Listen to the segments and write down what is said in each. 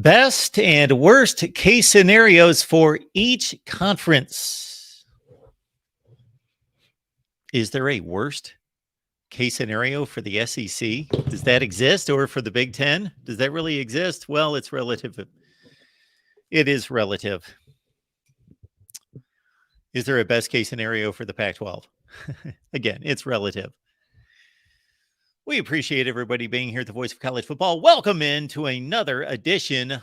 Best and worst case scenarios for each conference. Is there a worst case scenario for the SEC? Does that exist? Or for the Big Ten? Does that really exist? Well, it's relative. It is relative. Is there a best case scenario for the Pac-12? Again, it's relative. We appreciate everybody being here at the Voice of College Football. Welcome into another edition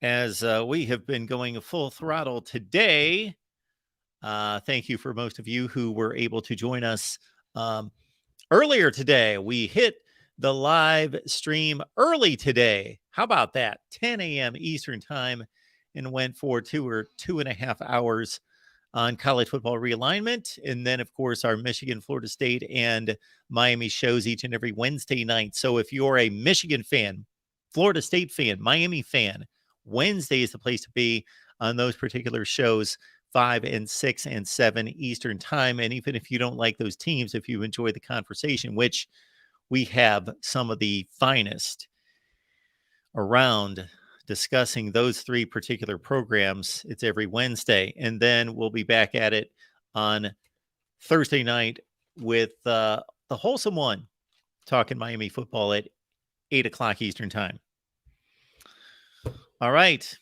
as we have been going full throttle today. Thank you for most of you who were able to join us earlier today. We hit the live stream early today. How about that? 10 a.m. Eastern time, and went for 2.5 hours on college football realignment. And then, of course, our Michigan, Florida State, and Miami shows each and every Wednesday night. So if you're a Michigan fan, Florida State fan, Miami fan, Wednesday is the place to be on those particular shows, 5 and 6 and 7 Eastern time. And even if you don't like those teams, if you enjoy the conversation, which we have some of the finest around discussing those three particular programs, it's every Wednesday. And then we'll be back at it on Thursday night with the Wholesome One, talking Miami football at 8 o'clock Eastern time. All right.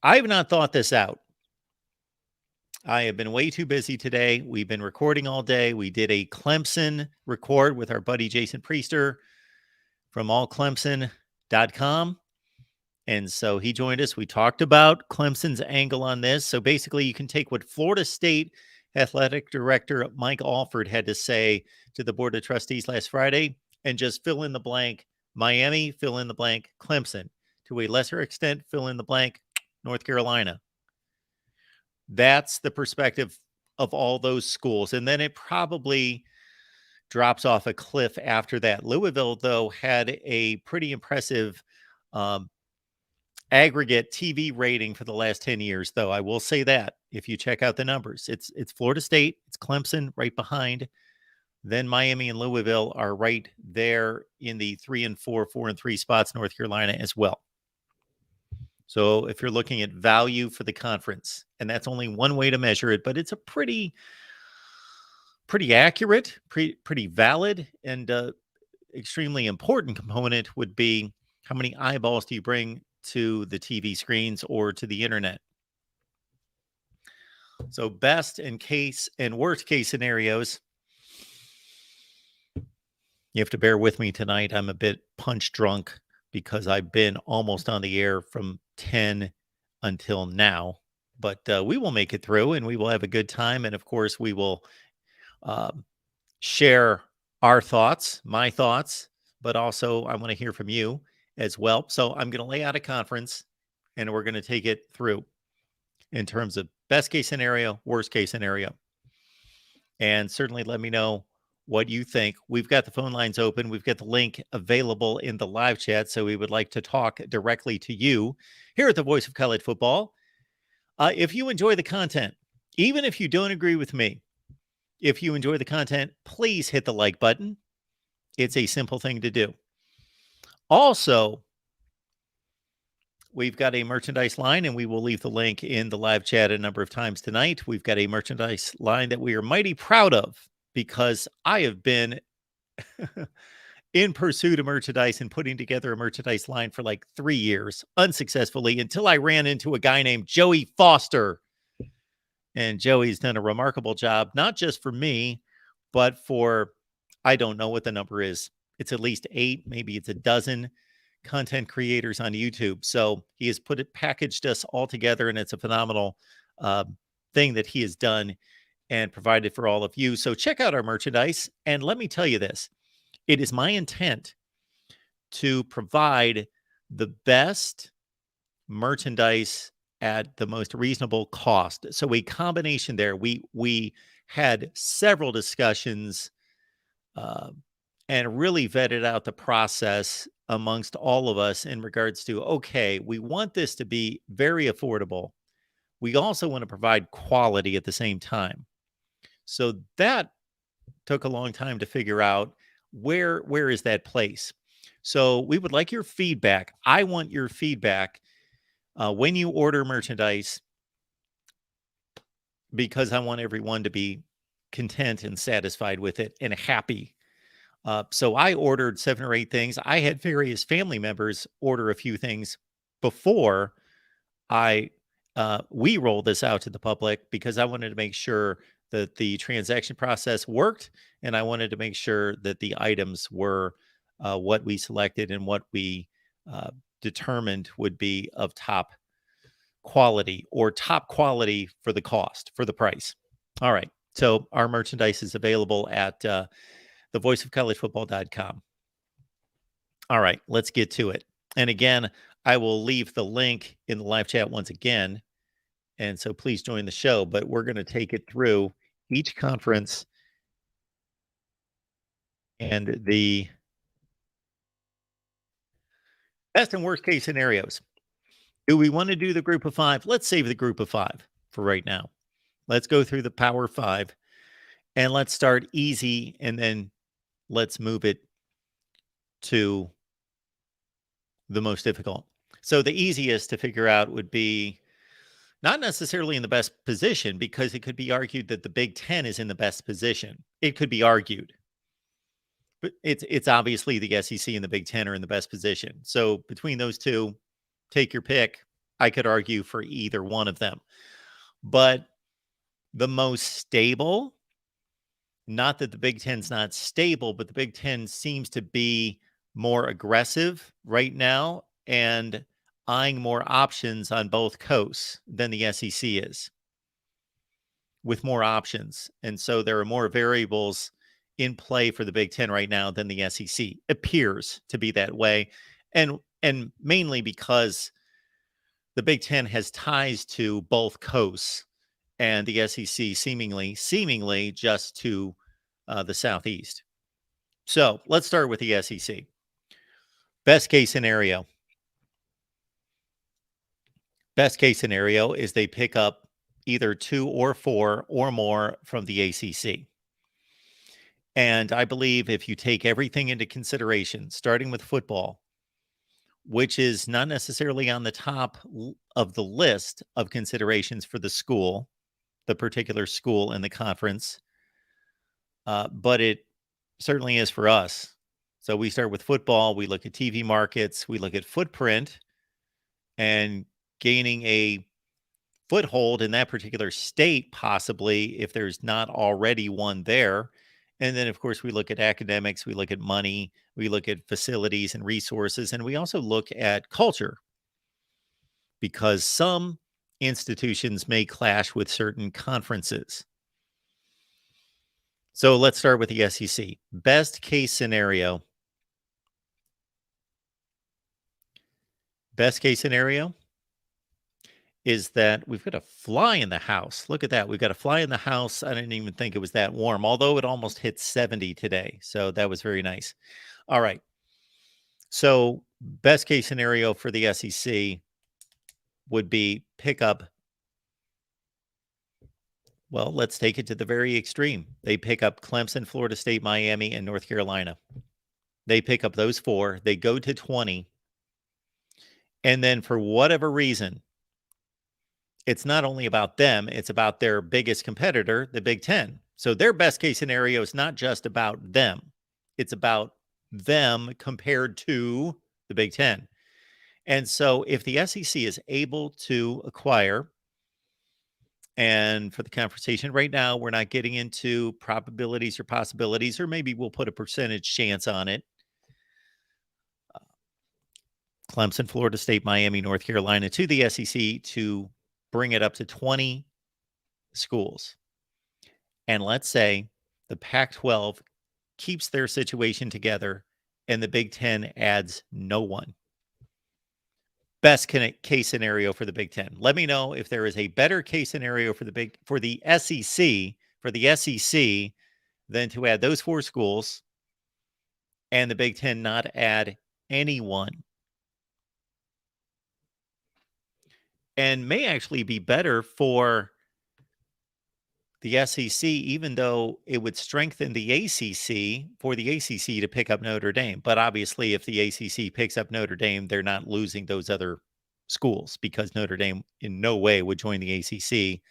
I have not thought this out. I have been way too busy today. We've been recording all day. We did a Clemson record with our buddy Jason Priester from allclemson.com. And so he joined us. We talked about Clemson's angle on this. So basically, you can take what Florida State Athletic Director Mike Alford had to say to the Board of Trustees last Friday and just fill in the blank Miami, fill in the blank Clemson. To a lesser extent, fill in the blank North Carolina. That's the perspective of all those schools. And then it probably drops off a cliff after that. Louisville, though, had a pretty impressive aggregate TV rating for the last 10 years, though. I will say that if you check out the numbers, it's Florida State, it's Clemson right behind. Then Miami and Louisville are right there in the 3 and 4, 4 and 3 spots, North Carolina as well. So if you're looking at value for the conference, and that's only one way to measure it, but it's a pretty accurate, pretty valid, and extremely important component would be how many eyeballs do you bring to the TV screens or to the internet. So best and case and worst case scenarios. You have to bear with me tonight. I'm a bit punch drunk because I've been almost on the air from 10 until now, but we will make it through and we will have a good time. And of course, we will share our thoughts, my thoughts, but also I want to hear from you as well. So I'm going to lay out a conference and we're going to take it through in terms of best case scenario, worst case scenario. And certainly let me know what you think. We've got the phone lines open. We've got the link available in the live chat. So we would like to talk directly to you here at the Voice of College Football. If you enjoy the content, even if you don't agree with me, if you enjoy the content, please hit the like button. It's a simple thing to do. Also, we've got a merchandise line, and we will leave the link in the live chat a number of times tonight. We've got a merchandise line that we are mighty proud of, because I have been in pursuit of merchandise and putting together a merchandise line for like 3 years unsuccessfully until I ran into a guy named Joey Foster. And Joey's done a remarkable job, not just for me, but for, I don't know what the number is. It's at least 8, maybe it's a dozen content creators on YouTube. So he has packaged us all together, and it's a phenomenal thing that he has done and provided for all of you. So check out our merchandise. And let me tell you this, it is my intent to provide the best merchandise at the most reasonable cost. So a combination there. We had several discussions and really vetted out the process amongst all of us in regards to, okay, we want this to be very affordable. We also want to provide quality at the same time. So that took a long time to figure out where is that place. So we would like your feedback. I want your feedback when you order merchandise, because I want everyone to be content and satisfied with it and happy. So I ordered 7 or 8 things. I had various family members order a few things before I we roll this out to the public, because I wanted to make sure that the transaction process worked, and I wanted to make sure that the items were what we selected and what we uh, determined would be of top quality, or top quality for the cost, for the price. All right. So our merchandise is available at thevoiceofcollegefootball.com. All right, let's get to it. And again, I will leave the link in the live chat once again. And so please join the show, but we're going to take it through each conference and the best and worst case scenarios. Do we want to do the group of 5? Let's save the group of 5 for right now. Let's go through the Power 5, and let's start easy, and then let's move it to the most difficult. So the easiest to figure out would be not necessarily in the best position, because it could be argued that the Big Ten is in the best position. It could be argued. But it's obviously the SEC and the Big Ten are in the best position. So between those two, take your pick. I could argue for either one of them. But the most stable, not that the Big Ten's not stable, but the Big Ten seems to be more aggressive right now and eyeing more options on both coasts than the SEC is, with more options. And so there are more variables in play for the Big Ten right now than the SEC. Appears to be that way. And mainly because the Big Ten has ties to both coasts, and the SEC seemingly just to the Southeast. So let's start with the SEC. Best case scenario. Best case scenario is they pick up either 2 or 4 or more from the ACC. And I believe if you take everything into consideration, starting with football, which is not necessarily on the top of the list of considerations for the school, the particular school and the conference, but it certainly is for us. So we start with football, we look at TV markets, we look at footprint, and gaining a foothold in that particular state, possibly, if there's not already one there. And then, of course, we look at academics, we look at money, we look at facilities and resources, and we also look at culture, because some institutions may clash with certain conferences. So let's start with the SEC. Best case scenario. Best case scenario is that we've got a fly in the house. Look at that. We've got a fly in the house. I didn't even think it was that warm, although it almost hit 70 today. So that was very nice. All right. So best case scenario for the SEC would be pick up. Well, let's take it to the very extreme. They pick up Clemson, Florida State, Miami, and North Carolina. They pick up those 4. They go to 20. And then for whatever reason, it's not only about them, it's about their biggest competitor, the Big Ten. So their best case scenario is not just about them. It's about them compared to the Big Ten. And so if the SEC is able to acquire, and for the conversation right now, we're not getting into probabilities or possibilities, or maybe we'll put a percentage chance on it. Clemson, Florida State, Miami, North Carolina to the SEC to bring it up to 20 schools. And let's say the Pac-12 keeps their situation together and the Big Ten adds no one. Best case scenario for the Big Ten. Let me know if there is a better case scenario for the SEC than to add those 4 schools and the Big Ten not add anyone. And may actually be better for the SEC, even though it would strengthen the ACC for the ACC to pick up Notre Dame. But obviously, if the ACC picks up Notre Dame, they're not losing those other schools because Notre Dame in no way would join the ACC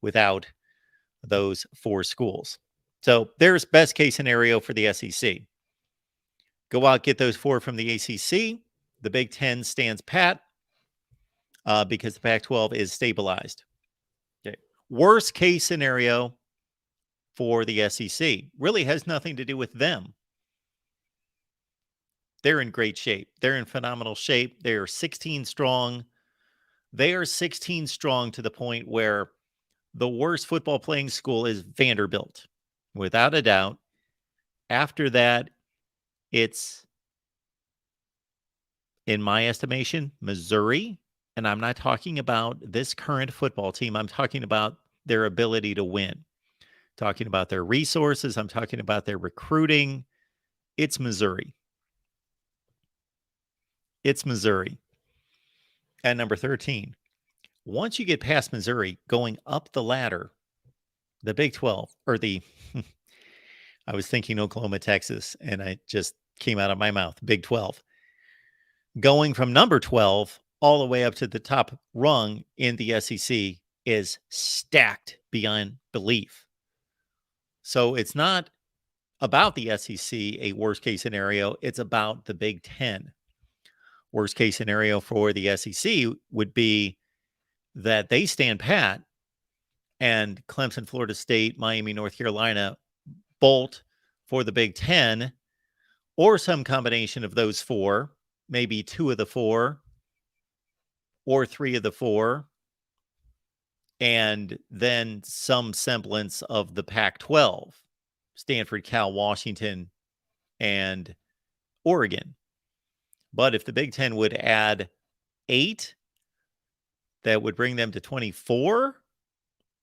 without those 4 schools. So there's best case scenario for the SEC. Go out, get those 4 from the ACC. The Big Ten stands pat because the Pac-12 is stabilized. Okay. Worst case scenario for the SEC really has nothing to do with them. They're in great shape. They're in phenomenal shape. They are 16 strong. They are 16 strong to the point where the worst football playing school is Vanderbilt, without a doubt. After that, it's, in my estimation, Missouri. And I'm not talking about this current football team. I'm talking about their ability to win. Talking about their resources. I'm talking about their recruiting. It's Missouri. It's Missouri. At number 13. Once you get past Missouri, going up the ladder, the Big 12, or the, I was thinking Oklahoma, Texas, and I just came out of my mouth, Big 12. Going from number 12 all the way up to the top rung in the SEC is stacked beyond belief. So it's not about the SEC, a worst case scenario. It's about the Big Ten. Worst case scenario for the SEC would be that they stand pat and Clemson, Florida State, Miami, North Carolina bolt for the Big Ten, or some combination of those 4, maybe 2 of the 4 or 3 of the 4, and then some semblance of the Pac-12, Stanford, Cal, Washington, and Oregon. But if the Big Ten would add 8, that would bring them to 24.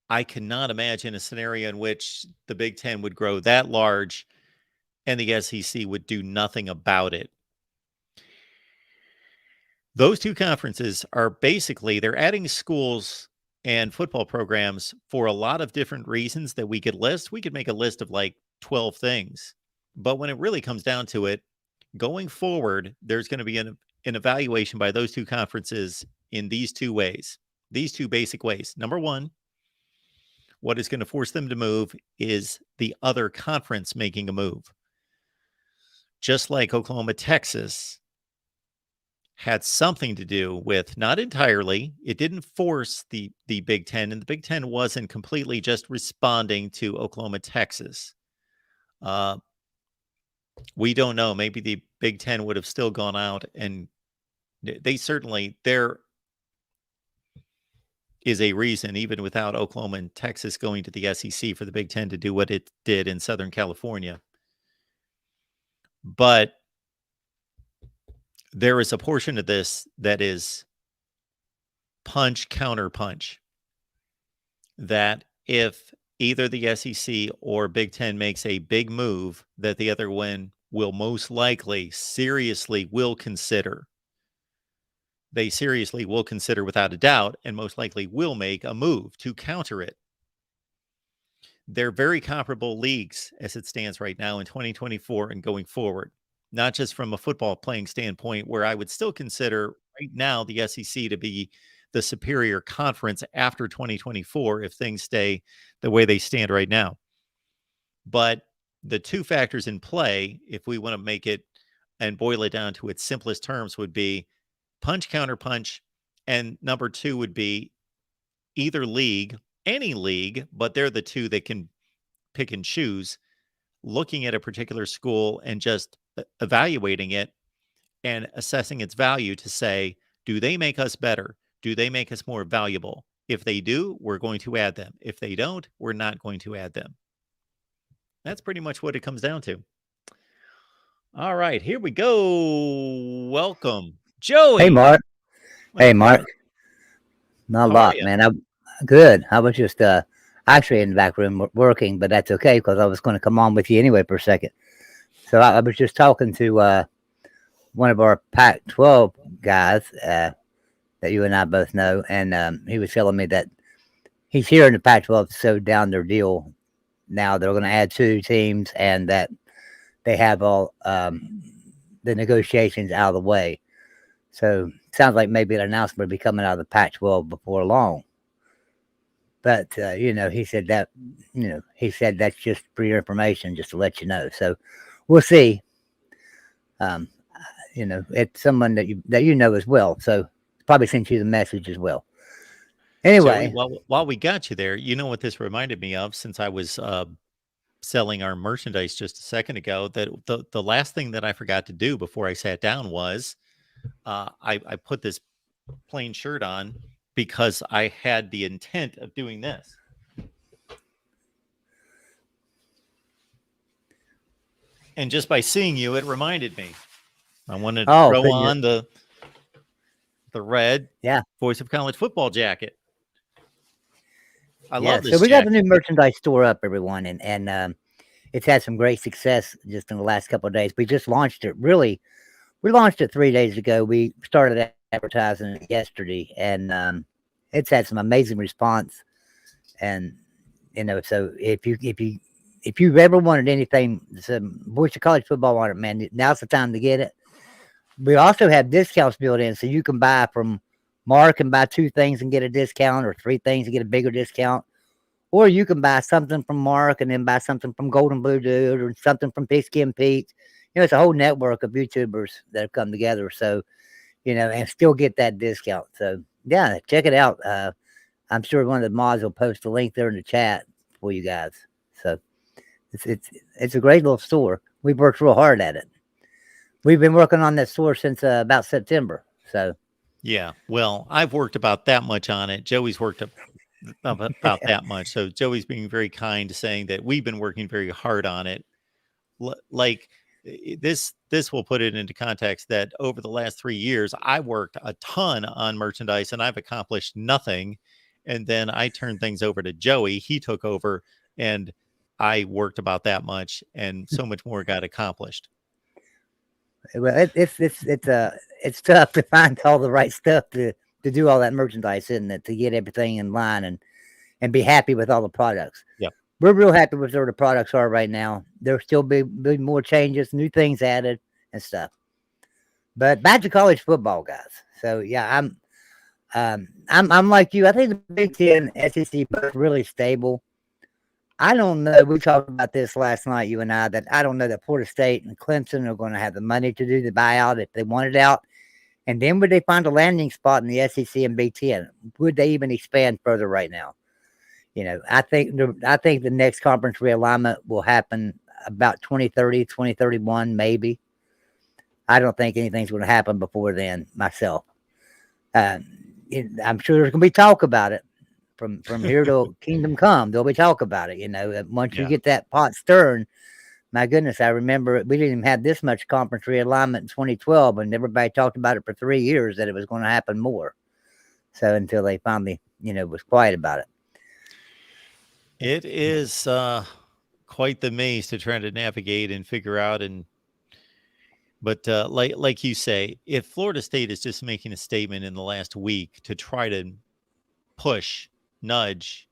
I cannot imagine a scenario in which the Big Ten would grow that large and the SEC would do nothing about it. Those 2 conferences are basically, they're adding schools and football programs for a lot of different reasons that we could list. We could make a list of like 12 things. But when it really comes down to it, going forward, there's going to be an evaluation by those 2 conferences in these 2 ways, these 2 basic ways. Number 1, what is going to force them to move is the other conference making a move. Just like Oklahoma, Texas had something to do with, not entirely, it didn't force the Big Ten, and the Big Ten wasn't completely just responding to Oklahoma, Texas. We don't know. Maybe the Big Ten would have still gone out, and they certainly, there is a reason, even without Oklahoma and Texas going to the SEC, for the Big Ten to do what it did in Southern California. But there is a portion of this that is punch, counter punch. That if either the SEC or Big Ten makes a big move, that the other one will most likely seriously will consider. They seriously will consider without a doubt, and most likely will make a move to counter it. They're very comparable leagues as it stands right now in 2024 and going forward. Not just from a football playing standpoint, where I would still consider right now the SEC to be the superior conference after 2024 if things stay the way they stand right now. But the 2 factors in play, if we want to make it and boil it down to its simplest terms, would be punch, counter punch, and number 2 would be either league, any league, but they're the 2 that can pick and choose, looking at a particular school and just evaluating it and assessing its value to say, do they make us better? Do they make us more valuable? If they do, we're going to add them. If they don't, we're not going to add them. That's pretty much what it comes down to. All right, here we go. Welcome, Joey. Hey, Mark. Hey, Mark. Not a lot, man. I'm good. I was just actually in the back room working, but that's okay because I was going to come on with you anyway for a second. So I was just talking to one of our Pac-12 guys that you and I both know, and he was telling me that he's here in the Pac-12 to slow down their deal. Now they're going to add 2 teams, and that they have all the negotiations out of the way. So sounds like maybe an announcement will be coming out of the Pac-12 before long. But he said that that's just for your information, just to let you know. So we'll see. It's someone that you know as well. So probably sent you the message as well. Anyway, Joey, while we got you there, you know what this reminded me of, since I was selling our merchandise just a second ago, that the last thing that I forgot to do before I sat down was I put this plain shirt on because I had the intent of doing this. And just by seeing you, it reminded me. I wanted to throw on the red Voice of College Football jacket. I love this. So we got the new merchandise store up, everyone, and it's had some great success just in the last couple of days. We just launched it. Really, we launched it 3 days ago. We started advertising it yesterday, and it's had some amazing response. And so if you've ever wanted anything, Voice of College Football on it, man, now's the time to get it. We also have discounts built in, so you can buy from Mark and buy 2 things and get a discount, or 3 things and get a bigger discount. Or you can buy something from Mark and then buy something from Golden Blue Dude, or something from Pigskin Pete. It's a whole network of YouTubers that have come together. So, and still get that discount. So, yeah, check it out. I'm sure one of the mods will post a link there in the chat for you guys. So, it's a great little store. We've worked real hard at it. We've been working on that store since about September. So, yeah, well, I've worked about that much on it. Joey's worked about that much. So Joey's being very kind to saying that we've been working very hard on it. Like this will put it into context that over the last 3 years, I worked a ton on merchandise and I've accomplished nothing. And then I turned things over to Joey. He took over and I worked about that much, and so much more got accomplished. Well, it's tough to find all the right stuff to do all that merchandise, isn't it? To get everything in line and be happy with all the products. Yeah, we're real happy with where the products are right now. There'll still be more changes, new things added and stuff. But back to college football, guys. So yeah, I'm like you. I think the Big Ten, SEC, both really stable. I don't know. We talked about this last night, you and I, that I don't know that Florida State and Clemson are going to have the money to do the buyout if they want it out. And then would they find a landing spot in the SEC and Big Ten? Would they even expand further right now? I think the next conference realignment will happen about 2030, 2031, maybe. I don't think anything's going to happen before then myself. I'm sure there's going to be talk about it. From here to Kingdom Come, there'll be talk about it. Once you get that pot stirring, my goodness, I remember we didn't even have this much conference realignment in 2012, and everybody talked about it for 3 years that it was going to happen more. So until they finally, was quiet about it. It is quite the maze to try to navigate and figure out. But like you say, if Florida State is just making a statement in the last week to try to nudge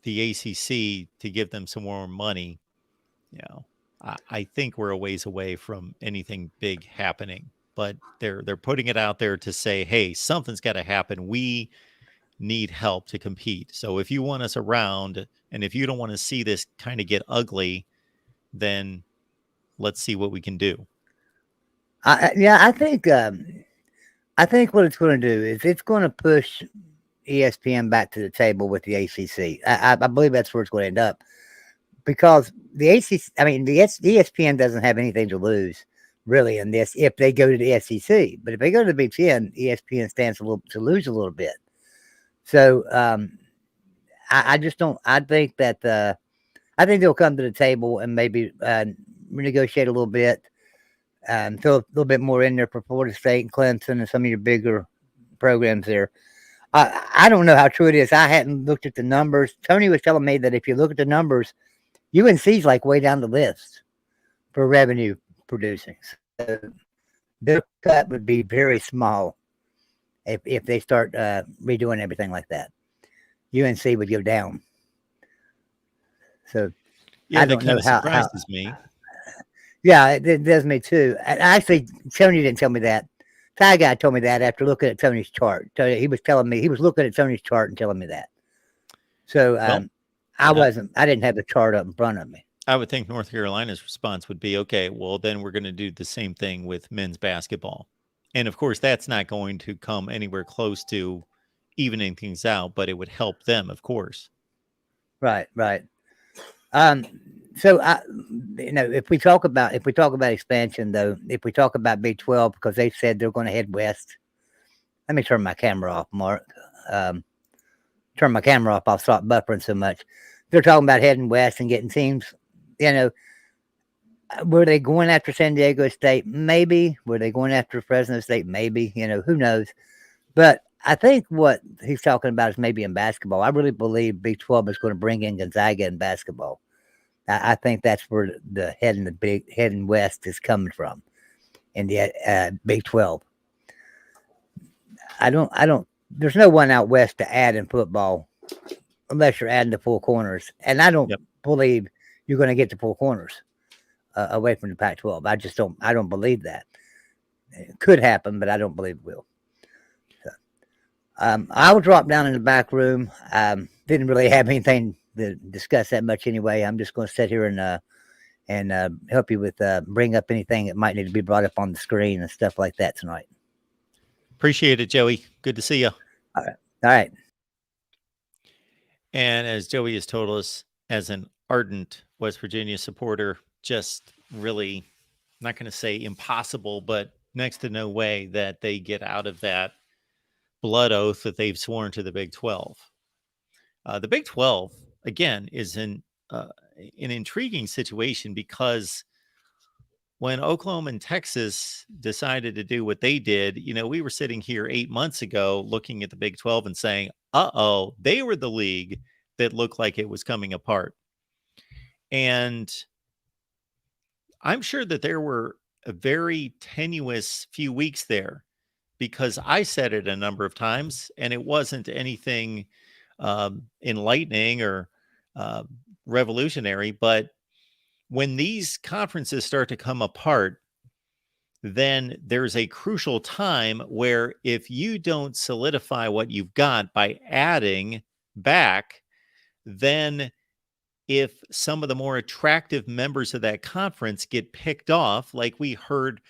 the ACC to give them some more money, I think we're a ways away from anything big happening. But they're putting it out there to say, hey, something's got to happen. We need help to compete. So if you want us around, and if you don't want to see this kind of get ugly, then let's see what we can do. I think what it's going to do is it's going to push ESPN back to the table with the ACC. I believe that's where it's going to end up, because the ESPN doesn't have anything to lose really in this if they go to the SEC. But if they go to the Big Ten, ESPN stands to lose a little bit. So I just don't. I think they'll come to the table and maybe renegotiate a little bit, and throw a little bit more in there for Florida State and Clemson and some of your bigger programs there. I don't know how true it is. I hadn't looked at the numbers. Tony was telling me that if you look at the numbers, UNC's like way down the list for revenue producing. So their cut would be very small if they start redoing everything like that. UNC would go down. So Yeah, I that don't know kind of how. surprises me. Yeah, it does me too. And actually, Tony didn't tell me that. Ty guy told me that after looking at Tony's chart. He was telling me he was looking at Tony's chart and telling me that. So Well, I didn't have the chart up in front of me. I would think North Carolina's response would be, okay, well, then we're going to do the same thing with men's basketball. And of course, that's not going to come anywhere close to evening things out, but it would help them, of course. Right. So if we talk about expansion, though, if we talk about Big 12, because they said they're going to head west. Let me turn my camera off, Mark. Turn my camera off. I'll stop buffering so much. They're talking about heading west and getting teams. Were they going after San Diego State? Maybe. Were they going after Fresno State? Maybe. Who knows? But I think what he's talking about is maybe in basketball. I really believe Big 12 is going to bring in Gonzaga in basketball. I think that's where the heading west is coming from in the Big 12. There's no one out west to add in football unless you're adding the four corners. And I don't believe you're going to get the four corners away from the Pac-12. I don't believe that. It could happen, but I don't believe it will. So, I will drop down in the back room. Didn't really have anything to discuss that much anyway. I'm just going to sit here and help you with bring up anything that might need to be brought up on the screen and stuff like that tonight. Appreciate it, Joey. Good to see you. All right. And as Joey has told us, as an ardent West Virginia supporter, just really, not going to say impossible, but next to no way that they get out of that blood oath that they've sworn to the Big 12. The Big 12, again, is an intriguing situation because when Oklahoma and Texas decided to do what they did, we were sitting here 8 months ago looking at the Big 12 and saying, they were the league that looked like it was coming apart. And I'm sure that there were a very tenuous few weeks there because I said it a number of times and it wasn't anything enlightening or revolutionary. But when these conferences start to come apart, then there's a crucial time where if you don't solidify what you've got by adding back, then if some of the more attractive members of that conference get picked off, like we heard,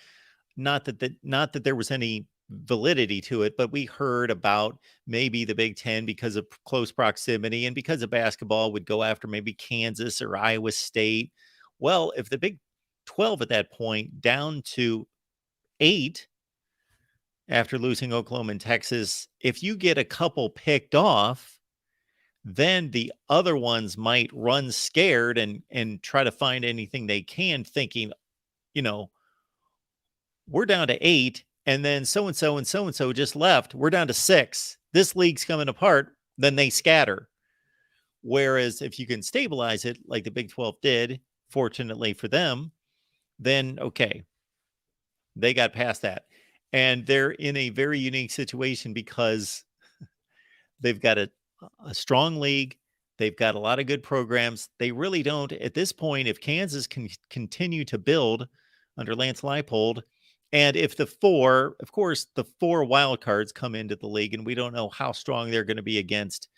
not that there was any validity to it, but we heard about maybe the Big Ten because of close proximity and because of basketball would go after maybe Kansas or Iowa State. Well, if the Big 12 at that point down to 8 after losing Oklahoma and Texas, if you get a couple picked off, then the other ones might run scared and try to find anything they can, thinking, we're down to 8 and then so-and-so and so-and-so just left. We're down to 6. This league's coming apart. Then they scatter. Whereas if you can stabilize it like the Big 12 did, fortunately for them, then okay, they got past that. And they're in a very unique situation because they've got a strong league. They've got a lot of good programs. They really don't, at this point, if Kansas can continue to build under Lance Leipold, and if the 4 wild cards come into the league, and we don't know how strong they're going to be against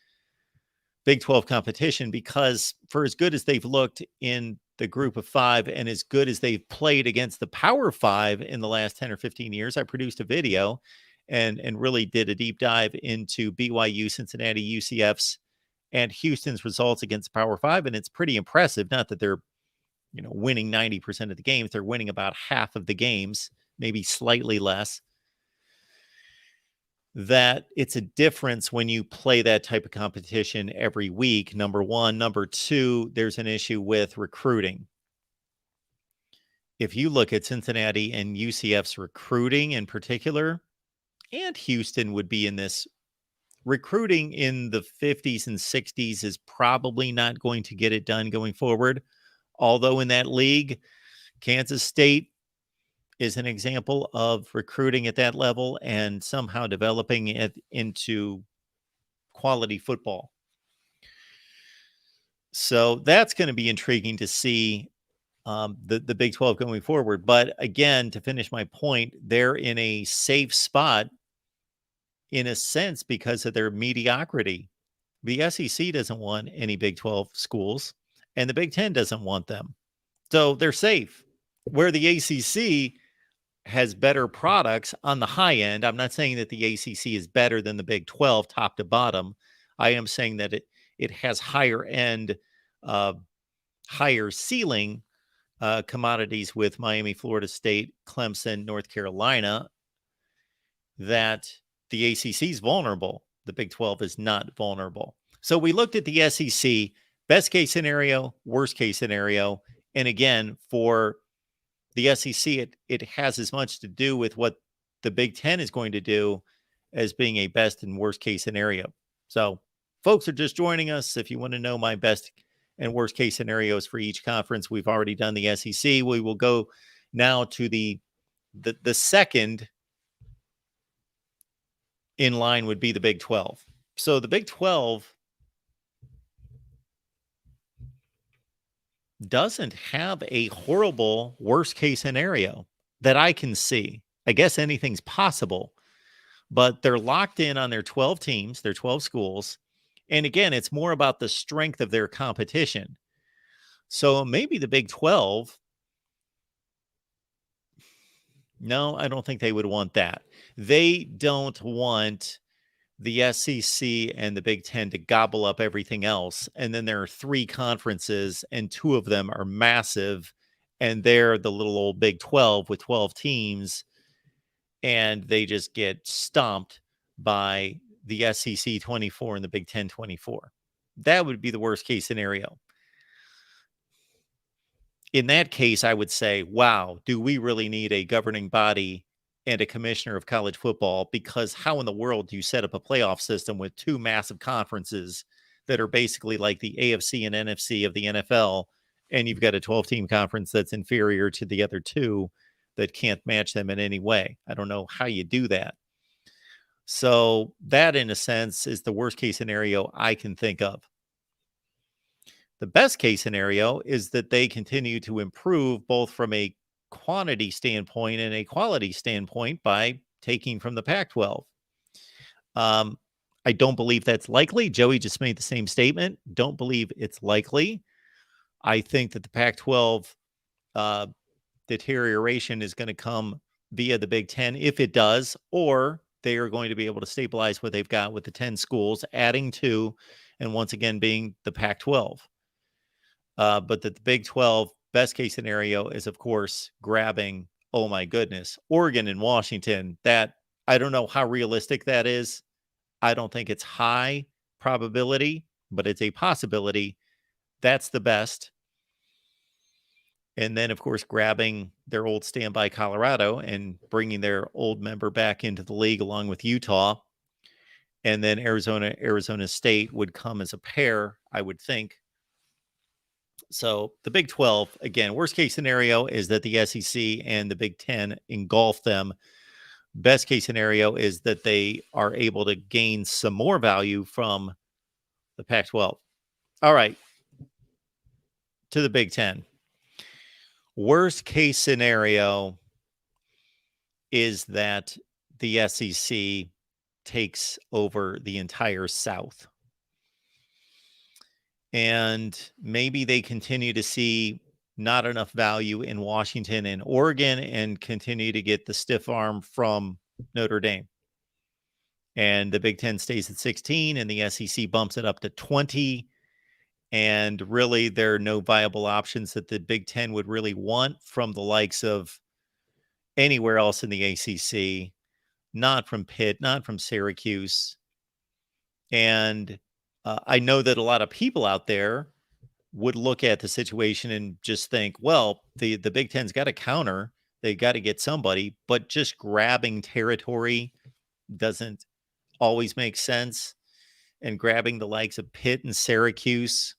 Big 12 competition, because for as good as they've looked in the group of 5 and as good as they've played against the Power 5 in the last 10 or 15 years, I produced a video and really did a deep dive into BYU, Cincinnati, UCF's, and Houston's results against Power 5. And it's pretty impressive. Not that they're, winning 90% of the games. They're winning about half of the games, maybe slightly less. That it's a difference when you play that type of competition every week, number one. Number two, there's an issue with recruiting. If you look at Cincinnati and UCF's recruiting in particular, and Houston would be in this, recruiting in the 50s and 60s is probably not going to get it done going forward. Although in that league, Kansas State is an example of recruiting at that level and somehow developing it into quality football. So that's going to be intriguing to see the Big 12 going forward. But again, to finish my point, they're in a safe spot in a sense because of their mediocrity. The SEC doesn't want any Big 12 schools, and the Big 10 doesn't want them. So they're safe. Where the ACC has better products on the high end, I'm not saying that the ACC is better than the Big 12 top to bottom. I am saying that it has higher end, higher ceiling commodities with Miami, Florida State, Clemson, North Carolina, that the ACC is vulnerable. The Big 12 is not vulnerable. So we looked at the SEC, best case scenario, worst case scenario. And again, for the SEC, it has as much to do with what the Big 10 is going to do as being a best and worst case scenario. So folks are just joining us. If you want to know my best and worst case scenarios for each conference, we've already done the SEC. We will go now to the second in line would be the Big 12. So the Big 12 doesn't have a horrible worst case scenario that I can see. I guess anything's possible, but they're locked in on their 12 teams, their 12 schools. And again, it's more about the strength of their competition. So maybe the Big 12, no, I don't think they would want that. They don't want the SEC and the Big 10 to gobble up everything else. And then there are 3 conferences, and 2 of them are massive. And they're the little old Big 12 with 12 teams. And they just get stomped by the SEC 24 and the Big 10 24. That would be the worst case scenario. In that case, I would say, wow, do we really need a governing body and a commissioner of college football? Because how in the world do you set up a playoff system with 2 massive conferences that are basically like the AFC and NFC of the NFL, and you've got a 12-team conference that's inferior to the other 2 that can't match them in any way? I don't know how you do that. So that, in a sense, is the worst case scenario I can think of. The best case scenario is that they continue to improve both from a quantity standpoint and a quality standpoint by taking from the Pac-12. I don't believe that's likely. Joey just made the same statement. Don't believe it's likely. I think that the Pac-12 deterioration is going to come via the Big 10 if it does, or they are going to be able to stabilize what they've got with the 10 schools, adding 2, and once again being the Pac-12. But the Big 12 best case scenario is, of course, grabbing, oh my goodness, Oregon and Washington. That, I don't know how realistic that is. I don't think it's high probability, but it's a possibility. That's the best. And then, of course, grabbing their old standby Colorado and bringing their old member back into the league along with Utah. And then Arizona State would come as a pair, I would think. So the Big 12, again, worst case scenario is that the SEC and the Big 10 engulf them. Best case scenario is that they are able to gain some more value from the Pac-12. All right, to the Big 10. Worst case scenario is that the SEC takes over the entire South. And maybe they continue to see not enough value in Washington and Oregon and continue to get the stiff arm from Notre Dame. And the Big 10 stays at 16 and the SEC bumps it up to 20. And really, there are no viable options that the Big 10 would really want from the likes of anywhere else in the ACC, not from Pitt, not from Syracuse. And I know that a lot of people out there would look at the situation and just think, well, the Big Ten's got to counter. They got to get somebody, but just grabbing territory doesn't always make sense. And grabbing the likes of Pitt and Syracuse.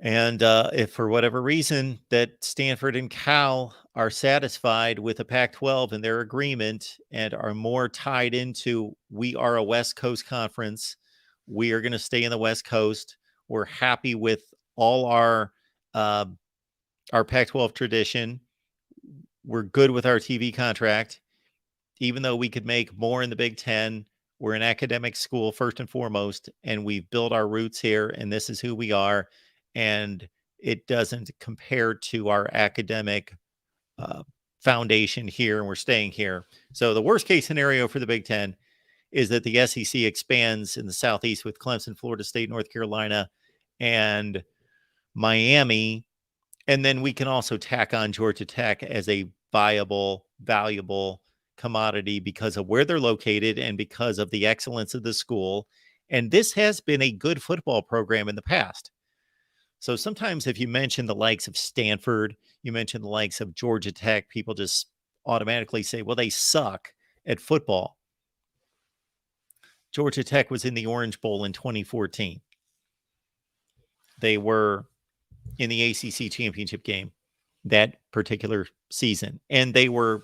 And if for whatever reason that Stanford and Cal are satisfied with the Pac-12 and their agreement and are more tied into, we are a West Coast conference, We are going to stay in the West Coast. We're happy with all our Pac-12 tradition. We're good with our TV contract. Even though we could make more in the Big Ten, we're an academic school first and foremost, and we've built our roots here, and this is who we are. And it doesn't compare to our academic foundation here, and we're staying here. So the worst case scenario for the Big Ten is that the SEC expands in the Southeast with Clemson, Florida State, North Carolina, and Miami. And then we can also tack on Georgia Tech as a viable, valuable commodity because of where they're located and because of the excellence of the school. And this has been a good football program in the past. So sometimes if you mention the likes of Stanford, you mention the likes of Georgia Tech, people just automatically say, well, they suck at football. Georgia Tech was in the Orange Bowl in 2014. They were in the ACC championship game that particular season. And they were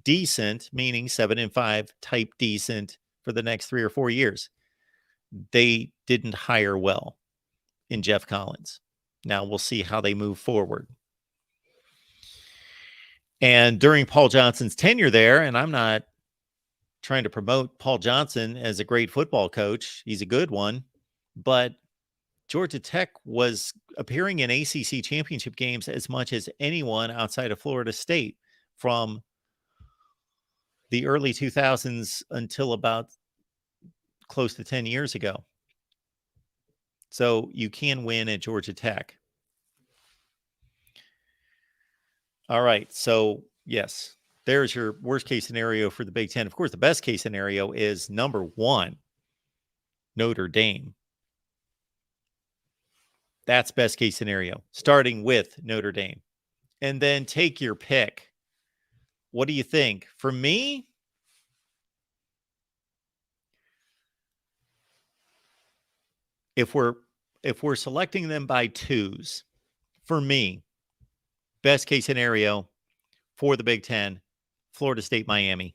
decent, meaning 7-5 type decent for the next 3 or 4 years. They didn't hire well in Jeff Collins. Now we'll see how they move forward. And during Paul Johnson's tenure there, and I'm not trying to promote Paul Johnson as a great football coach, he's a good one, but Georgia Tech was appearing in ACC championship games as much as anyone outside of Florida State from the early 2000s until about close to 10 years ago. So you can win at Georgia Tech. All right. So, yes, there's your worst case scenario for the Big Ten. Of course, the best case scenario is number 1, Notre Dame. That's best case scenario, starting with Notre Dame. And then take your pick. What do you think? For me, if we're selecting them by twos, for me, best case scenario for the Big Ten, Florida State, Miami.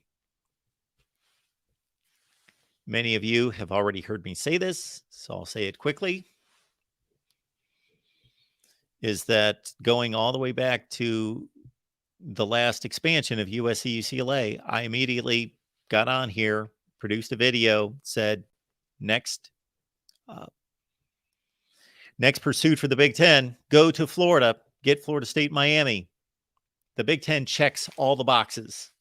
Many of you have already heard me say this, so I'll say it quickly. Is that going all the way back to the last expansion of USC UCLA, I immediately got on here, produced a video, said next pursuit for the Big Ten, go to Florida, get Florida State, Miami. The Big Ten checks all the boxes.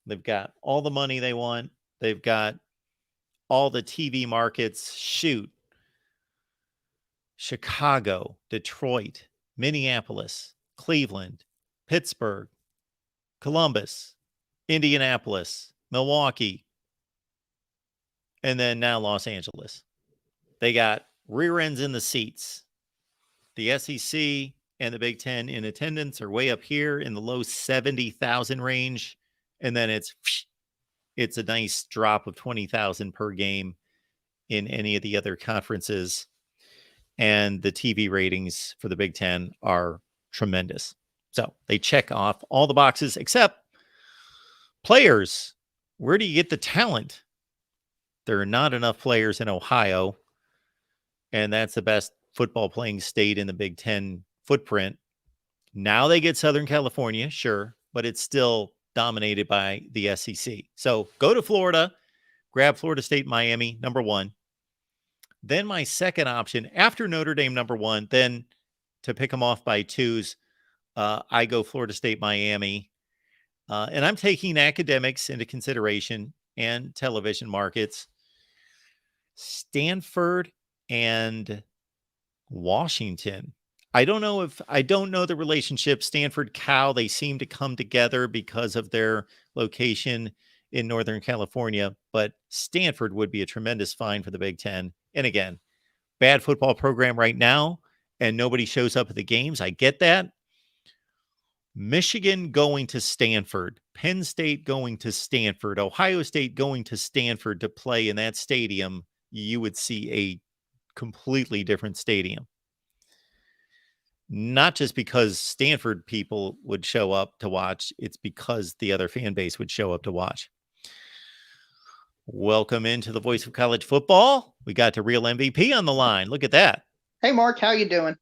They've got all the money they want. They've got all the TV markets. Shoot. Chicago, Detroit, Minneapolis, Cleveland, Pittsburgh, Columbus, Indianapolis, Milwaukee, and then now Los Angeles. They got rear ends in the seats. The SEC and the Big Ten in attendance are way up here in the low 70,000 range. And then it's a nice drop of 20,000 per game in any of the other conferences. And the TV ratings for the Big Ten are tremendous. So they check off all the boxes except players. Where do you get the talent? There are not enough players in Ohio, and that's the best football playing state in the Big Ten footprint. Now they get Southern California, sure, but it's still dominated by the SEC. So go to Florida, grab Florida State, Miami, number 1. Then my second option after Notre Dame, number 1, then to pick them off by twos, I go Florida State, Miami. And I'm taking academics into consideration and television markets. Stanford and Washington. I don't know the relationship. Stanford, Cal, they seem to come together because of their location in Northern California, but Stanford would be a tremendous find for the Big Ten. And again, bad football program right now, and nobody shows up at the games. I get that. Michigan going to Stanford, Penn State going to Stanford, Ohio State going to Stanford to play in that stadium, you would see a completely different stadium. Not just because Stanford people would show up to watch, it's because the other fan base would show up to watch. Welcome into the Voice of College Football. We got the real MVP on the line. Look at that. Hey, Mark, how you doing?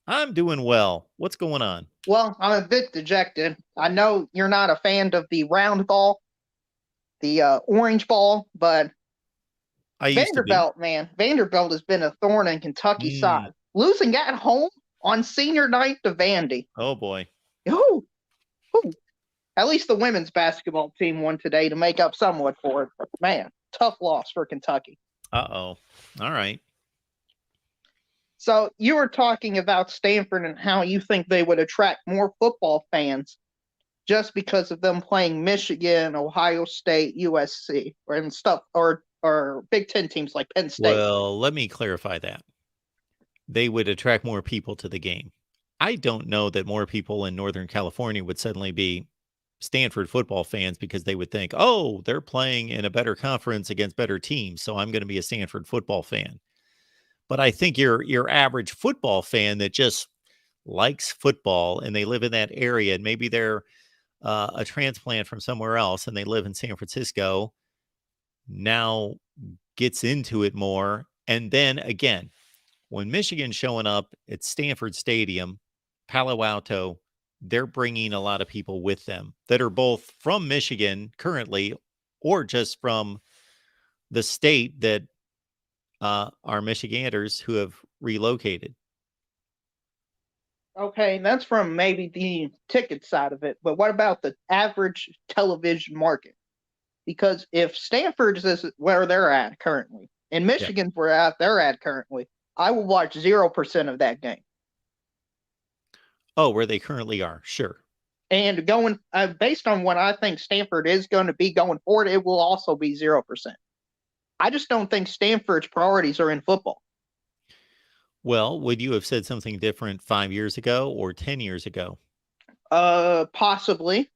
I'm doing well. What's going on? Well, I'm a bit dejected. I know you're not a fan of the round ball, the orange ball, but Vanderbilt, man, Vanderbilt has been a thorn in Kentucky's side. Losing at home on senior night to Vandy. Oh, boy. Ooh. At least the women's basketball team won today to make up somewhat for it. But man, tough loss for Kentucky. Uh-oh. All right. So you were talking about Stanford and how you think they would attract more football fans just because of them playing Michigan, Ohio State, USC, and stuff, or Big Ten teams like Penn State. Well, let me clarify that. They would attract more people to the game. I don't know that more people in Northern California would suddenly be Stanford football fans because they would think, oh, they're playing in a better conference against better teams, so I'm going to be a Stanford football fan. But I think your average football fan that just likes football and they live in that area, and maybe they're a transplant from somewhere else and they live in San Francisco, now gets into it more. And then again, when Michigan's showing up at Stanford Stadium, Palo Alto, they're bringing a lot of people with them that are both from Michigan currently or just from the state that are Michiganders who have relocated. Okay, that's from maybe the ticket side of it. But what about the average television market? Because if Stanford's is where they're at currently, and Michigan's where they're at currently, I will watch 0% of that game. Oh, where they currently are, sure. And going based on what I think Stanford is going to be going forward, it will also be 0%. I just don't think Stanford's priorities are in football. Well, would you have said something different 5 years ago or 10 years ago? Possibly,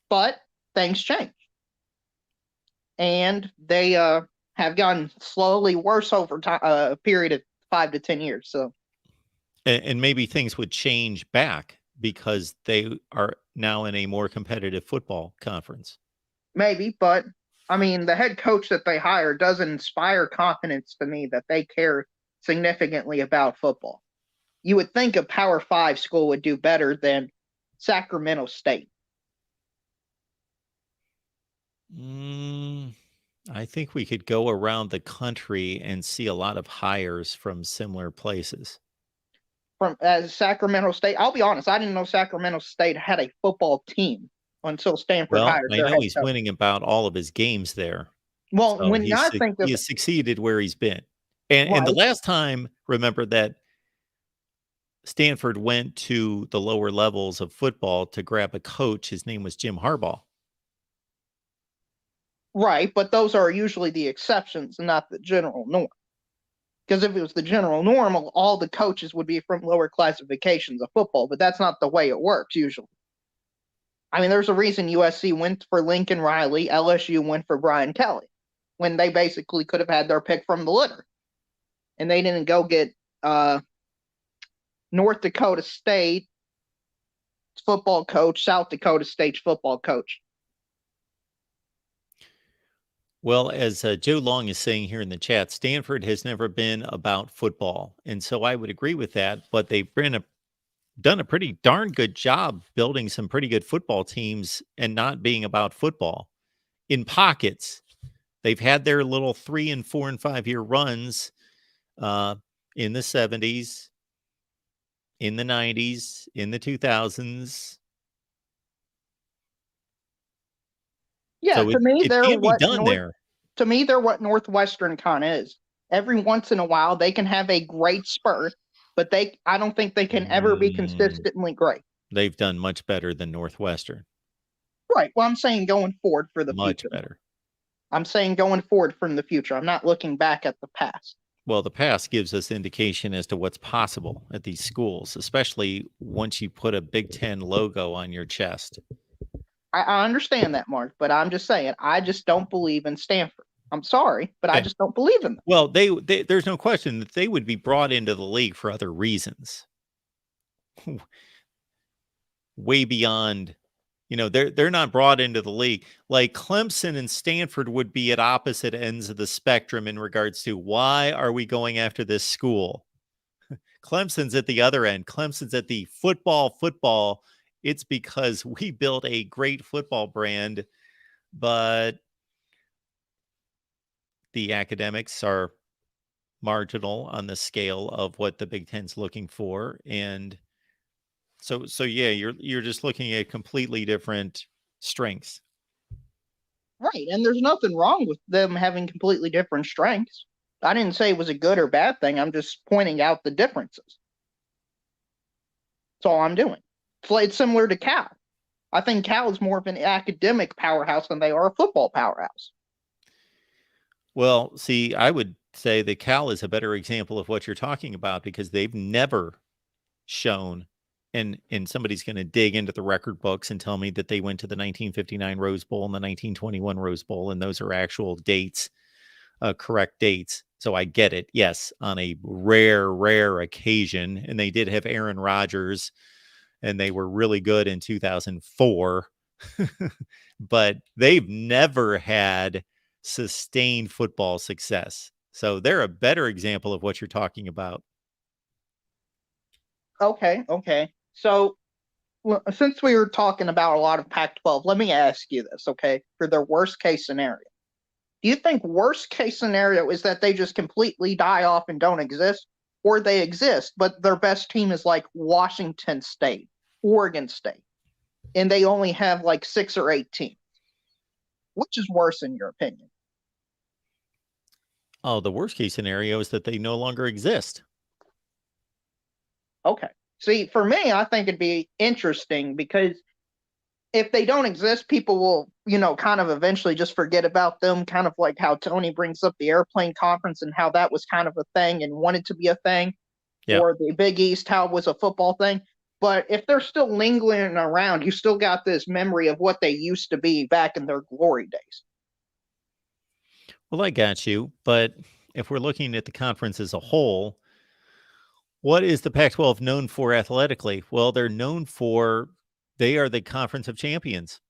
but things change. And they have gotten slowly worse over time, a period of 5 to 10 years. So, and maybe things would change back because they are now in a more competitive football conference. Maybe, but I mean, the head coach that they hire doesn't inspire confidence to me that they care significantly about football. You would think a Power 5 school would do better than Sacramento State. I think we could go around the country and see a lot of hires from similar places. From Sacramento State, I'll be honest, I didn't know Sacramento State had a football team until Stanford hired their head coach. I know he's winning about all of his games there. Well, so when I think of he has succeeded where he's been. And the last time, remember that Stanford went to the lower levels of football to grab a coach. His name was Jim Harbaugh. Right, but those are usually the exceptions and not the general norm. Because if it was the general norm, all the coaches would be from lower classifications of football, but that's not the way it works usually. I mean, there's a reason USC went for Lincoln Riley, LSU went for Brian Kelly, when they basically could have had their pick from the litter. And they didn't go get North Dakota State football coach, South Dakota State football coach. Well, as Joe Long is saying here in the chat, Stanford has never been about football. And so I would agree with that, but they've done a pretty darn good job building some pretty good football teams and not being about football. In pockets, they've had their little 3 and 4 and 5 year runs in the 70s, in the 90s, in the 2000s. Yeah, so to me, they're what there. To me, they're what Northwestern kind of is. Every once in a while, they can have a great spurt, but I don't think they can ever be consistently great. They've done much better than Northwestern. Right. Well, I'm saying going forward for the much future. Better. I'm saying going forward from the future. I'm not looking back at the past. Well, the past gives us indication as to what's possible at these schools, especially once you put a Big Ten logo on your chest. I understand that, Mark, but I'm just saying, I just don't believe in Stanford. I'm sorry, but I just don't believe in them. Well, there's no question that they would be brought into the league for other reasons. Way beyond They're not brought into the league. Like Clemson and Stanford would be at opposite ends of the spectrum in regards to why are we going after this school? Clemson's at the other end. Clemson's at the football. It's because we built a great football brand, but the academics are marginal on the scale of what the Big Ten's looking for. And so yeah, you're just looking at completely different strengths. Right. And there's nothing wrong with them having completely different strengths. I didn't say it was a good or bad thing. I'm just pointing out the differences. That's all I'm doing. It's similar to Cal. I think Cal is more of an academic powerhouse than they are a football powerhouse. Well, see, I would say that Cal is a better example of what you're talking about because they've never shown, and somebody's going to dig into the record books and tell me that they went to the 1959 Rose Bowl and the 1921 Rose Bowl, and those are actual dates, correct dates. So I get it. Yes, on a rare occasion, and they did have Aaron Rodgers, and they were really good in 2004, but they've never had sustained football success. So they're a better example of what you're talking about. Okay. So since we were talking about a lot of Pac-12, let me ask you this, okay? For their worst case scenario, do you think worst case scenario is that they just completely die off and don't exist, or they exist, but their best team is like Washington State, Oregon State, and they only have like 6 or 8 teams? Which is worse in your opinion? Oh, the worst case scenario is that they no longer exist. Okay. See, for me, I think it'd be interesting because if they don't exist, people will, kind of eventually just forget about them, kind of like how Tony brings up the airplane conference and how that was kind of a thing and wanted to be a thing, or the Big East, how it was a football thing. But if they're still lingering around, you still got this memory of what they used to be back in their glory days. Well, I got you. But if we're looking at the conference as a whole, what is the Pac-12 known for athletically? Well, they're known for they are the conference of champions.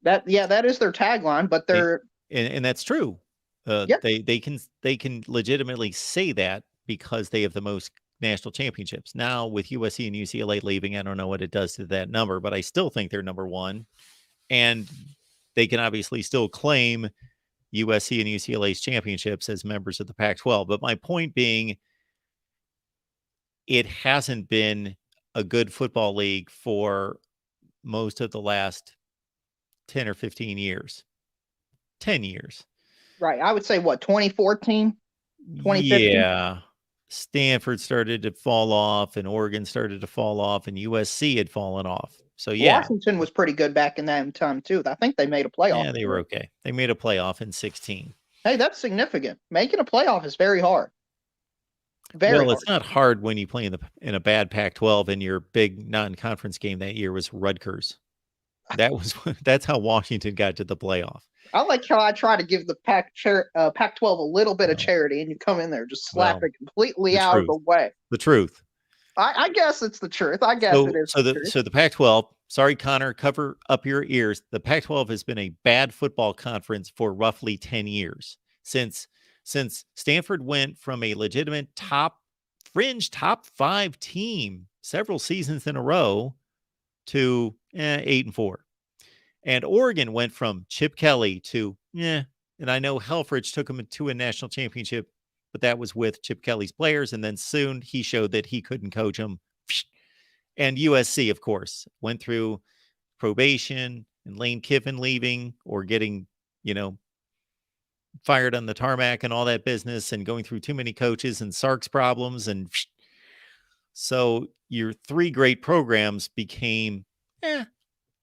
That is their tagline, but they're and that's true. They can legitimately say that because they have the most national championships. Now with USC and UCLA leaving, I don't know what it does to that number, but I still think they're number one. And they can obviously still claim USC and UCLA's championships as members of the Pac-12. But my point being, it hasn't been a good football league for most of the last 10 or 15 years. 10 years. Right. I would say, 2014? 2015? Yeah. Stanford started to fall off, and Oregon started to fall off, and USC had fallen off. So, yeah. Washington was pretty good back in that time, too. I think they made a playoff. Yeah, they were okay. They made a playoff in 16. Hey, that's significant. Making a playoff is very hard. Very hard. It's not hard when you play in a bad Pac-12, and your big non-conference game that year was Rutgers. That's how Washington got to the playoff. I like how I try to give the Pac-12 a little bit of charity, and you come in there just slap it completely out of the way. The truth. I guess it's the truth. I guess it is. So the Pac-12. Sorry, Connor, cover up your ears. The Pac-12 has been a bad football conference for roughly 10 years since Stanford went from a legitimate fringe top 5 team several seasons in a row to 8-4. And Oregon went from Chip Kelly to, and I know Helfrich took him to a national championship, but that was with Chip Kelly's players. And then soon he showed that he couldn't coach them. And USC, of course, went through probation and Lane Kiffin leaving or getting, fired on the tarmac and all that business and going through too many coaches and Sark's problems. And so your 3 great programs became,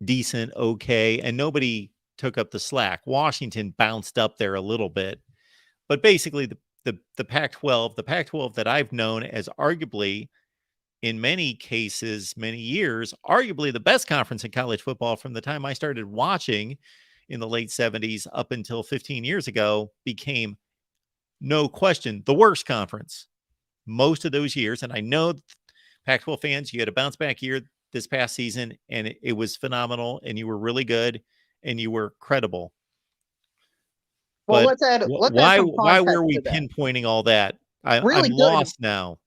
decent, okay, and nobody took up the slack. Washington bounced up there a little bit, but basically the Pac-12 that I've known as arguably, in many cases, many years, arguably the best conference in college football from the time I started watching in the late 70s up until 15 years ago, became no question the worst conference most of those years. And I know Pac-12 fans, you had a bounce back year this past season, and it was phenomenal, and you were really good, and you were credible. Well, But let's add why some were we context to that. pinpointing all that? I'm Really good. lost now.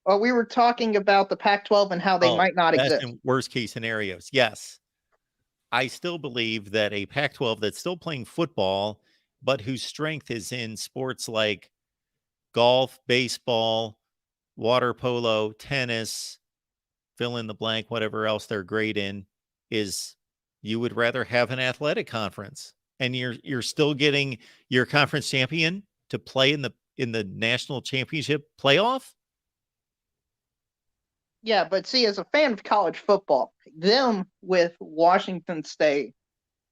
Well, we were talking about the Pac-12 and how they might not best exist. and worst case scenarios. Yes. I still believe that a Pac-12 that's still playing football, but whose strength is in sports like golf, baseball, water polo, tennis, fill in the blank, whatever else they're great in, is you would rather have an athletic conference, and you're still getting your conference champion to play in the national championship playoff. Yeah, but see, as a fan of college football, them with Washington State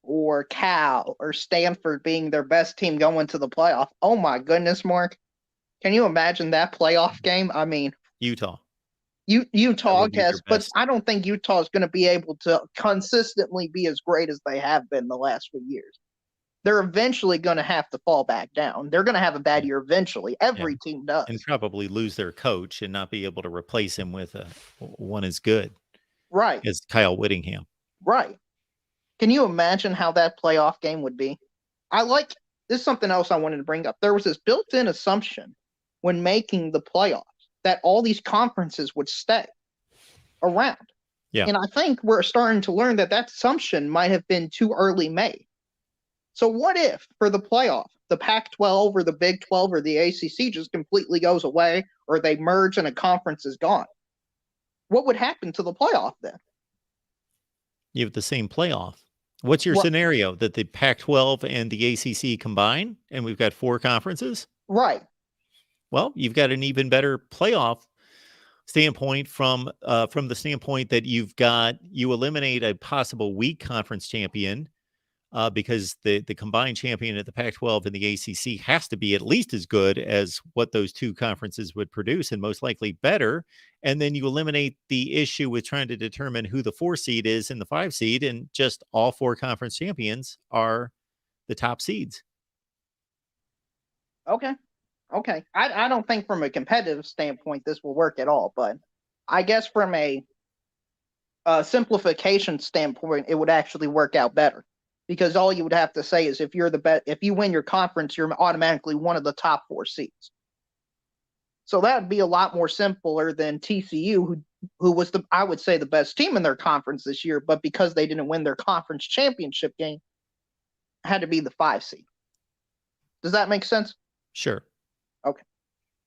or Cal or Stanford being their best team going to the playoff, oh my goodness, Mark. Can you imagine that playoff game? I mean, Utah, Utah, would be their yes, but best. I don't think Utah is going to be able to consistently be as great as they have been the last few years. They're eventually going to have to fall back down. They're going to have a bad year eventually. Every team does. And probably lose their coach and not be able to replace him with one as good Right. as Kyle Whittingham. Right. Can you imagine how that playoff game would be? This is something else I wanted to bring up. There was this built-in assumption when making the playoffs that all these conferences would stay around. Yeah. And I think we're starting to learn that assumption might have been too early made. So what if for the playoff, the Pac-12 or the Big 12 or the ACC just completely goes away, or they merge and a conference is gone? What would happen to the playoff then? You have the same playoff. What's your scenario? That the Pac-12 and the ACC combine, and we've got 4 conferences? Right. Well, you've got an even better playoff standpoint from the standpoint that you eliminate a possible weak conference champion, because the combined champion at the Pac-12 and the ACC has to be at least as good as what those 2 conferences would produce, and most likely better. And then you eliminate the issue with trying to determine who the 4 seed is and the 5 seed, and just all 4 conference champions are the top seeds. Okay. I don't think from a competitive standpoint this will work at all, but I guess from a simplification standpoint, it would actually work out better, because all you would have to say is if you're the best, if you win your conference, you're automatically one of the top 4 seeds. So that would be a lot more simpler than TCU, who was I would say the best team in their conference this year, but because they didn't win their conference championship game, had to be the 5 seed. Does that make sense? Sure. Okay.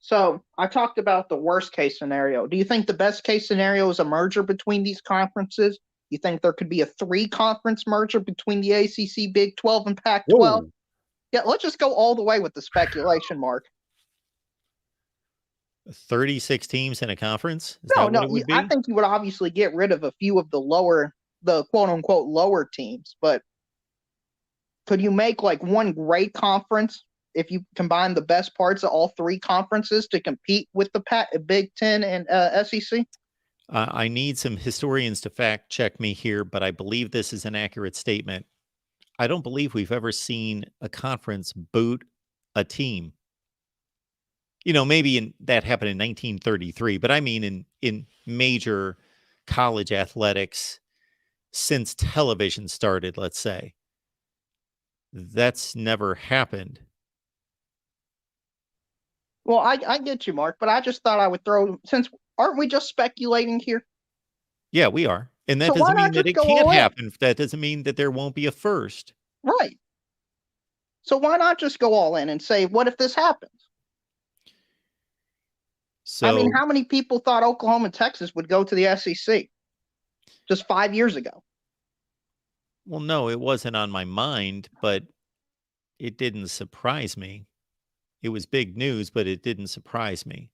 So I talked about the worst case scenario. Do you think the best case scenario is a merger between these conferences? You think there could be a 3-conference merger between the ACC, Big 12, and Pac-12? Whoa. Yeah, let's just go all the way with the speculation, Mark. 36 teams in a conference? No, I think you would obviously get rid of a few of the quote-unquote lower teams, but could you make like one great conference if you combine the best parts of all 3 conferences to compete with the Big 10 and SEC? I need some historians to fact check me here, but I believe this is an accurate statement. I don't believe we've ever seen a conference boot a team. Maybe that happened in 1933, but I mean in major college athletics since television started, let's say. That's never happened. Well, I get you, Mark, but I just thought I would aren't we just speculating here? Yeah, we are. And that doesn't mean that it can't happen. That doesn't mean that there won't be a first. Right. So why not just go all in and say, what if this happens? So, I mean, how many people thought Oklahoma and Texas would go to the SEC just 5 years ago? Well, no, it wasn't on my mind, but it didn't surprise me. It was big news, but it didn't surprise me.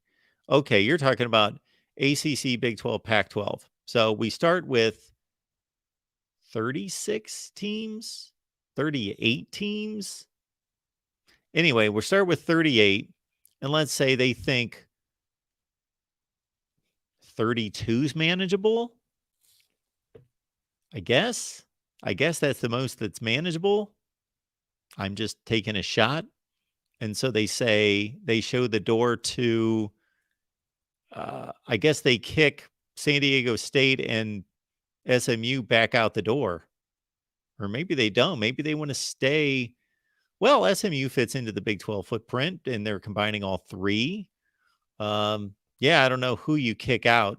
Okay, you're talking about ACC, Big 12, Pac-12. So we start with 36 teams, 38 teams. Anyway, we'll start with 38, and let's say they think 32 is manageable. I guess that's the most that's manageable. I'm just taking a shot. And so they show the door to, I guess they kick San Diego State and SMU back out the door. Or maybe they don't. Maybe they want to stay. Well, SMU fits into the Big 12 footprint, and they're combining all three. Yeah, I don't know who you kick out.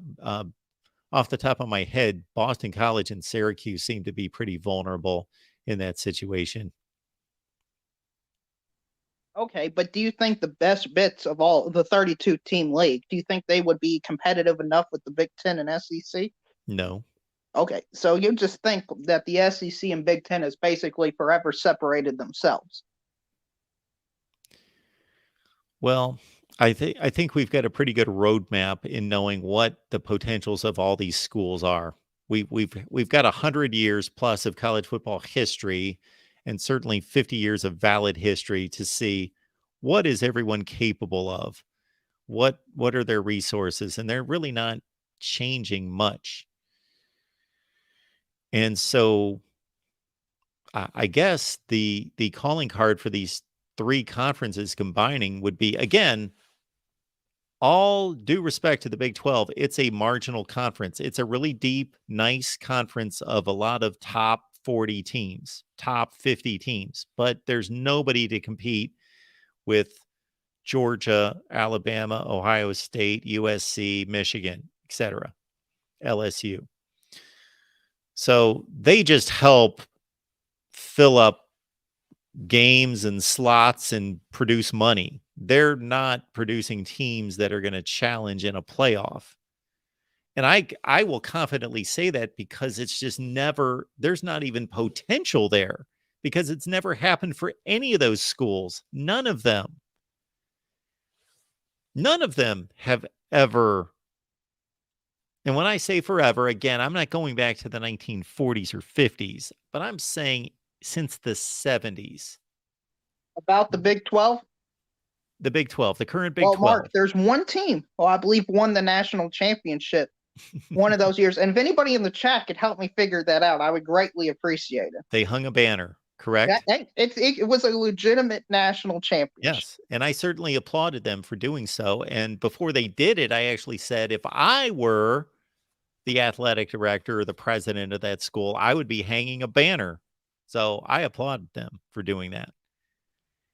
Off the top of my head, Boston College and Syracuse seem to be pretty vulnerable in that situation. Okay, but do you think the best bits of all the 32-team league, do you think they would be competitive enough with the Big Ten and SEC? No. Okay, so you just think that the SEC and Big Ten has basically forever separated themselves. Well, I think we've got a pretty good roadmap in knowing what the potentials of all these schools are. We've got 100 years plus of college football history, and certainly 50 years of valid history to see what is everyone capable of. What are their resources, and they're really not changing much. And so, I guess the calling card for these three conferences combining would be, again, all due respect to the Big 12, it's a marginal conference. It's a really deep, nice conference of a lot of top 40 teams, top 50 teams, but there's nobody to compete with Georgia, Alabama, Ohio State, USC, Michigan, etc., LSU. So they just help fill up games and slots and produce money. They're not producing teams that are going to challenge in a playoff. And I will confidently say that because it's just never, there's not even potential there because it's never happened for any of those schools. None of them have ever. And when I say forever, again, I'm not going back to the 1940s or 50s, but I'm saying since the 70s. About the Big 12? The Big 12, the current Big 12. Mark, there's one team who I believe won the national championship one of those years. And if anybody in the chat could help me figure that out, I would greatly appreciate it. They hung a banner, correct? It was a legitimate national championship. Yes, and I certainly applauded them for doing so. And before they did it, I actually said, if I were the athletic director or the president of that school, I would be hanging a banner. So I applaud them for doing that.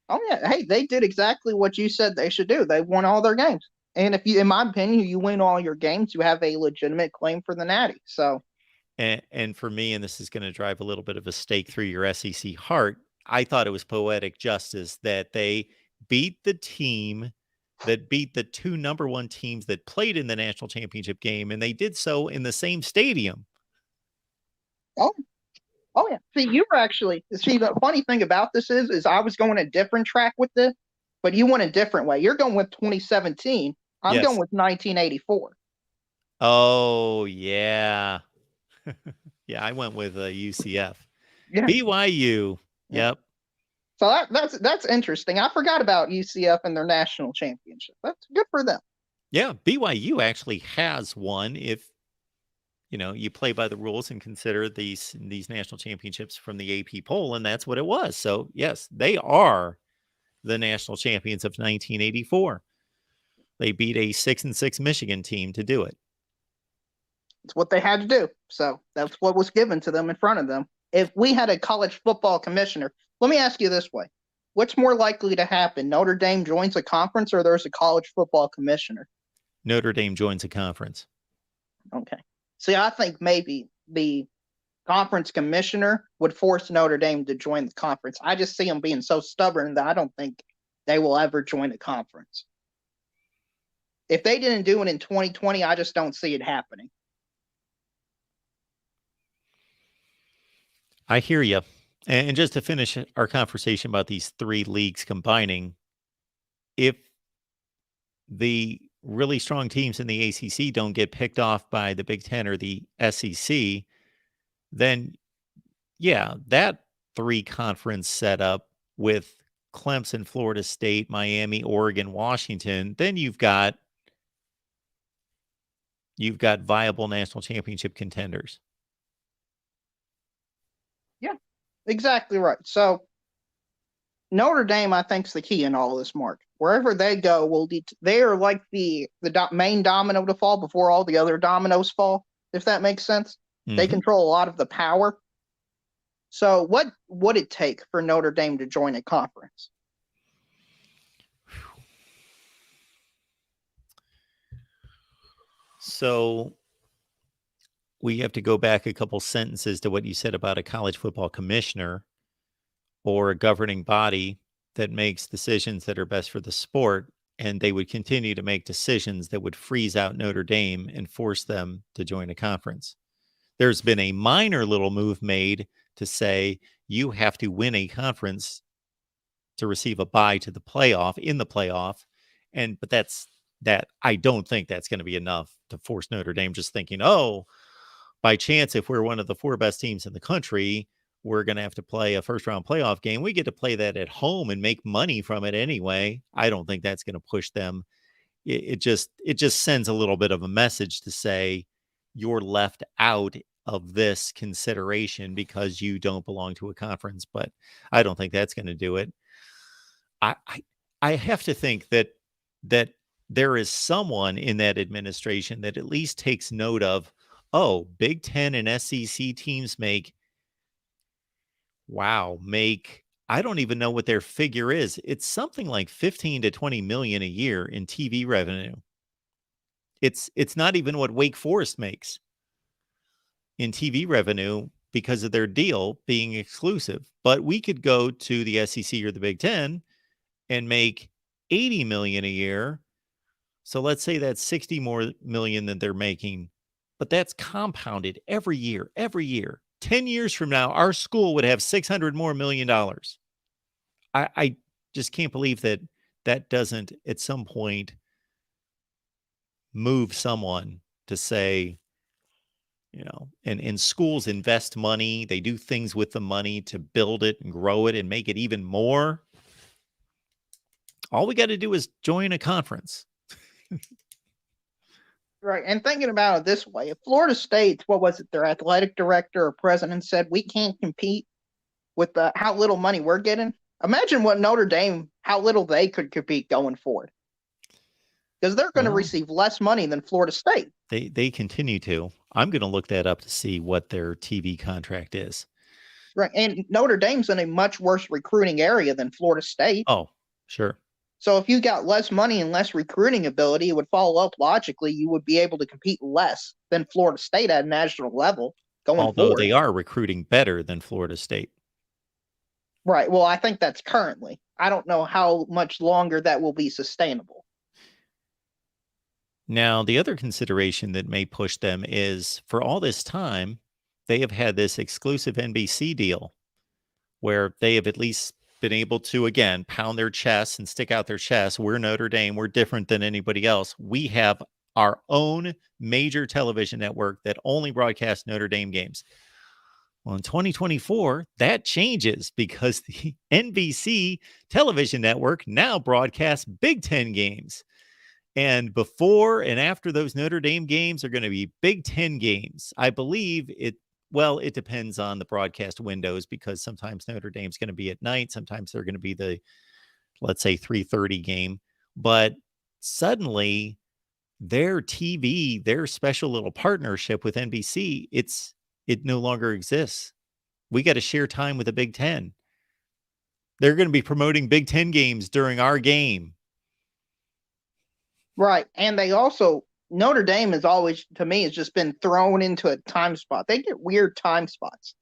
Oh yeah, hey, they did exactly what you said they should do. They won all their games, and if you, in my opinion, you win all your games, you have a legitimate claim for the Natty. So, and for me, and this is going to drive a little bit of a stake through your SEC heart, I thought it was poetic justice that they beat the team that beat the two number one teams that played in the national championship game, and they did so in the same stadium. Oh yeah. See, the funny thing about this is I was going a different track with this, but you went a different way. You're going with 2017. I'm going with 1984. Oh yeah. Yeah, I went with UCF. Yeah. BYU. Yep. So that's interesting. I forgot about UCF and their national championship. That's good for them. Yeah, BYU actually has one if you play by the rules and consider these national championships from the AP poll, and that's what it was. So yes, they are the national champions of 1984. They beat a 6-6 Michigan team to do it. It's what they had to do. So that's what was given to them in front of them. If we had a college football commissioner, let me ask you this way. What's more likely to happen? Notre Dame joins a conference or there's a college football commissioner? Notre Dame joins a conference. Okay. See, I think maybe the conference commissioner would force Notre Dame to join the conference. I just see them being so stubborn that I don't think they will ever join a conference. If they didn't do it in 2020, I just don't see it happening. I hear you. And just to finish our conversation about these three leagues combining, if the really strong teams in the ACC don't get picked off by the Big Ten or the SEC, then yeah, that three conference setup with Clemson, Florida State, Miami, Oregon, Washington, then you've got viable national championship contenders. Yeah, exactly right. So Notre Dame, I think, is the key in all of this, Mark. Wherever they go, they are like the main domino to fall before all the other dominoes fall, if that makes sense. They control a lot of the power. So what would it take for Notre Dame to join a conference? So we have to go back a couple sentences to what you said about a college football commissioner or a governing body that makes decisions that are best for the sport, and they would continue to make decisions that would freeze out Notre Dame and force them to join a conference. There's been a minor little move made to say you have to win a conference to receive a bye to the playoff in the playoff. But that I don't think that's going to be enough to force Notre Dame just thinking, oh, by chance, if we're one of the 4 best teams in the country, we're going to have to play a first round playoff game. We get to play that at home and make money from it anyway. I don't think that's going to push them. It just sends a little bit of a message to say you're left out of this consideration because you don't belong to a conference. But I don't think that's going to do it. I have to think that there is someone in that administration that at least takes note of, oh, Big Ten and SEC teams make, I don't even know what their figure is. It's something like 15 to 20 million a year in TV revenue. It's not even what Wake Forest makes in TV revenue because of their deal being exclusive. But we could go to the SEC or the Big Ten and make 80 million a year. So let's say that's 60 more million than they're making, but that's compounded every year. 10 years from now, our school would have $600 more million. I just can't believe that doesn't at some point move someone to say, and schools invest money. They do things with the money to build it and grow it and make it even more. All we got to do is join a conference. Right. And thinking about it this way, if Florida State, their athletic director or president said, we can't compete with how little money we're getting, imagine what Notre Dame, how little they could compete going forward. Because they're going to receive less money than Florida State. They continue to. I'm going to look that up to see what their TV contract is. Right. And Notre Dame's in a much worse recruiting area than Florida State. Oh, sure. So if you got less money and less recruiting ability, it would follow up logically. You would be able to compete less than Florida State at a national level going forward. Although they are recruiting better than Florida State. Right. Well, I think that's currently. I don't know how much longer that will be sustainable. Now, the other consideration that may push them is for all this time, they have had this exclusive NBC deal where they have at least been able to, again, pound their chests and stick out their chests. We're Notre Dame. We're different than anybody else. We have our own major television network that only broadcasts Notre Dame games. Well, in 2024, that changes because the NBC television network now broadcasts Big Ten games. And before and after those Notre Dame games are going to be Big Ten games. I believe it depends on the broadcast windows because sometimes Notre Dame's going to be at night. Sometimes they're going to be the, let's say, 3:30 game. But suddenly their TV, their special little partnership with NBC, it no longer exists. We got to share time with the Big Ten. They're going to be promoting Big Ten games during our game. Right. And they also, Notre Dame has always, to me, has just been thrown into a time spot. They get weird time spots.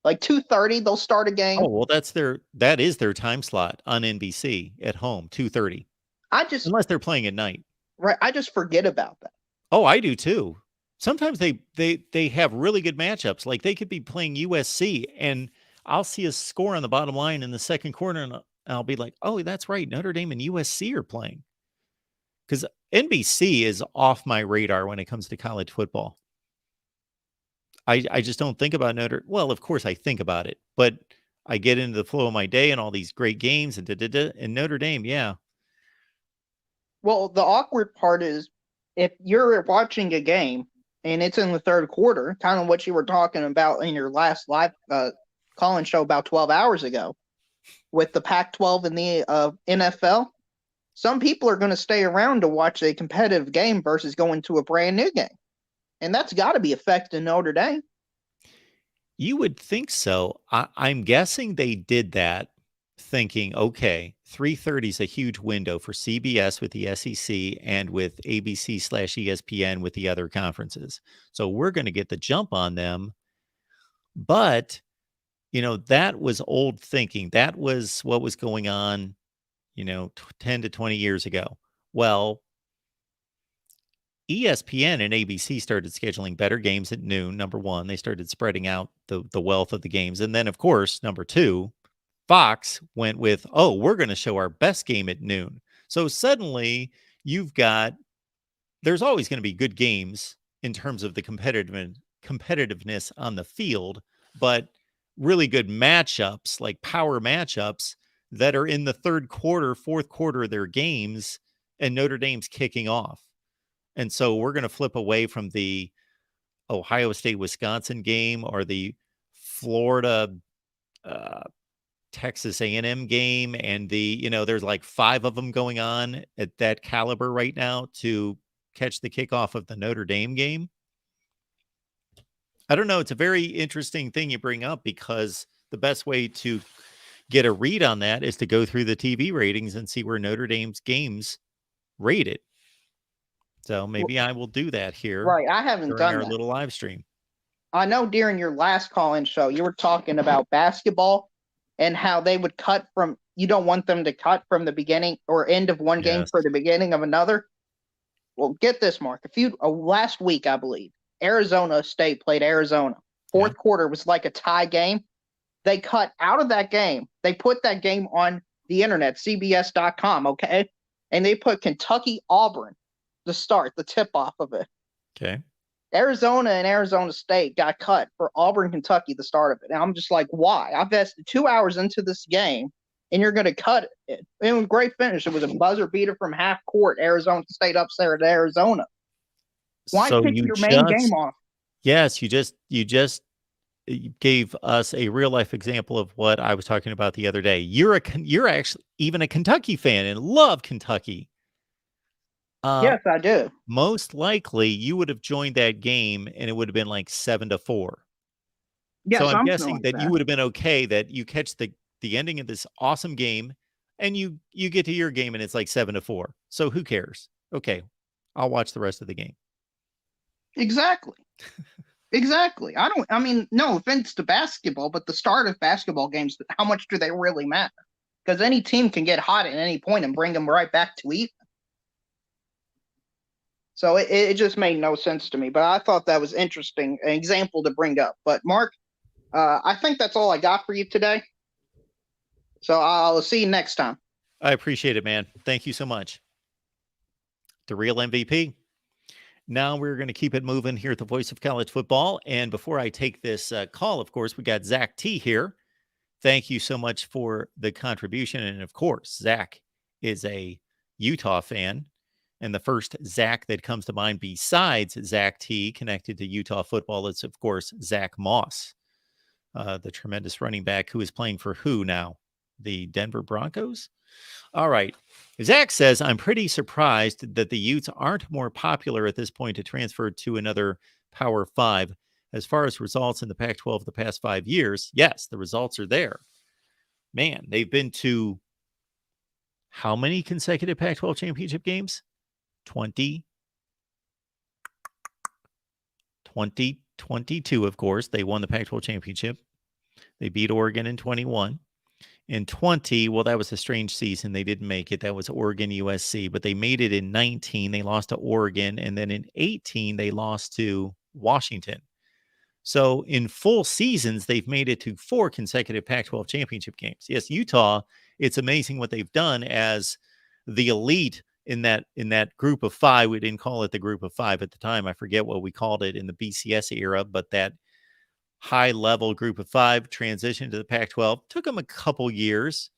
Like 2:30, they'll start a game. Oh, well, that is their time slot on NBC at home, 2:30. Unless they're playing at night. Right. I just forget about that. Oh, I do too. Sometimes they have really good matchups. Like they could be playing USC and I'll see a score on the bottom line in the second quarter and I'll be like, oh, that's right. Notre Dame and USC are playing. Because NBC is off my radar when it comes to college football. I just don't think about well, of course I think about it, but I get into the flow of my day and all these great games and Notre Dame, yeah. Well, the awkward part is if you're watching a game and it's in the third quarter, kind of what you were talking about in your last live call-in show about 12 hours ago with the Pac-12 and the NFL, some people are going to stay around to watch a competitive game versus going to a brand new game. And that's got to be affecting Notre Dame. You would think so. I'm guessing they did that thinking, okay, 3:30 is a huge window for CBS with the SEC and with ABC/ESPN with the other conferences. So we're going to get the jump on them. But, that was old thinking. That was what was going on, 10 to 20 years ago. Well, ESPN and ABC started scheduling better games at noon. Number one, they started spreading out the wealth of the games. And then, of course, number two, Fox went with, oh, we're going to show our best game at noon. So suddenly there's always going to be good games in terms of the competitiveness on the field, but really good matchups, like power matchups that are in the third quarter, fourth quarter of their games, and Notre Dame's kicking off. And so we're going to flip away from the Ohio State Wisconsin game or the Florida Texas A&M game, and there's like 5 of them going on at that caliber right now to catch the kickoff of the Notre Dame game. I don't know. It's a very interesting thing you bring up, because the best way to get a read on that is to go through the TV ratings and see where Notre Dame's games rated. So maybe I will do that here. Right. I haven't during done our that. little live stream. I know during your last call-in show, you were talking about basketball and how they would you don't want them to cut from the beginning or end of one game for the beginning of another. Well, get this, Mark. Last week, I believe, Arizona State played Arizona. Fourth quarter was like a tie game. They cut out of that game. They put that game on the internet, CBS.com, okay? And they put Kentucky-Auburn to start the tip-off of it. Okay. Arizona and Arizona State got cut for Auburn, Kentucky, the start of it. And I'm just like, why? I invested 2 hours into this game, and you're going to cut it. It was a great finish. It was a buzzer beater from half court. Arizona State upset Arizona. Why So kick your main game off? Yes, you just gave us a real life example of what I was talking about the other day. You're actually even a Kentucky fan and love Kentucky. Yes, I do. Most likely, you would have joined that game, and it would have been like 7-4. Yes, so I'm guessing that you would have been okay that you catch the ending of this awesome game, and you get to your game, and it's like 7-4. So who cares? Okay, I'll watch the rest of the game. Exactly. Exactly. No offense to basketball, but the start of basketball games, how much do they really matter? Because any team can get hot at any point and bring them right back to even. So it just made no sense to me. But I thought that was interesting, an example to bring up. But Mark, I think that's all I got for you today. So I'll see you next time. I appreciate it, man. Thank you so much. The real MVP. Now we're going to keep it moving here at the Voice of College Football. And before I take this call, of course, we got Zach T here. Thank you so much for the contribution. And of course, Zach is a Utah fan. And the first Zach that comes to mind besides Zach T connected to Utah football is, of course, Zach Moss, the tremendous running back who is playing for who now? The Denver Broncos? All right. Zach says, I'm pretty surprised that the Utes aren't more popular at this point to transfer to another Power 5. As far as results in the Pac-12 the past 5 years, yes, the results are there. Man, they've been to how many consecutive Pac-12 championship games? 2022, of course. They won the Pac-12 championship. They beat Oregon in 21. In 20, well, that was a strange season. They didn't make it. That was Oregon, USC. But they made it in 19. They lost to Oregon. And then in 18, they lost to Washington. So in full seasons, they've made it to 4 consecutive Pac-12 championship games. Yes, Utah, it's amazing what they've done as the elite in that group of 5. We didn't call it the group of 5 at the time. I forget what we called it in the BCS era, but that high-level group of 5 transition to the Pac-12 took them a couple years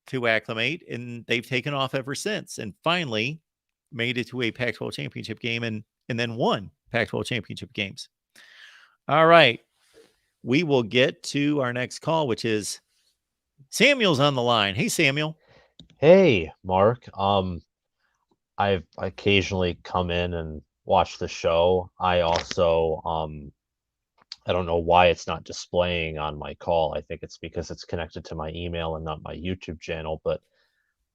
to acclimate, and they've taken off ever since, and finally made it to a Pac-12 championship game and then won Pac-12 championship games. All right. We will get to our next call, which is Samuel's on the line. Hey, Samuel. Hey, Mark. I've occasionally come in and watch the show. I also I don't know why it's not displaying on my call. I think it's because it's connected to my email and not my YouTube channel, but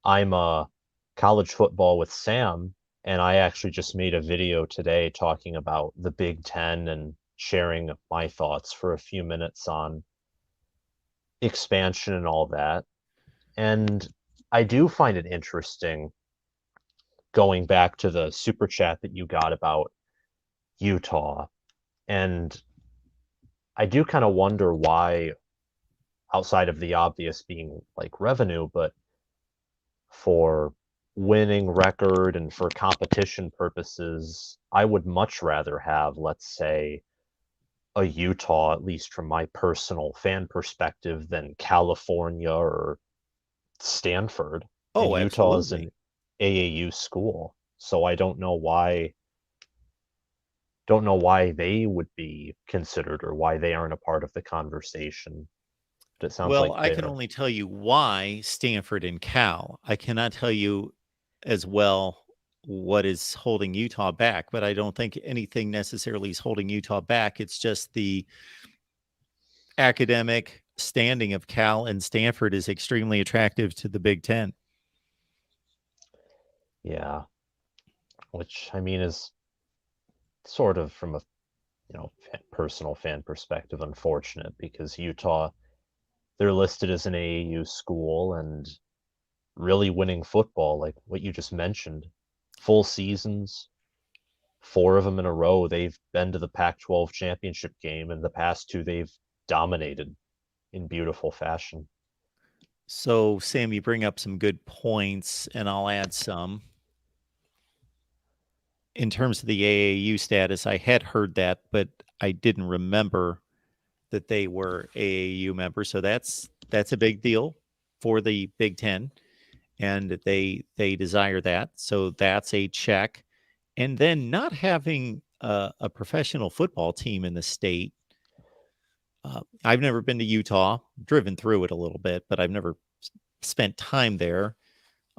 I'm college football with Sam, and I actually just made a video today talking about the Big Ten and sharing my thoughts for a few minutes on expansion and all that. And I do find it interesting going back to the super chat that you got about Utah. And I do kind of wonder why, outside of the obvious being like revenue, but for winning record and for competition purposes, I would much rather have, let's say, a Utah, at least from my personal fan perspective, than California or Stanford. And Oh, Utah is absolutely. an AAU school, so I don't know why they would be considered or why they aren't a part of the conversation. But it sounds Well, like I can they're. only tell you why Stanford and Cal. I cannot tell you as well what is holding Utah back, but I don't think anything necessarily is holding Utah back. It's just the academic standing of Cal and Stanford is extremely attractive to the Big Ten. Yeah, which I mean is sort of from a personal fan perspective unfortunate because Utah, they're listed as an AAU school and really winning football like what you just mentioned, full seasons, 4 of them in a row. They've been to the Pac-12 championship game, and the past 2 they've dominated in beautiful fashion. So, Sam, you bring up some good points, and I'll add some. In terms of the AAU status, I had heard that, but I didn't remember that they were AAU members. So that's a big deal for the Big Ten, and they desire that. So that's a check. And then not having a professional football team in the state. I've never been to Utah, driven through it a little bit, but I've never spent time there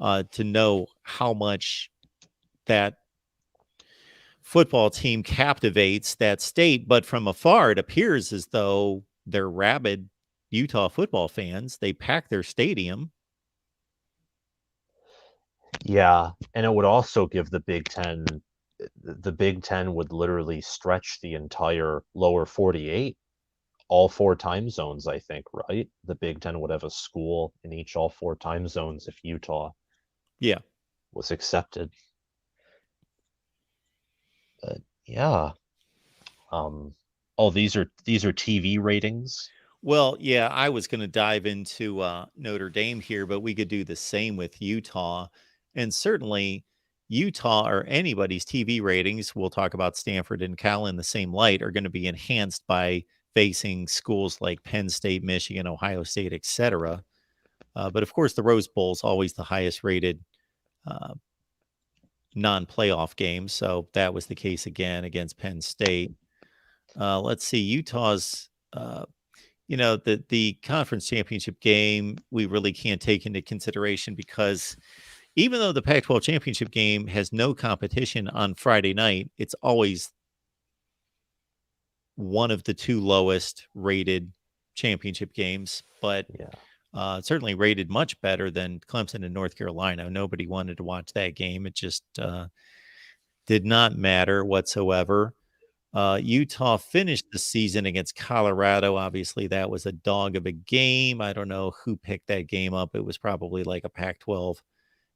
to know how much that football team captivates that state. But from afar, it appears as though they're rabid Utah football fans. They pack their stadium. Yeah, and it would also give the Big Ten would literally stretch the entire lower 48, all 4 time zones, I think, right? The Big Ten would have a school in each all 4 time zones if Utah Yeah. was accepted. But yeah. Oh, these are TV ratings. Well, yeah, I was going to dive into Notre Dame here, but we could do the same with Utah. And certainly, Utah or anybody's TV ratings, we'll talk about Stanford and Cal in the same light, are going to be enhanced by facing schools like Penn State, Michigan, Ohio State, etc. But of course, the Rose Bowl is always the highest rated uh, non-playoff game. So that was the case again against Penn State. Let's see, Utah's the conference championship game we really can't take into consideration because even though the Pac-12 championship game has no competition on Friday night, it's always one of the 2 lowest rated championship games, but Yeah. certainly rated much better than Clemson and North Carolina. Nobody wanted to watch that game. It just did not matter whatsoever. Utah finished the season against Colorado. Obviously, that was a dog of a game. I don't know who picked that game up. It was probably like a Pac-12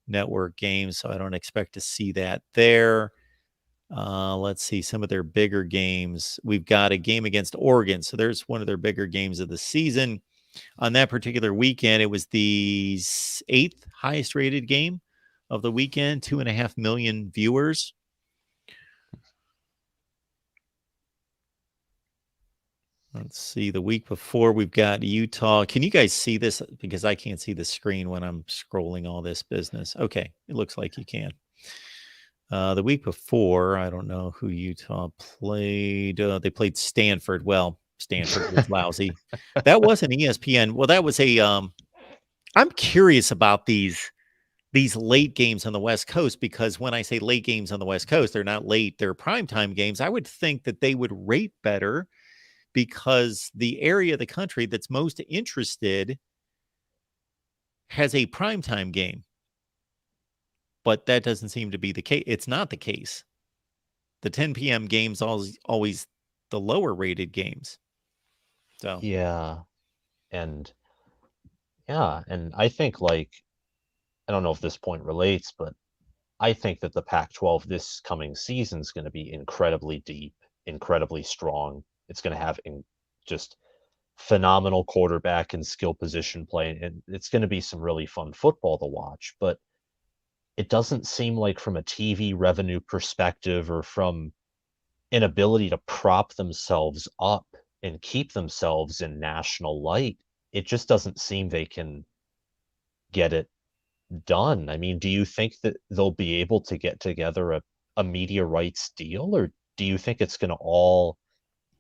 network game, so I don't expect to see that there. Let's see some of their bigger games. We've got a game against Oregon, so there's one of their bigger games of the season. On that particular weekend, it was the 8th highest rated game of the weekend, 2.5 million viewers. Let's see. The week before, we've got Utah. Can you guys see this? Because I can't see the screen when I'm scrolling all this business. Okay. It looks like you can. The week before, I don't know who Utah played. They played Stanford. Well, Stanford was lousy. That was an ESPN. Well, that was a. I'm curious about these late games on the West Coast because when I say late games on the West Coast, they're not late. They're primetime games. I would think that they would rate better because the area of the country that's most interested has a primetime game. But that doesn't seem to be the case. It's not the case. The 10 p.m. games always the lower rated games. So Yeah. And I think, like, I don't know if this point relates, but I think that the Pac-12 this coming season is going to be incredibly deep, incredibly strong. It's going to have just phenomenal quarterback and skill position play, and it's going to be some really fun football to watch. But it doesn't seem like, from a TV revenue perspective or from an ability to prop themselves up and keep themselves in national light, it just doesn't seem they can get it done. I mean, do you think that they'll be able to get together a media rights deal, or do you think it's going to all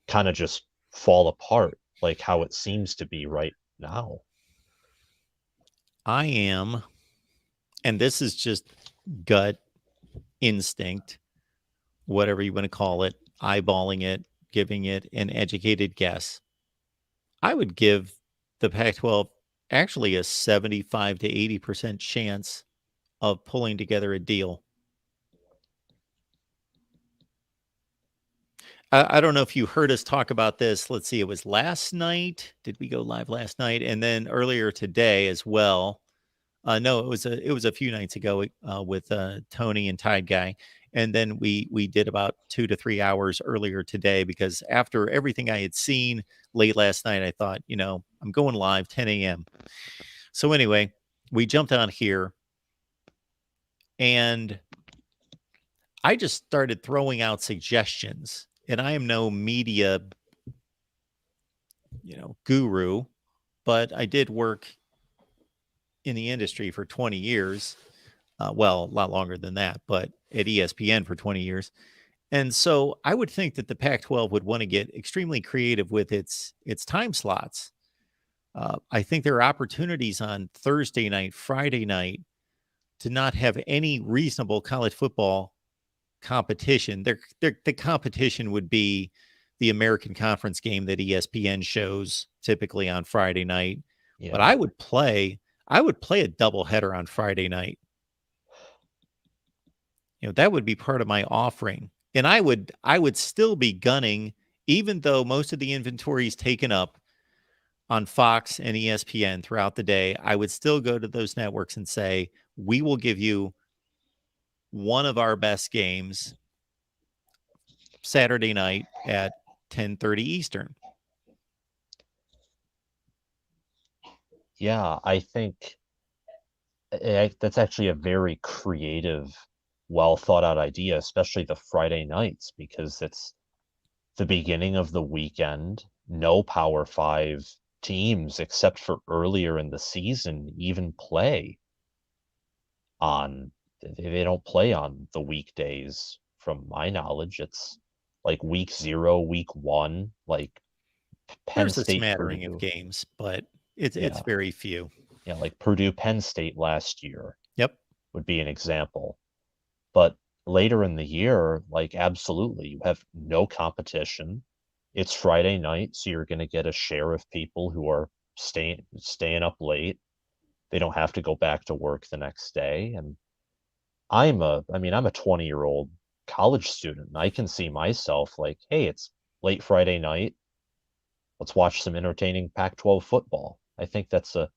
kind of just fall apart like how it seems to be right now? I am, and this is just gut instinct, whatever you want to call it, eyeballing it, giving it an educated guess. I would give the Pac-12 actually a 75 to 80% chance of pulling together a deal. I don't know if you heard us talk about this. Let's see, it was last night. Did we go live last night? And then earlier today as well. No, it was a few nights ago with Tony and Tide Guy, and then we did about 2 to 3 hours earlier today, because after everything I had seen late last night, I thought, I'm going live 10 a.m. So anyway, we jumped on here, and I just started throwing out suggestions. And I am no media, guru, but I did work in the industry for 20 years. Well, a lot longer than that, but at ESPN for 20 years. And so I would think that the Pac-12 would want to get extremely creative with its time slots. I think there are opportunities on Thursday night, Friday night, to not have any reasonable college football competition. The competition would be the American Conference game that ESPN shows typically on Friday night. Yeah. But I would play a doubleheader on Friday night. That would be part of my offering. And I would still be gunning, even though most of the inventory is taken up on Fox and ESPN throughout the day. I would still go to those networks and say, we will give you one of our best games Saturday night at 10:30 Eastern. Yeah, I think that's actually a very creative, well thought out idea, especially the Friday nights, because it's the beginning of the weekend. No Power 5 teams, except for earlier in the season, even play on. They don't play on the weekdays, from my knowledge. It's like week 0, week 1, like Penn There's State, a smattering Purdue. Of games, but it's very few. Yeah, like Purdue, Penn State last year. Yep, would be an example. But later in the year, like, absolutely, you have no competition. It's Friday night, so you're going to get a share of people who are staying up late. They don't have to go back to work the next day. And I'm a 20-year-old college student, and I can see myself like, hey, it's late Friday night. Let's watch some entertaining Pac-12 football. I think that's a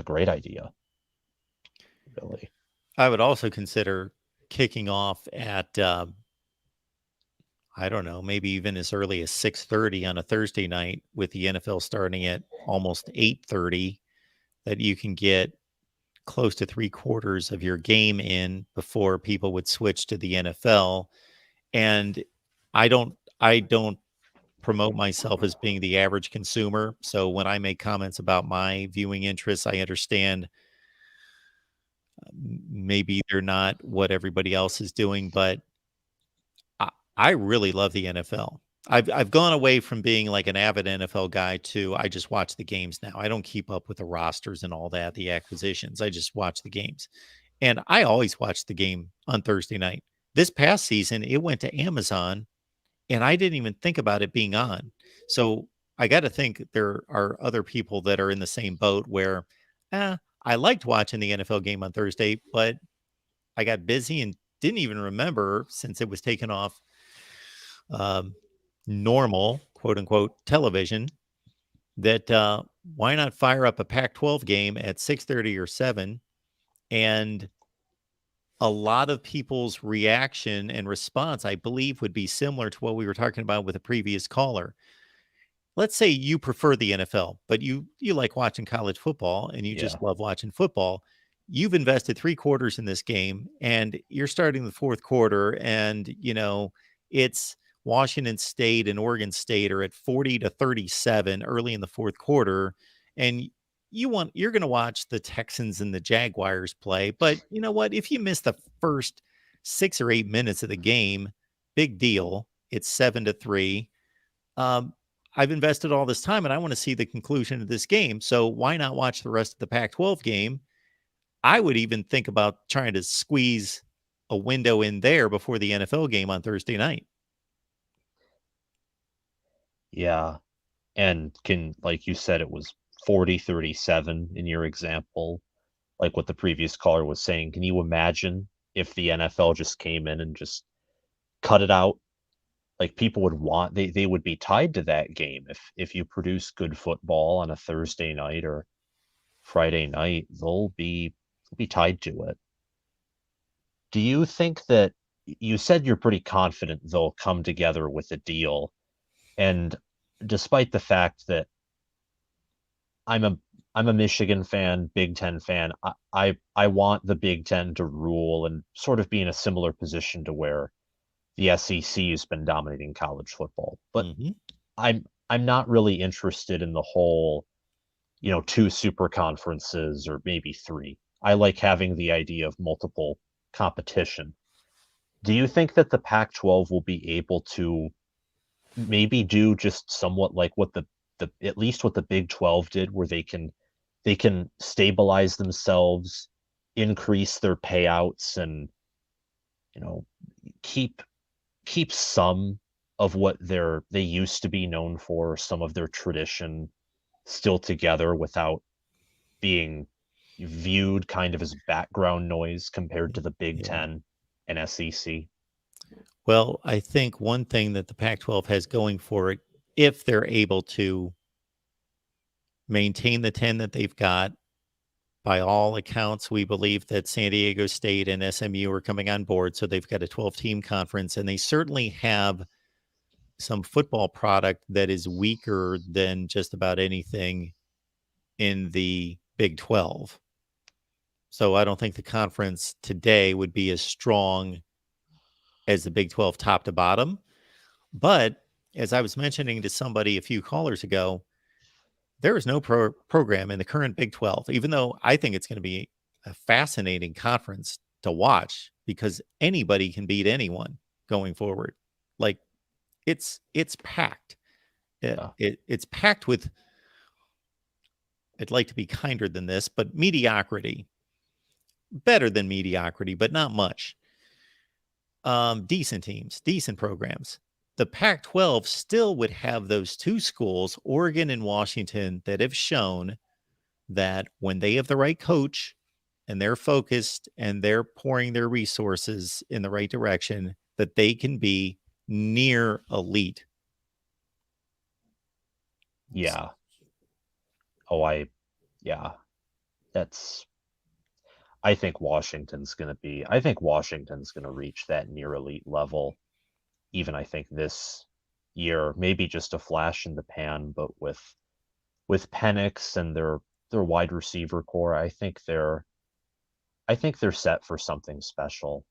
great idea. Really. I would also consider kicking off at I don't know, maybe even as early as 6:30 on a Thursday night, with the NFL starting at almost 8:30, that you can get close to 3/4 of your game in before people would switch to the NFL. And I don't promote myself as being the average consumer. So when I make comments about my viewing interests, I understand maybe they're not what everybody else is doing, but I really love the NFL. I've gone away from being like an avid NFL guy to I just watch the games now. I don't keep up with the rosters and all that, the acquisitions. I just watch the games. And I always watch the game on Thursday night. This past season, it went to Amazon and I didn't even think about it being on. So I got to think there are other people that are in the same boat where I liked watching the NFL game on Thursday, but I got busy and didn't even remember, since it was taken off normal, quote unquote, television, that why not fire up a Pac-12 game at 6:30 or 7? And a lot of people's reaction and response, I believe, would be similar to what we were talking about with a previous caller. Let's say you prefer the NFL, but you like watching college football and you Yeah. just love watching football. You've invested 3 quarters in this game and you're starting the fourth quarter, and it's Washington State and Oregon State are at 40-37 early in the fourth quarter, and you're going to watch the Texans and the Jaguars play. But you know what? If you miss the first 6 or 8 minutes of the game, big deal. It's 7-3. I've invested all this time and I want to see the conclusion of this game. So why not watch the rest of the Pac-12 game? I would even think about trying to squeeze a window in there before the NFL game on Thursday night. Yeah. And like you said, it was 40-37 in your example, like what the previous caller was saying. Can you imagine if the NFL just came in and just cut it out? Like, people would they would be tied to that game. If you produce good football on a Thursday night or Friday night, they'll be tied to it. Do you think that, you said you're pretty confident they'll come together with a deal, and despite the fact that I'm a Michigan fan, Big Ten fan, I want the Big Ten to rule and sort of be in a similar position to where the SEC has been dominating college football. But I'm not really interested in the whole, 2 super conferences or maybe 3. I like having the idea of multiple competition. Do you think that the Pac-12 will be able to maybe do just somewhat like what the at least what the Big 12 did, where they can stabilize themselves, increase their payouts, and keep some of what they used to be known for, some of their tradition, still together without being viewed kind of as background noise compared to the Big Ten and SEC? Well, I think one thing that the Pac-12 has going for it, if they're able to maintain the 10 that they've got, by all accounts, we believe that San Diego State and SMU are coming on board. So they've got a 12-team conference, and they certainly have some football product that is weaker than just about anything in the Big 12. So I don't think the conference today would be as strong as the Big 12 top to bottom. But as I was mentioning to somebody a few callers ago, there is no program in the current Big 12, even though I think it's going to be a fascinating conference to watch, because anybody can beat anyone going forward. Like, it's packed. It's packed with, I'd like to be kinder than this, but mediocrity. Better than mediocrity, but not much. Decent teams, decent programs. The Pac-12 still would have those 2 schools, Oregon and Washington, that have shown that when they have the right coach and they're focused and they're pouring their resources in the right direction, that they can be near elite. Yeah. I think Washington's going to reach that near elite level. Even I think this year, maybe just a flash in the pan, but with Penix and their wide receiver core, I think they're set for something special.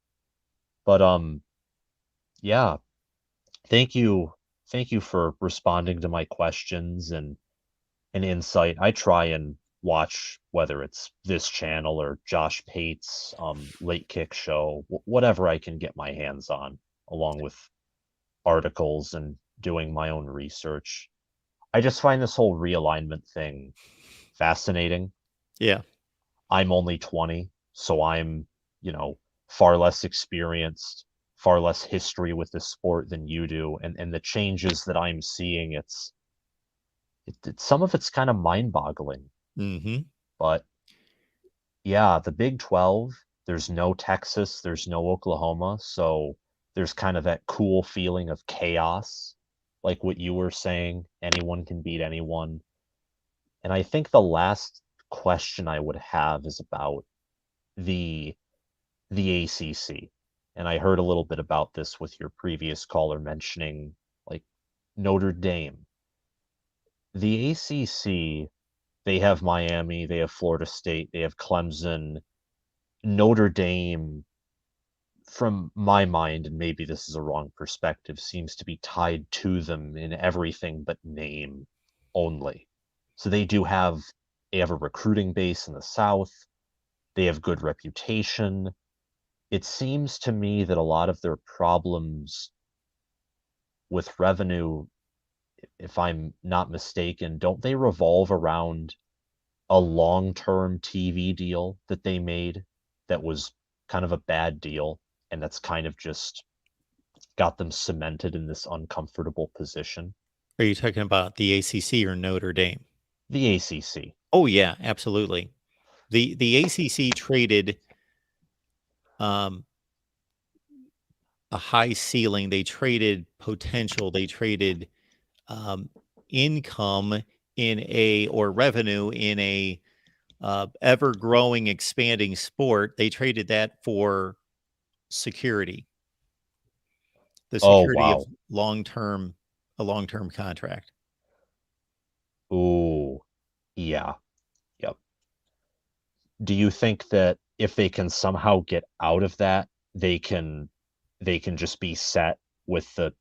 But yeah, thank you for responding to my questions and insight. I try and watch, whether it's this channel or Josh Pate's Late Kick show, whatever I can get my hands on, along with articles and doing my own research. I just find this whole realignment thing fascinating. Yeah. I'm only 20, so I'm, far less experienced, far less history with the sport than you do, and the changes that I'm seeing, it's some of it's kind of mind-boggling. Mm-hmm. But yeah, the Big 12, there's no Texas, there's no Oklahoma, so there's kind of that cool feeling of chaos, like what you were saying, anyone can beat anyone. And I think the last question I would have is about the ACC. And I heard a little bit about this with your previous caller mentioning like Notre Dame. The ACC, they have Miami, they have Florida State, they have Clemson. Notre Dame, from my mind, and maybe this is a wrong perspective, seems to be tied to them in everything but name only. So they have a recruiting base in the South. They have good reputation. It seems to me that a lot of their problems with revenue, if I'm not mistaken, don't they revolve around a long-term TV deal that they made that was kind of a bad deal, and that's kind of just got them cemented in this uncomfortable position? Are you talking about the ACC or Notre Dame? The ACC. Oh yeah, absolutely. The ACC traded um, a high ceiling. They traded potential. They traded um, income or revenue in a ever growing, expanding sport. They traded that for security, the Oh, security of wow. a long term contract. Ooh, yeah. Yep. Do you think that if they can somehow get out of that, they can just be set with the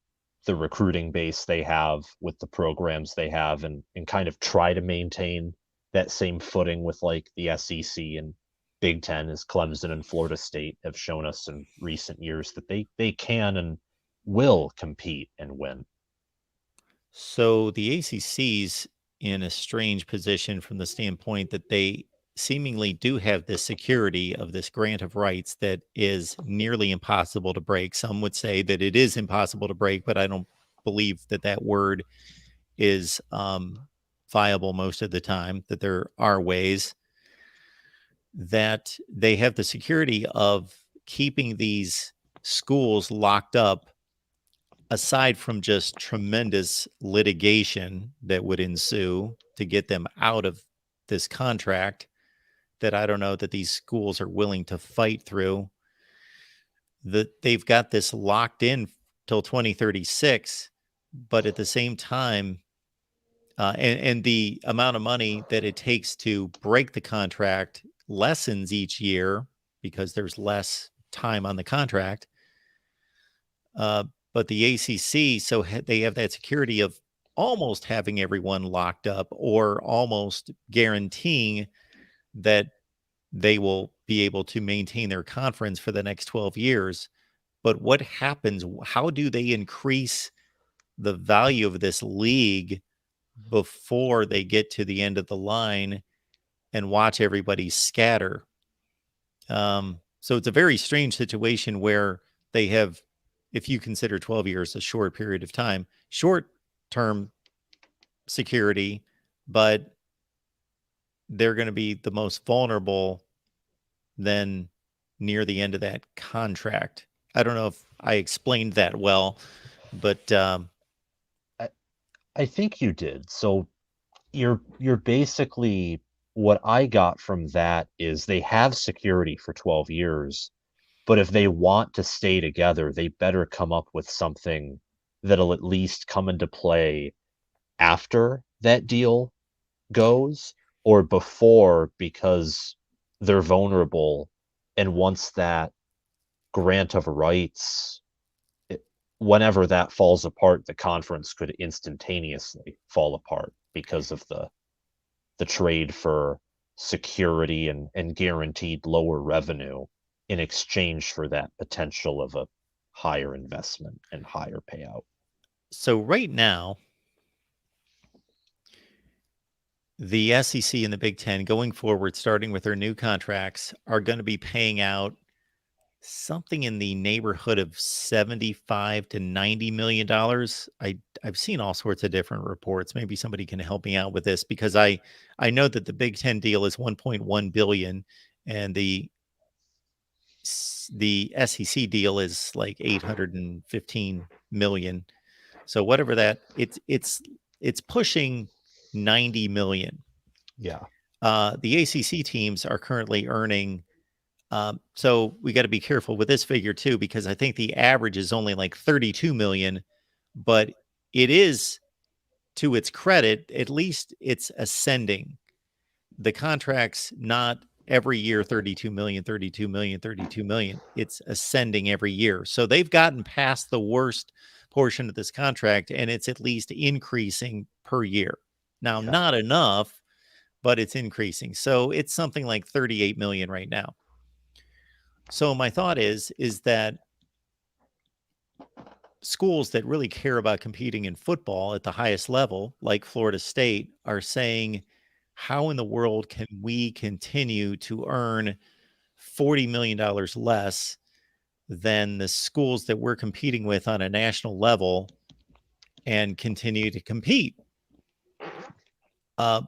recruiting base they have, with the programs they have, and kind of try to maintain that same footing with like the SEC and Big Ten, as Clemson and Florida State have shown us in recent years that they can and will compete and win? So the ACC's in a strange position from the standpoint that they seemingly do have this security of this grant of rights that is nearly impossible to break. Some would say that it is impossible to break, but I don't believe that that word is viable most of the time, that there are ways that they have the security of keeping these schools locked up aside from just tremendous litigation that would ensue to get them out of this contract that I don't know that these schools are willing to fight through, that they've got this locked in till 2036, but at the same time, and the amount of money that it takes to break the contract lessens each year because there's less time on the contract. But the ACC, so they have that security of almost having everyone locked up or almost guaranteeing that they will be able to maintain their conference for the next 12 years. But what happens? How do they increase the value of this league before they get to the end of the line and watch everybody scatter? So it's a very strange situation where they have, if you consider 12 years a short period of time, short term security, but they're going to be the most vulnerable then near the end of that contract. I don't know if I explained that well, but I think you did. So you're basically, what I got from that is they have security for 12 years, but if they want to stay together, they better come up with something that'll at least come into play after that deal goes or before, because they're vulnerable. And once that grant of rights, whenever that falls apart, the conference could instantaneously fall apart because of the trade for security and guaranteed lower revenue in exchange for that potential of a higher investment and higher payout. so right now, the SEC and the Big Ten going forward, starting with their new contracts, are going to be paying out something in the neighborhood of 75 to 90 million dollars. I've seen all sorts of different reports. Maybe somebody can help me out with this, because I know that the Big 10 deal is 1.1 billion and the SEC deal is like 815 million. So whatever that, it's pushing 90 million. Yeah. The ACC teams are currently earning. So we got to be careful with this figure too, because I think the average is only like 32 million, but it is, to its credit, at least it's ascending. The contract's not every year 32 million, 32 million, 32 million. It's ascending every year. So they've gotten past the worst portion of this contract, and it's at least increasing per year. Now, not enough, but it's increasing. So it's something like 38 million right now. So my thought is that schools that really care about competing in football at the highest level, like Florida State, are saying, how in the world can we continue to earn $40 million less than the schools that we're competing with on a national level and continue to compete? But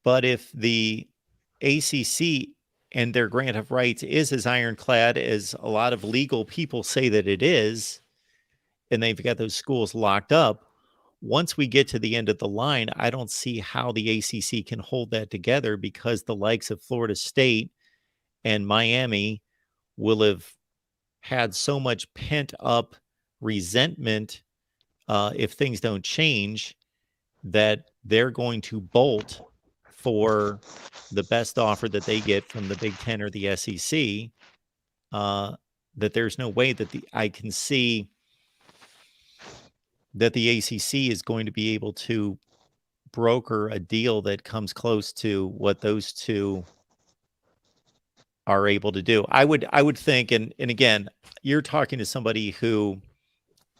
if the ACC and their grant of rights is as ironclad as a lot of legal people say that it is, and they've got those schools locked up, once we get to the end of the line, I don't see how the ACC can hold that together, because the likes of Florida State and Miami will have had so much pent up resentment if things don't change, that they're going to bolt for the best offer that they get from the Big Ten or the SEC. That there's no way that I can see that the ACC is going to be able to broker a deal that comes close to what those two are able to do. I would think, and again, you're talking to somebody who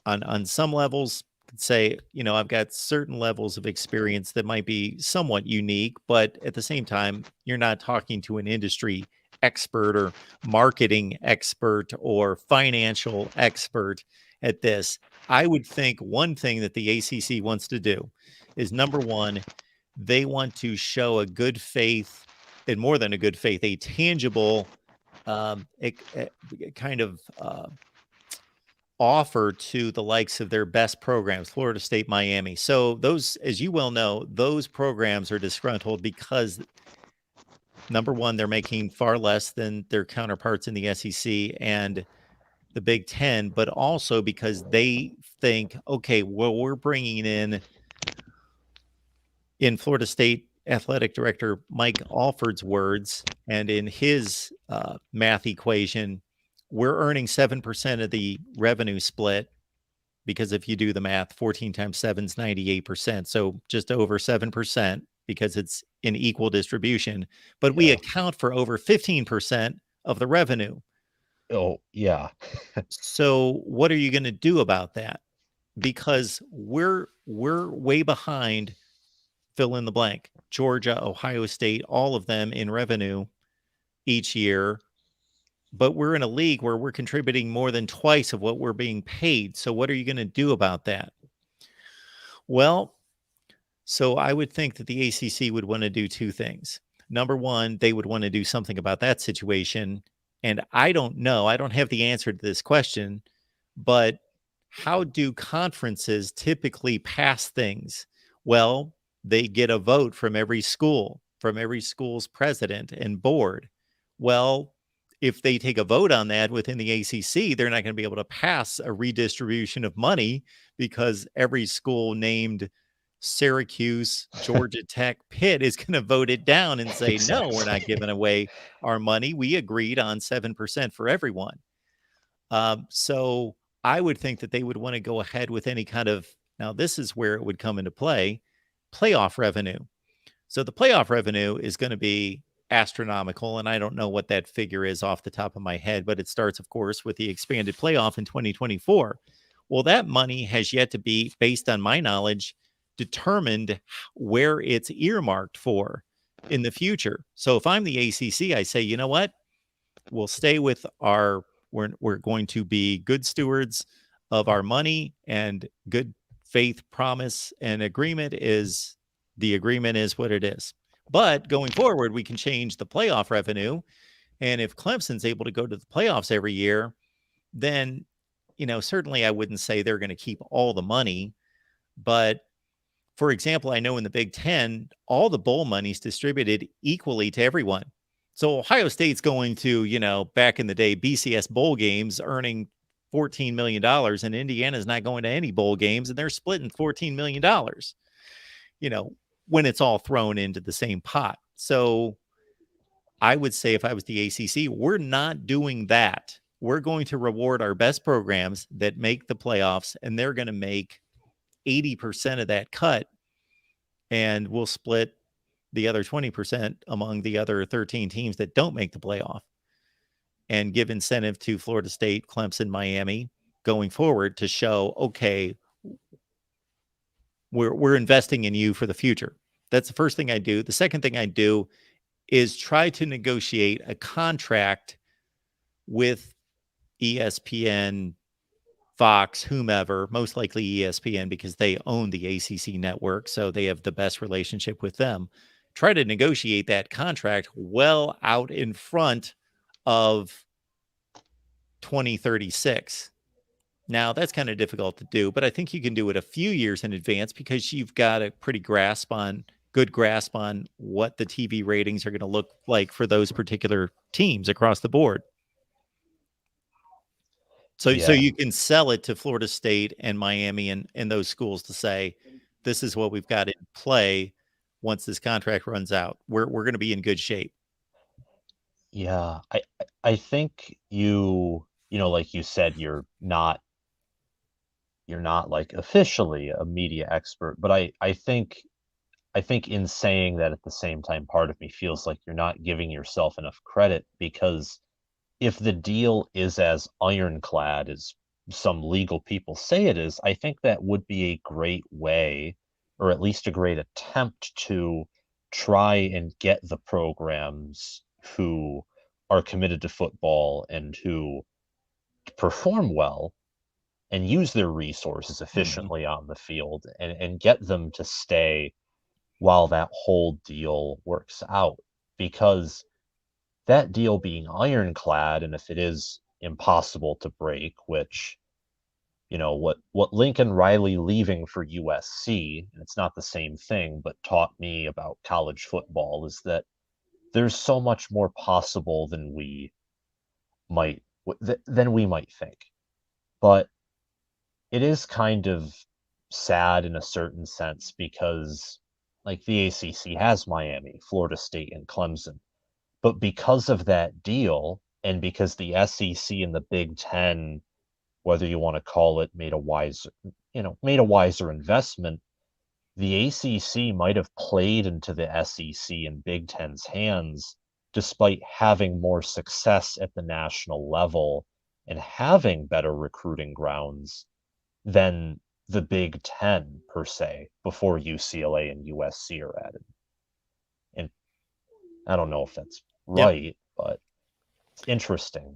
on some levels could say, I've got certain levels of experience that might be somewhat unique, but at the same time, you're not talking to an industry expert or marketing expert or financial expert at this. I would think one thing that the ACC wants to do is, number one, they want to show a good faith, and more than a good faith, a tangible kind of offer to the likes of their best programs, Florida State, Miami. So those, as you well know, those programs are disgruntled because, number one, they're making far less than their counterparts in the SEC and the Big Ten, but also because they think, okay, well, we're bringing in Florida State athletic director Mike Alford's words, and in his math equation, we're earning 7% of the revenue split, because if you do the math, 14 times 7 is 98%. So just over 7%, because it's an equal distribution. But we account for over 15% of the revenue. Oh, yeah. So what are you going to do about that? Because we're way behind, fill in the blank, Georgia, Ohio State, all of them in revenue each year. But we're in a league where we're contributing more than twice of what we're being paid. So what are you going to do about that? Well, so I would think that the ACC would want to do two things. Number one, they would want to do something about that situation. And I don't know, I don't have the answer to this question, but how do conferences typically pass things? Well, they get a vote from every school, from every school's president and board. Well, if they take a vote on that within the ACC, they're not going to be able to pass a redistribution of money, because every school named Syracuse, Georgia Tech, Pitt is going to vote it down and say, no, we're not giving away our money. We agreed on 7% for everyone. So I would think that they would want to go ahead with any kind of, now this is where it would come into play, playoff revenue. So the playoff revenue is going to be astronomical, and I don't know what that figure is off the top of my head, but it starts, of course, with the expanded playoff in 2024. Well, that money has yet to be, based on my knowledge, determined where it's earmarked for in the future. So if I'm the ACC, I say, you know what? we'll stay with we're going to be good stewards of our money, and good faith promise and agreement is the agreement is what it is. But going forward, we can change the playoff revenue. And if Clemson's able to go to the playoffs every year, then, certainly I wouldn't say they're going to keep all the money. But for example, I know in the Big Ten, all the bowl money is distributed equally to everyone. So Ohio State's going to, back in the day, BCS bowl games earning $14 million, and Indiana's not going to any bowl games, and they're splitting $14 million, when it's all thrown into the same pot. So I would say if I was the ACC, we're not doing that. We're going to reward our best programs that make the playoffs, and they're going to make 80% of that cut, and we'll split the other 20% among the other 13 teams that don't make the playoff, and give incentive to Florida State, Clemson, Miami going forward to show, okay, we're investing in you for the future. That's the first thing I do. The second thing I do is try to negotiate a contract with ESPN, Fox, whomever, most likely ESPN, because they own the ACC network, so they have the best relationship with them. Try to negotiate that contract well out in front of 2036. Now, that's kind of difficult to do, but I think you can do it a few years in advance because you've got a pretty good grasp on what the TV ratings are going to look like for those particular teams across the board. So you can sell it to Florida State and Miami and those schools to say, this is what we've got in play once this contract runs out. We're going to be in good shape. Yeah, I think like you said, you're not like officially a media expert, but I think in saying that, at the same time, part of me feels like you're not giving yourself enough credit, because if the deal is as ironclad as some legal people say it is, I think that would be a great way, or at least a great attempt, to try and get the programs who are committed to football and who perform well and use their resources efficiently on the field, and get them to stay while that whole deal works out. Because that deal being ironclad, and if it is impossible to break, which, what Lincoln Riley leaving for USC, and it's not the same thing, but taught me about college football, is that there's so much more possible than we might think. But it is kind of sad in a certain sense, because like the ACC has Miami, Florida State, and Clemson. But because of that deal, and because the SEC and the Big Ten, whether you want to call it, made a wiser investment, the ACC might have played into the SEC and Big Ten's hands, despite having more success at the national level and having better recruiting grounds than the Big Ten, per se, before UCLA and USC are added. And I don't know if that's right, but it's interesting.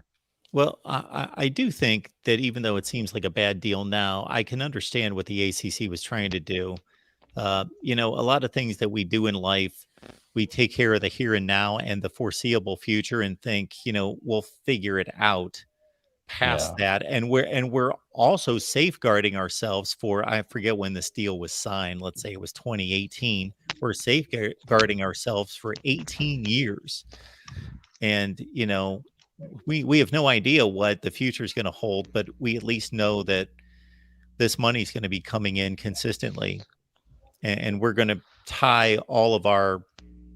Well, I do think that even though it seems like a bad deal now, I can understand what the ACC was trying to do. A lot of things that we do in life, we take care of the here and now and the foreseeable future and think, we'll figure it out past that. And we're also safeguarding ourselves for, I forget when this deal was signed. Let's say it was 2018. We're safeguarding ourselves for 18 years. And, we have no idea what the future is going to hold, but we at least know that this money is going to be coming in consistently. And we're going to tie all of our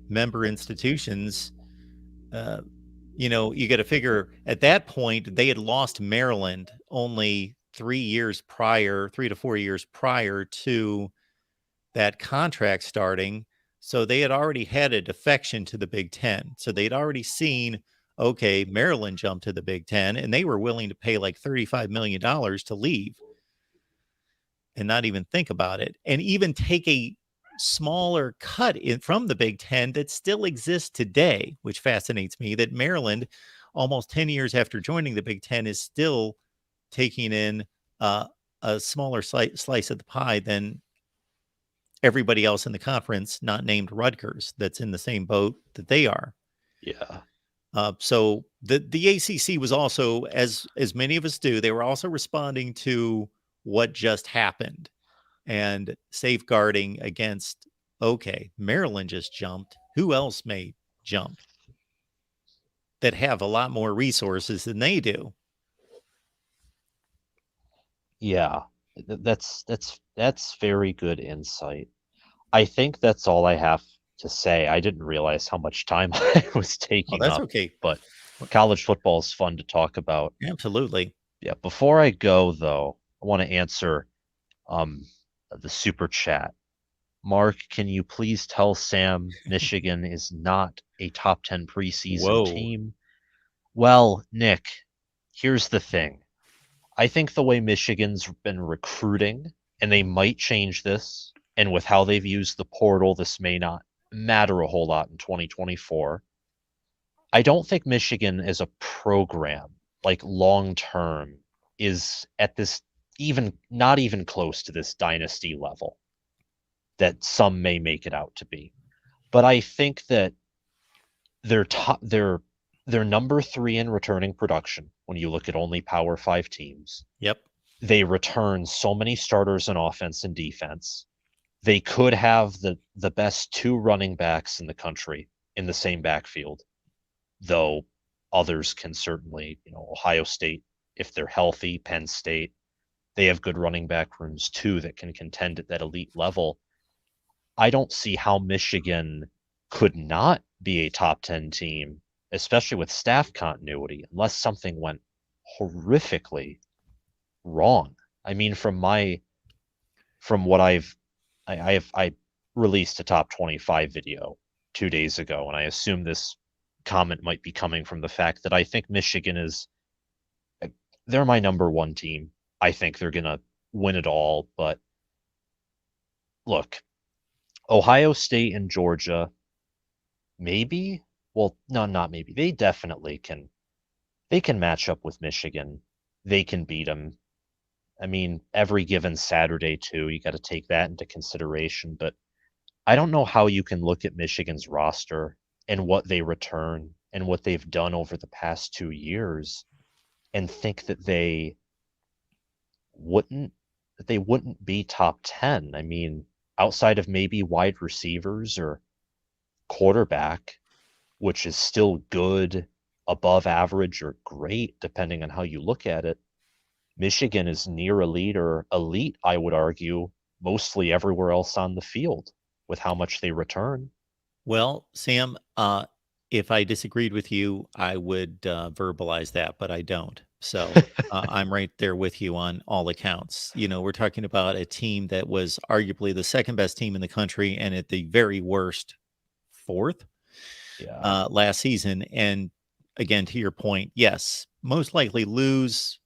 member institutions. You got to figure at that point, they had lost Maryland only 3 to 4 years prior to that contract starting. So they had already had a defection to the Big Ten. So they'd already seen, okay, Maryland jumped to the Big Ten, and they were willing to pay like $35 million to leave and not even think about it, and even take a smaller cut from the Big Ten that still exists today, which fascinates me, that Maryland almost 10 years after joining the Big Ten, is still taking in a smaller slice of the pie than everybody else in the conference, not named Rutgers, that's in the same boat that they are. Yeah. So the ACC was also, as many of us do, they were also responding to what just happened and safeguarding against, okay, Maryland just jumped. Who else may jump that have a lot more resources than they do? Yeah. That's very good insight. I think that's all I have to say. I didn't realize how much time I was Oh, taking that's up, okay. but college football is fun to talk about. Absolutely. Yeah. Before I go, though, I want to answer the super chat. Mark, can you please tell Sam Michigan is not a top 10 preseason Whoa. team? Well, Nick, here's the thing. I think the way Michigan's been recruiting, and they might change this, and with how they've used the portal, this may not matter a whole lot in 2024. I don't think Michigan as a program, like long term, is at this not even close to this dynasty level that some may make it out to be. But I think that they're number 3 in returning production when you look at only Power 5 teams. Yep. They return so many starters in offense and defense. They could have the best 2 running backs in the country in the same backfield, though others can certainly, Ohio State, if they're healthy, Penn State, they have good running back rooms too that can contend at that elite level. I don't see how Michigan could not be a top 10 team, especially with staff continuity, unless something went horrifically wrong. I mean, from what I released a top 25 video 2 days ago, and I assume this comment might be coming from the fact that I think Michigan they're my number 1 team. I think they're going to win it all, but look, Ohio State and Georgia, maybe, well, no, not maybe. They definitely can. They can match up with Michigan. They can beat them. I mean, every given Saturday too, you got to take that into consideration, but I don't know how you can look at Michigan's roster and what they return and what they've done over the past 2 years and think that they wouldn't be top 10. I mean, outside of maybe wide receivers or quarterback, which is still good, above average, or great, depending on how you look at it, Michigan is near elite or elite, I would argue, mostly everywhere else on the field with how much they return. Well, Sam, if I disagreed with you, I would verbalize that, but I don't. So I'm right there with you on all accounts. We're talking about a team that was arguably the second best team in the country and at the very worst, 4th last season. And again, to your point, yes, most likely lose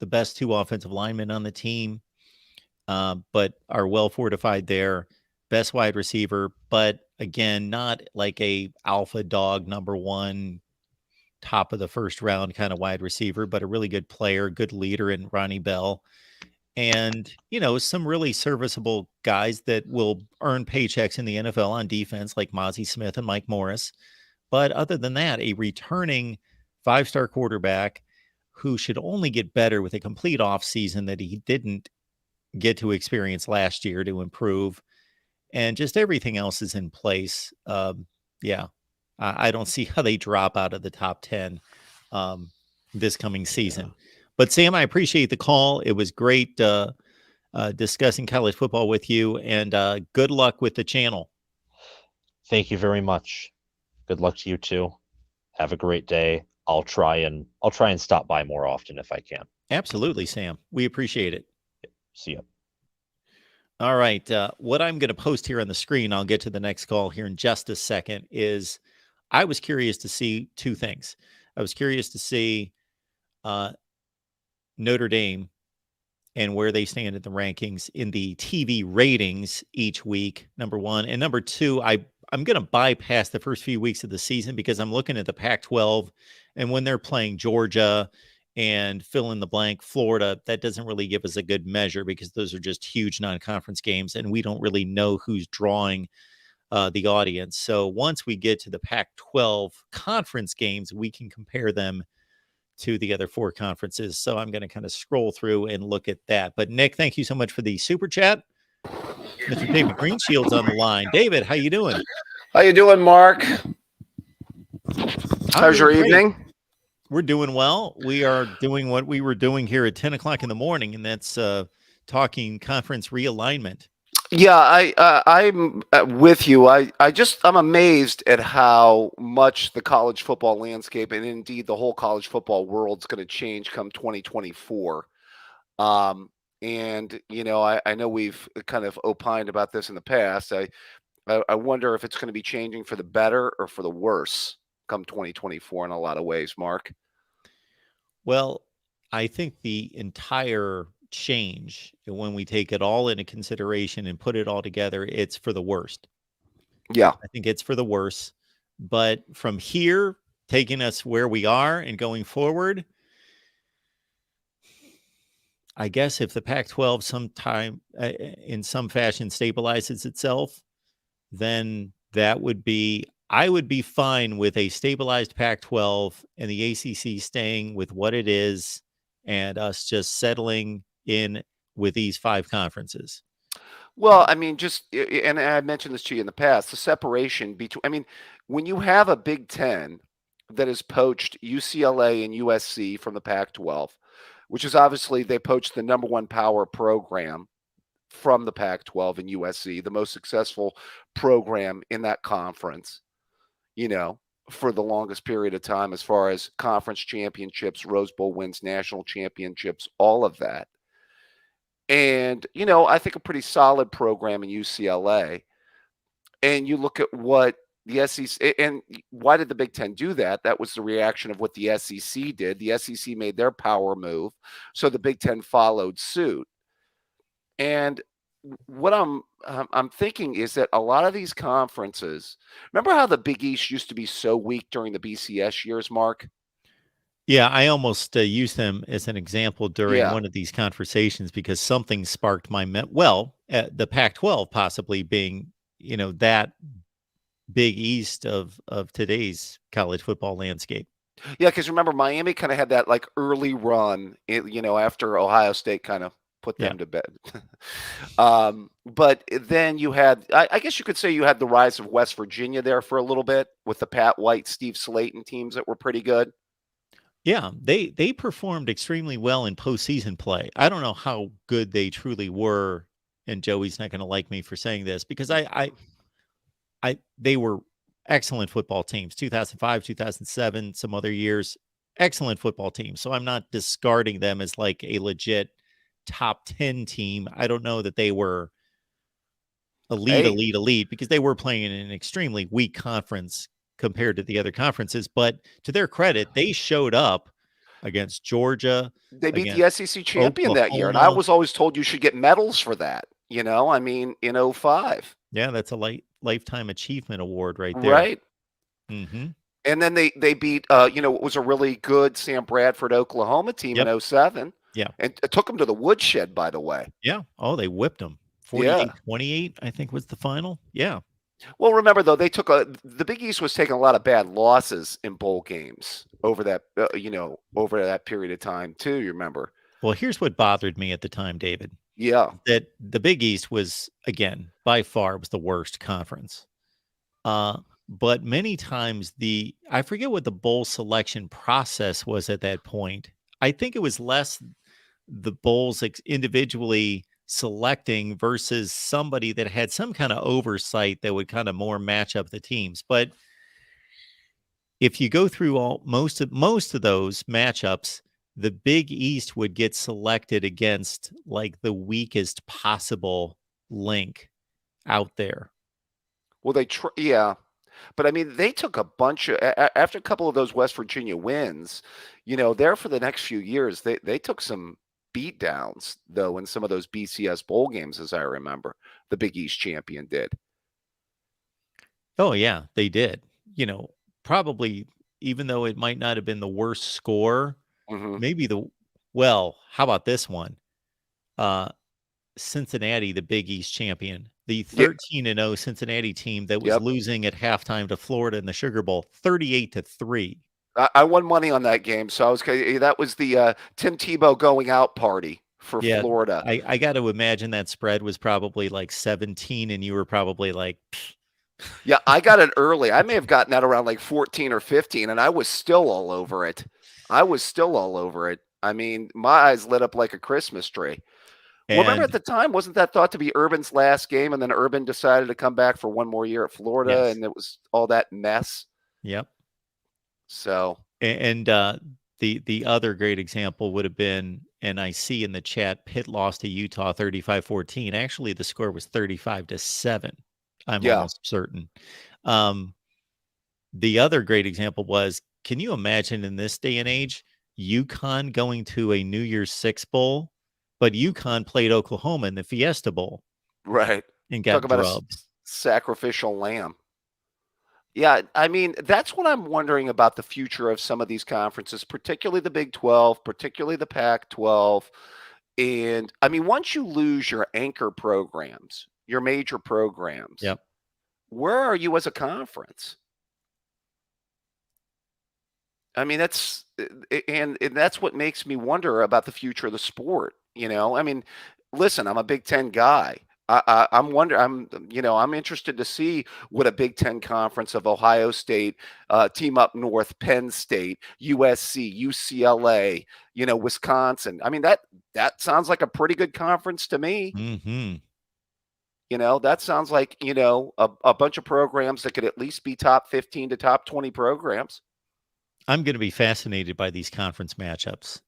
the best 2 offensive linemen on the team, but are well fortified there. Best wide receiver, but again, not like a alpha dog number 1, top of the first round kind of wide receiver, but a really good player, good leader in Ronnie Bell. And, some really serviceable guys that will earn paychecks in the NFL on defense, like Mozzie Smith and Mike Morris. But other than that, a returning 5-star quarterback who should only get better with a complete offseason that he didn't get to experience last year to improve. And just everything else is in place. Yeah, I don't see how they drop out of the top 10 this coming season. Yeah. But Sam, I appreciate the call. It was great discussing college football with you, and good luck with the channel. Thank you very much. Good luck to you too. Have a great day. I'll try and stop by more often if I can. Absolutely, Sam. We appreciate it. See you. All right. What I'm going to post here on the screen, I'll get to the next call here in just a second, is I was curious to see 2 things. I was curious to see Notre Dame and where they stand in the rankings in the TV ratings each week, number 1. And number 2, I'm going to bypass the first few weeks of the season because I'm looking at the Pac-12, and when they're playing Georgia and fill in the blank Florida, that doesn't really give us a good measure because those are just huge non-conference games, and we don't really know who's drawing the audience. So once we get to the Pac-12 conference games, we can compare them to the other 4 conferences. So I'm going to kind of scroll through and look at that. But Nick, thank you so much for the super chat. Mr. David Greenshield's on the line. David, how you doing? How you doing, Mark? How's your evening? We're doing well. We are doing what we were doing here at 10 o'clock in the morning, and that's talking conference realignment. Yeah, I'm with you. I'm amazed at how much the college football landscape and indeed the whole college football world's going to change come 2024. And I know we've kind of opined about this in the past. I wonder if it's going to be changing for the better or for the worse come 2024 in a lot of ways, Mark. Well, I think the entire change, when we take it all into consideration and put it all together, it's for the worst. Yeah. I think it's for the worst. But from here, taking us where we are and going forward, I guess if the Pac-12 sometime in some fashion stabilizes itself, then that would be, I would be fine with a stabilized Pac-12 and the ACC staying with what it is and us just settling in with these 5 conferences. Well, I mean, and I mentioned this to you in the past, the separation between, I mean, when you have a Big Ten that has poached UCLA and USC from the Pac-12, which is obviously they poached the number 1 power program from the Pac-12 and USC, the most successful program in that conference, for the longest period of time as far as conference championships, Rose Bowl wins, national championships, all of that. And, I think a pretty solid program in UCLA. And you look at what the SEC, and why did the Big Ten do that? That was the reaction of what the SEC did. The SEC made their power move, so the Big Ten followed suit. And what I'm thinking is that a lot of these conferences, remember how the Big East used to be so weak during the BCS years, Mark? Yeah, I almost used them as an example during one of these conversations because something sparked my the Pac-12 possibly being, that Big East of today's college football landscape. Yeah, because remember, Miami kind of had that like early run, after Ohio State kind of put them to bed. But then you had, I guess you could say you had the rise of West Virginia there for a little bit with the Pat White, Steve Slayton teams that were pretty good. Yeah, they performed extremely well in postseason play. I don't know how good they truly were, and Joey's not going to like me for saying this because they were excellent football teams. 2005, 2007, some other years, excellent football teams. So I'm not discarding them as like a legit top 10 team. I don't know that they were elite because they were playing in an extremely weak conference compared to the other conferences. But to their credit, they showed up against Georgia. They beat the SEC champion that year. And I was always told you should get medals for that. I mean, in 2005. Yeah, that's a lifetime achievement award right there. Right. Mm-hmm. And then they beat, it was a really good Sam Bradford, Oklahoma team in 2007. Yeah. And it took them to the woodshed, by the way. Yeah. Oh, they whipped them. 48-28, I think was the final. Yeah. Well, remember though, the Big East was taking a lot of bad losses in bowl games over that, over that period of time too. You remember? Well, here's what bothered me at the time, David. Yeah. That the Big East was, again, by far was the worst conference. But many times I forget what the bowl selection process was at that point. I think it was less the bowls individually selecting versus somebody that had some kind of oversight that would kind of more match up the teams. But if you go through most of those matchups, the Big East would get selected against like the weakest possible link out there. Well, but I mean, they took a bunch of, after a couple of those West Virginia wins, there for the next few years, they took some beat downs though in some of those BCS bowl games, as I remember, the Big East champion did. Oh, yeah, they did. Probably, even though it might not have been the worst score, Mm-hmm. maybe how about this one? Cincinnati, the Big East champion, the 13-0 Cincinnati team that was losing at halftime to Florida in the Sugar Bowl, 38-3. I won money on that game, so that was the Tim Tebow going out party for Florida. I got to imagine that spread was probably like 17, and you were probably like, pfft. Yeah, I got it early. I may have gotten that around like 14 or 15, and I was still all over it. I mean, my eyes lit up like a Christmas tree. Well, remember at the time, wasn't that thought to be Urban's last game, and then Urban decided to come back for one more year at Florida, and it was all that mess? Yep. So, and the other great example would have been, and I see in the chat, Pitt lost to Utah 35-14. Actually, the score was 35-7. I'm almost certain. The other great example was, can you imagine in this day and age, UConn going to a New Year's Six bowl, but UConn played Oklahoma in the Fiesta Bowl, right? And got Talk about drubbed. A sacrificial lamb. Yeah, I mean, that's what I'm wondering about the future of some of these conferences, particularly the Big 12, particularly the Pac-12. And I mean, once you lose your anchor programs, your major programs, where are you as a conference? I mean, that's what makes me wonder about the future of the sport. I mean, listen, I'm a Big Ten guy. I'm interested to see what a Big Ten conference of Ohio State, team up north, Penn State, USC, UCLA, Wisconsin. I mean, that sounds like a pretty good conference to me. Mm-hmm. That sounds like, a bunch of programs that could at least be top 15 to top 20 programs. I'm going to be fascinated by these conference matchups.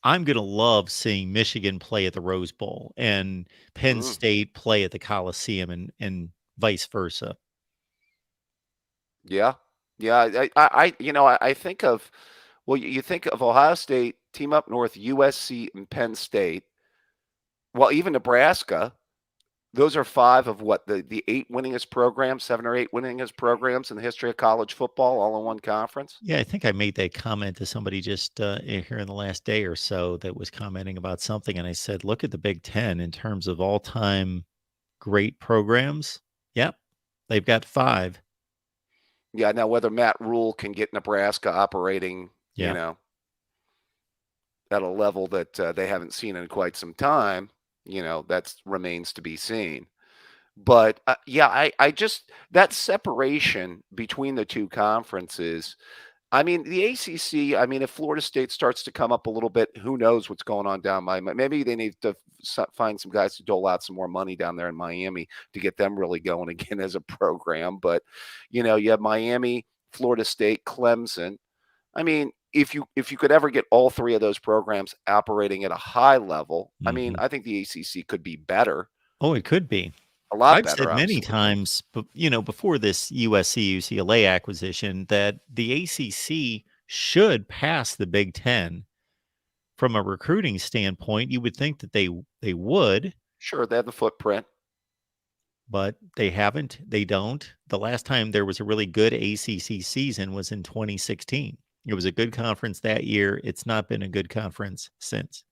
I'm going to love seeing Michigan play at the Rose Bowl and Penn State play at the Coliseum and vice versa. Yeah. Yeah. I think of, you think of Ohio State, team up north, USC and Penn State. Well, even Nebraska. Those are 5 of the 8 winningest programs, 7 or 8 winningest programs in the history of college football, all in one conference. Yeah, I think I made that comment to somebody just here in the last day or so that was commenting about something. And I said, look at the Big Ten in terms of all-time great programs. Yep, they've got 5. Yeah, now whether Matt Rule can get Nebraska operating, at a level that they haven't seen in quite some time, that remains to be seen. But I just, that separation between the two conferences, I mean, the ACC, I mean, if Florida State starts to come up a little bit, who knows what's going on down maybe they need to find some guys to dole out some more money down there in Miami to get them really going again as a program. But, you have Miami, Florida State, Clemson. I mean, if you could ever get all 3 of those programs operating at a high level, I mean, I think the ACC could be better. Oh, it could be. A lot I've better, said many times, before this USC UCLA acquisition, that the ACC should pass the Big Ten from a recruiting standpoint. You would think that they would. Sure, they have the footprint, but they haven't. They don't. The last time there was a really good ACC season was in 2016. It was a good conference that year. It's not been a good conference since.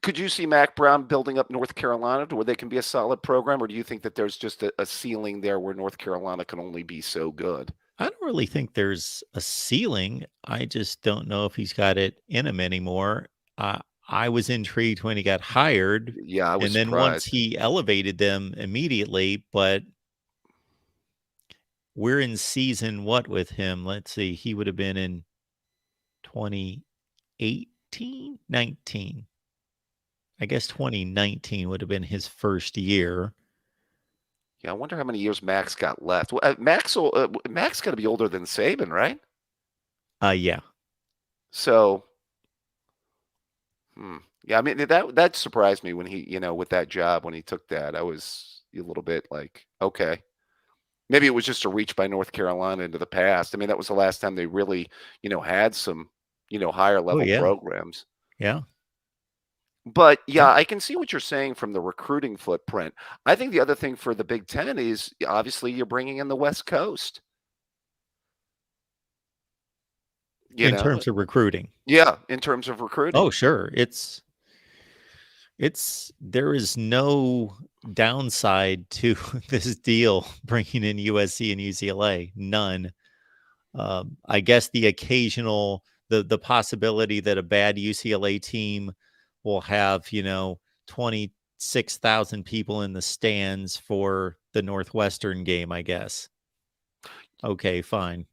Could you see Mac Brown building up North Carolina to where they can be a solid program, or do you think that there's just a ceiling there where North Carolina can only be so good? I don't really think there's a ceiling. I just don't know if he's got it in him anymore. I was intrigued when he got hired. Yeah, I was and then surprised. Once he elevated them immediately, but we're in season what with him? Let's see. He would have been in 2018, 19. I guess 2019 would have been his first year. Yeah, I wonder how many years Max got left. Well, Max got to be older than Saban, right? Yeah. So, yeah, I mean that surprised me when he, with that job when he took that. I was a little bit like, okay, maybe it was just a reach by North Carolina into the past. I mean, that was the last time they really, had some, higher level programs. Yeah. But yeah, I can see what you're saying from the recruiting footprint. I think the other thing for the Big Ten is obviously you're bringing in the West Coast. In terms of recruiting. Yeah, in terms of recruiting. Oh, sure. There is no downside to this deal bringing in USC and UCLA. None. I guess the occasional, the possibility that a bad UCLA team will have, 26,000 people in the stands for the Northwestern game, I guess. Okay, fine.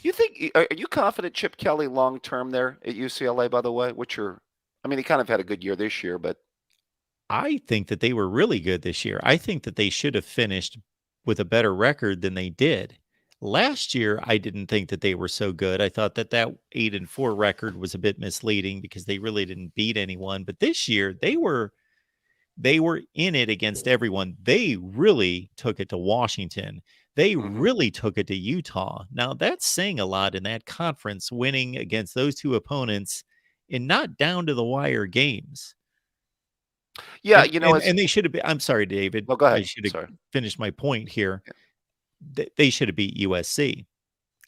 You think, are you confident Chip Kelly long term there at UCLA, by the way? He kind of had a good year this year, but I think that they were really good this year. I think that they should have finished with a better record than they did. Last year, I didn't think that they were so good. I thought that 8-4 record was a bit misleading because they really didn't beat anyone. But this year, they were in it against everyone. They really took it to Washington. They really took it to Utah. Now, that's saying a lot in that conference, winning against those two opponents in not down to the wire games. yeah, And they should have been. I'm sorry, David. Well, go ahead. I should have Sorry. finished my point here. They should have beat USC.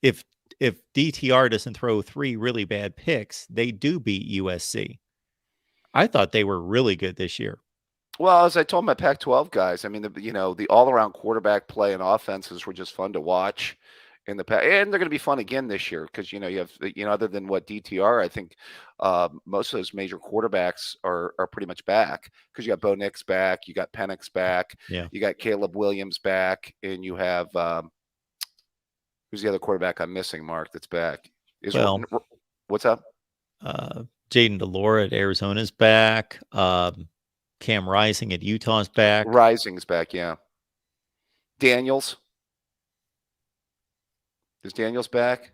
If DTR doesn't throw 3 really bad picks, they do beat USC. I thought they were really good this year. Well, as I told my Pac-12 guys, the all-around quarterback play and offenses were just fun to watch in the past, and they're going to be fun again this year because you have other than what DTR, I think most of those major quarterbacks are pretty much back because you got Bo Nix back, you got Penix back, you got Caleb Williams back, and you have who's the other quarterback I'm missing? Mark, that's back. What's up? Jaden DeLore at Arizona's back. Cam Rising at Utah's back. Rising's back, yeah. Daniels. Is Daniels back?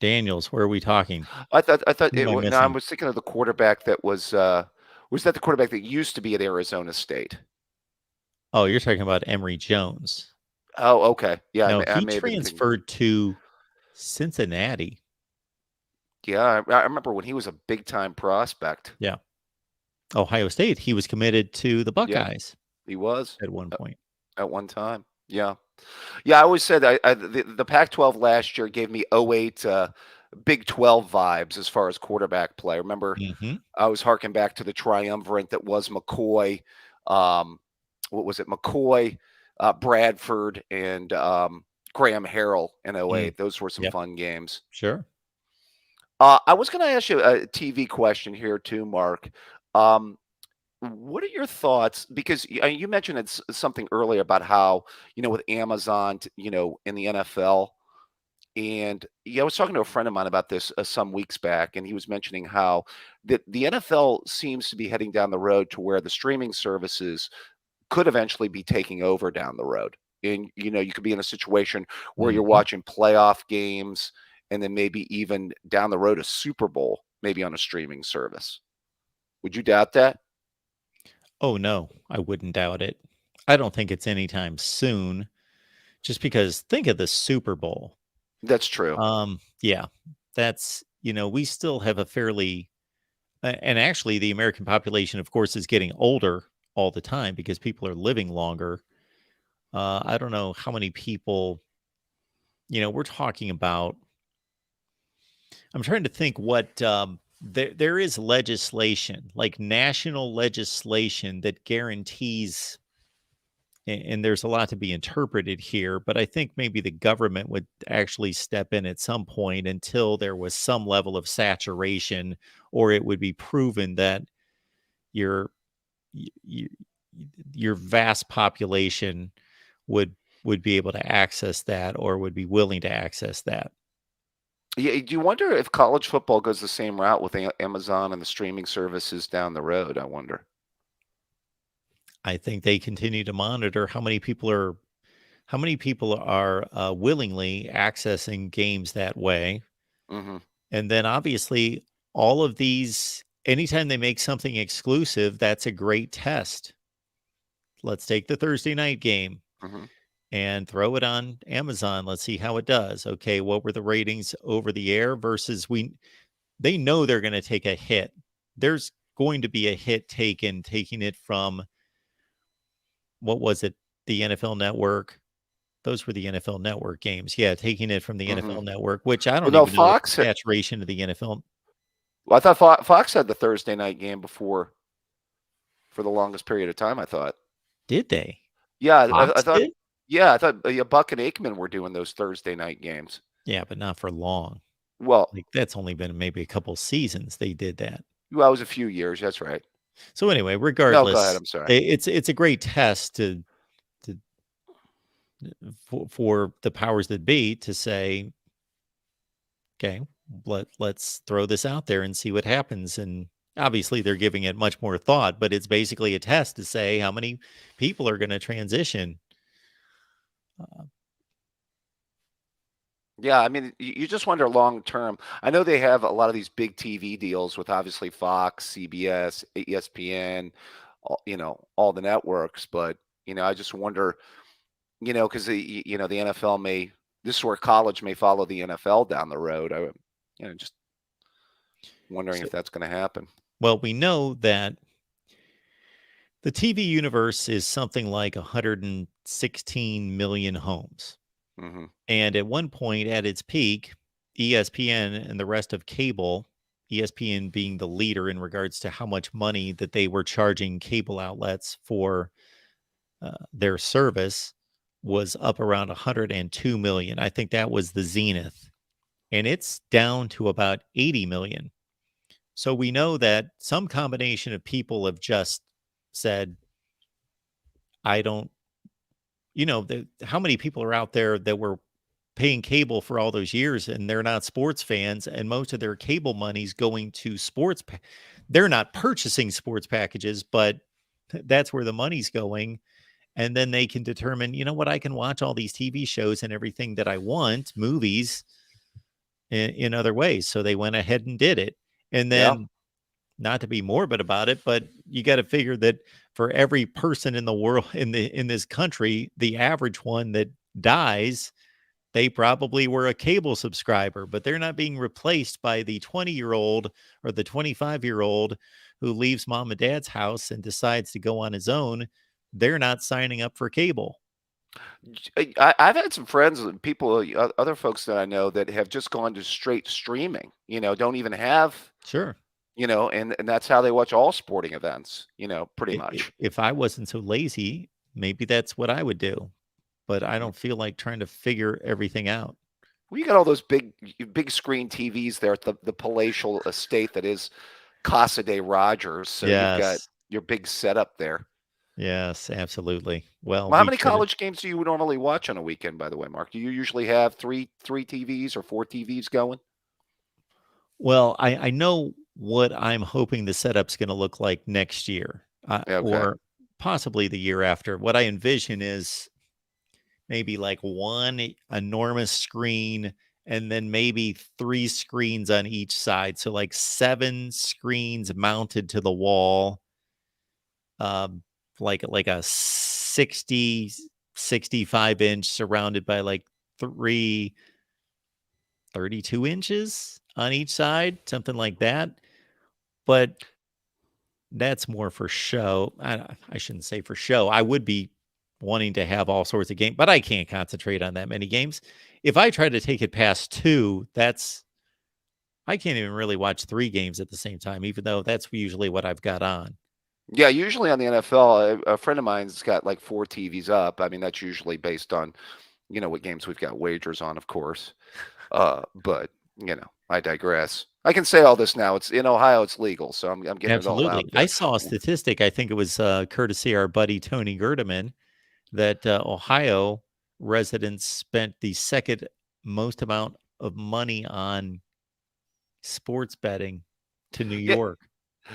Daniels, where are we talking? I was thinking of the quarterback that was that the quarterback that used to be at Arizona State? Oh, you're talking about Emory Jones. Oh, okay. Yeah. No, he transferred to Cincinnati. Yeah, I remember when he was a big-time prospect. Yeah. Ohio State, he was committed to the Buckeyes. Yeah, he was. At one point. At one time, yeah. Yeah, I always said the Pac-12 last year gave me 2008 Big 12 vibes as far as quarterback play. Remember, I was harking back to the triumvirate that was McCoy. What was it? McCoy, Bradford, and Graham Harrell in 2008. Those were some fun games. Sure. I was going to ask you a TV question here too, Mark. What are your thoughts? Because you mentioned something earlier about how, with Amazon, in the NFL. And I was talking to a friend of mine about this some weeks back, and he was mentioning how the NFL seems to be heading down the road to where the streaming services could eventually be taking over down the road. And, you could be in a situation where you're watching playoff games and then maybe even down the road a Super Bowl, maybe on a streaming service. Would you doubt that? Oh, no, I wouldn't doubt it. I don't think it's anytime soon, just because think of the Super Bowl. That's true. Yeah, that's, we still have a fairly, and actually the American population, of course, is getting older all the time because people are living longer. I don't know how many people, we're talking about. I'm trying to think what there is legislation, like national legislation that guarantees, and there's a lot to be interpreted here, but I think maybe the government would actually step in at some point until there was some level of saturation, or it would be proven that your vast population would be able to access that or would be willing to access that. Yeah, do you wonder if college football goes the same route with Amazon and the streaming services down the road? I wonder. I think they continue to monitor how many people are willingly accessing games that way. And then obviously all of these, anytime they make something exclusive, that's a great test. Let's take the Thursday night game. and throw it on Amazon. Let's see how it does. Okay, what were the ratings over the air versus they know they're going to take a hit. There's going to be a hit taking it from, what was it? The NFL Network. Those were the NFL Network games. Yeah, taking it from the NFL Network, which I don't Well, no, even know the Fox saturation of the NFL. Well, I thought Fox had the Thursday night game before for the longest period of time, I thought. Did they? Yeah, I Fox thought. did? Yeah, I thought Buck and Aikman were doing those Thursday night games. Yeah, but not for long. Well, Like, that's only been maybe a couple seasons they did that. Well, it was a few years. That's right. So anyway, No, regardless, go ahead. I'm sorry. it's a great test for the powers that be to say, okay, let's throw this out there and see what happens. And obviously they're giving it much more thought, but it's basically a test to say how many people are going to transition. Yeah, I mean, you just wonder long term. I know they have a lot of these big TV deals with obviously Fox, CBS, ESPN, all the networks. But I just wonder, because the NFL this is where college may follow the NFL down the road. Just wondering if that's going to happen. Well, we know that the TV universe is something like 116 million homes. Mm-hmm. And at one point, at its peak, ESPN and the rest of cable, ESPN being the leader in regards to how much money that they were charging cable outlets for their service, was up around 102 million. I think that was the zenith. And it's down to about 80 million. So we know that some combination of people have just said, I don't, how many people are out there that were paying cable for all those years and they're not sports fans, and most of their cable money's going to sports. They're not purchasing sports packages, but that's where the money's going. And then they can determine, what, I can watch all these TV shows and everything that I want, movies, in other ways. So they went ahead and did it. And then, not to be morbid about it, but you got to figure that for every person in the world, in this country, the average one that dies, they probably were a cable subscriber, but they're not being replaced by the 20-year-old or the 25-year-old who leaves mom and dad's house and decides to go on his own. They're not signing up for cable. I've had some friends and people, other folks that I know that have just gone to straight streaming, don't even have, Sure. And that's how they watch all sporting events, pretty much. If I wasn't so lazy, maybe that's what I would do. But I don't feel like trying to figure everything out. Well, you got all those big screen TVs there at the palatial estate that is Casa de Rogers. So You've got your big setup there. Yes, absolutely. Well, how many college games do you normally watch on a weekend, by the way, Mark? Do you usually have three TVs or 4 TVs going? Well, I know what I'm hoping the setup's going to look like next year, or possibly the year after. What I envision is maybe like one enormous screen and then maybe 3 screens on each side. So like 7 screens mounted to the wall, like a 60, 65 inch surrounded by like 3 32 inches on each side, something like that. But that's more for show. I shouldn't say for show. I would be wanting to have all sorts of games, but I can't concentrate on that many games. If I try to take it past 2, I can't even really watch 3 games at the same time, even though that's usually what I've got on. Yeah, usually on the NFL, a friend of mine's got like 4 TVs up. I mean, that's usually based on, what games we've got wagers on, of course. But I digress. I can say all this now. It's in Ohio, it's legal, so I'm getting Absolutely. it all out there. I saw a statistic. I think it was courtesy our buddy Tony Gerdeman, that Ohio residents spent the second most amount of money on sports betting to New York.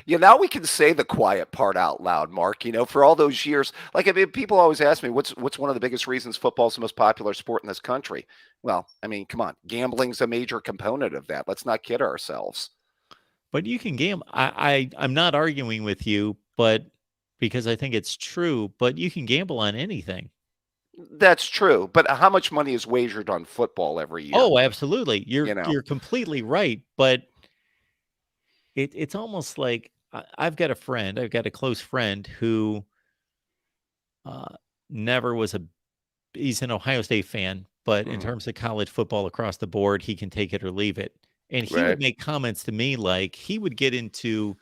Yeah, now we can say the quiet part out loud, Mark. For all those years, like, I mean, people always ask me, what's one of the biggest reasons football is the most popular sport in this country? Well, I mean, come on, gambling's a major component of that. Let's not kid ourselves. But you can gamble. I'm not arguing with you, but because I think it's true. But you can gamble on anything. That's true, but how much money is wagered on football every year? Oh, absolutely. You know. You're completely right, but it's almost like I've got a close friend who uh, never was a he's an Ohio State fan, but in Mhm. terms of college football across the board, he can take it or leave it. And he would Right. make comments to me like he would get into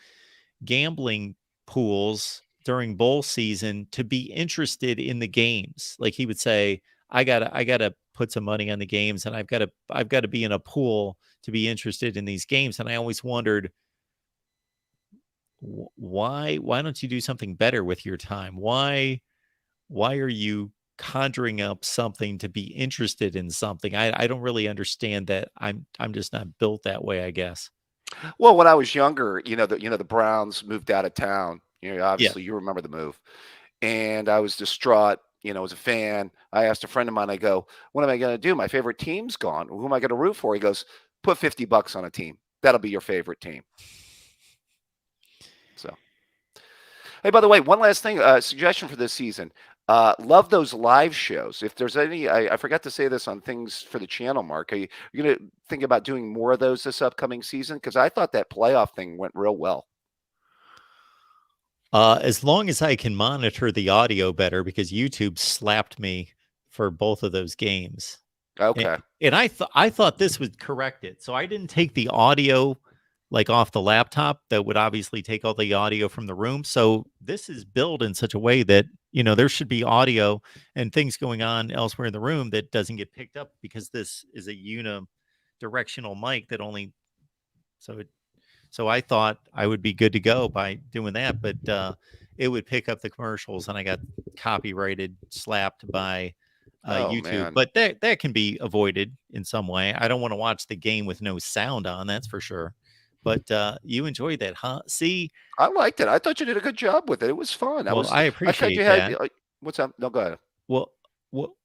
gambling pools during bowl season to be interested in the games. Like he would say, I gotta put some money on the games and I've got to be in a pool to be interested in these games. And I always wondered why don't you do something better with your time? Why are you conjuring up something to be interested in something? I don't really understand that. I'm just not built that way, I guess. Well, when I was younger, the Browns moved out of town. Yeah. Obviously you remember the move. And I was distraught, as a fan. I asked a friend of mine, I go, "What am I going to do? My favorite team's gone. Who am I going to root for?" He goes, "Put $50 on a team. That'll be your favorite team." So, hey, by the way, one last thing, suggestion for this season. Love those live shows. If there's any, I forgot to say this on things for the channel, Mark. Are you going to think about doing more of those this upcoming season? Because I thought that playoff thing went real well. As long as I can monitor the audio better, because YouTube slapped me for both of those games. Okay. And I thought this would correct it. So I didn't take the audio like off the laptop that would obviously take all the audio from the room. So this is built in such a way that, there should be audio and things going on elsewhere in the room that doesn't get picked up because this is a unidirectional mic that only so I thought I would be good to go by doing that, but it would pick up the commercials and I got copyrighted, slapped by Oh, YouTube. man. But that can be avoided in some way. I don't want to watch the game with no sound on, that's for sure. But you enjoyed that, huh? See, I liked it. I thought you did a good job with it. It was fun. well, I I thought you appreciate had. that. What's up? No, go ahead. Well,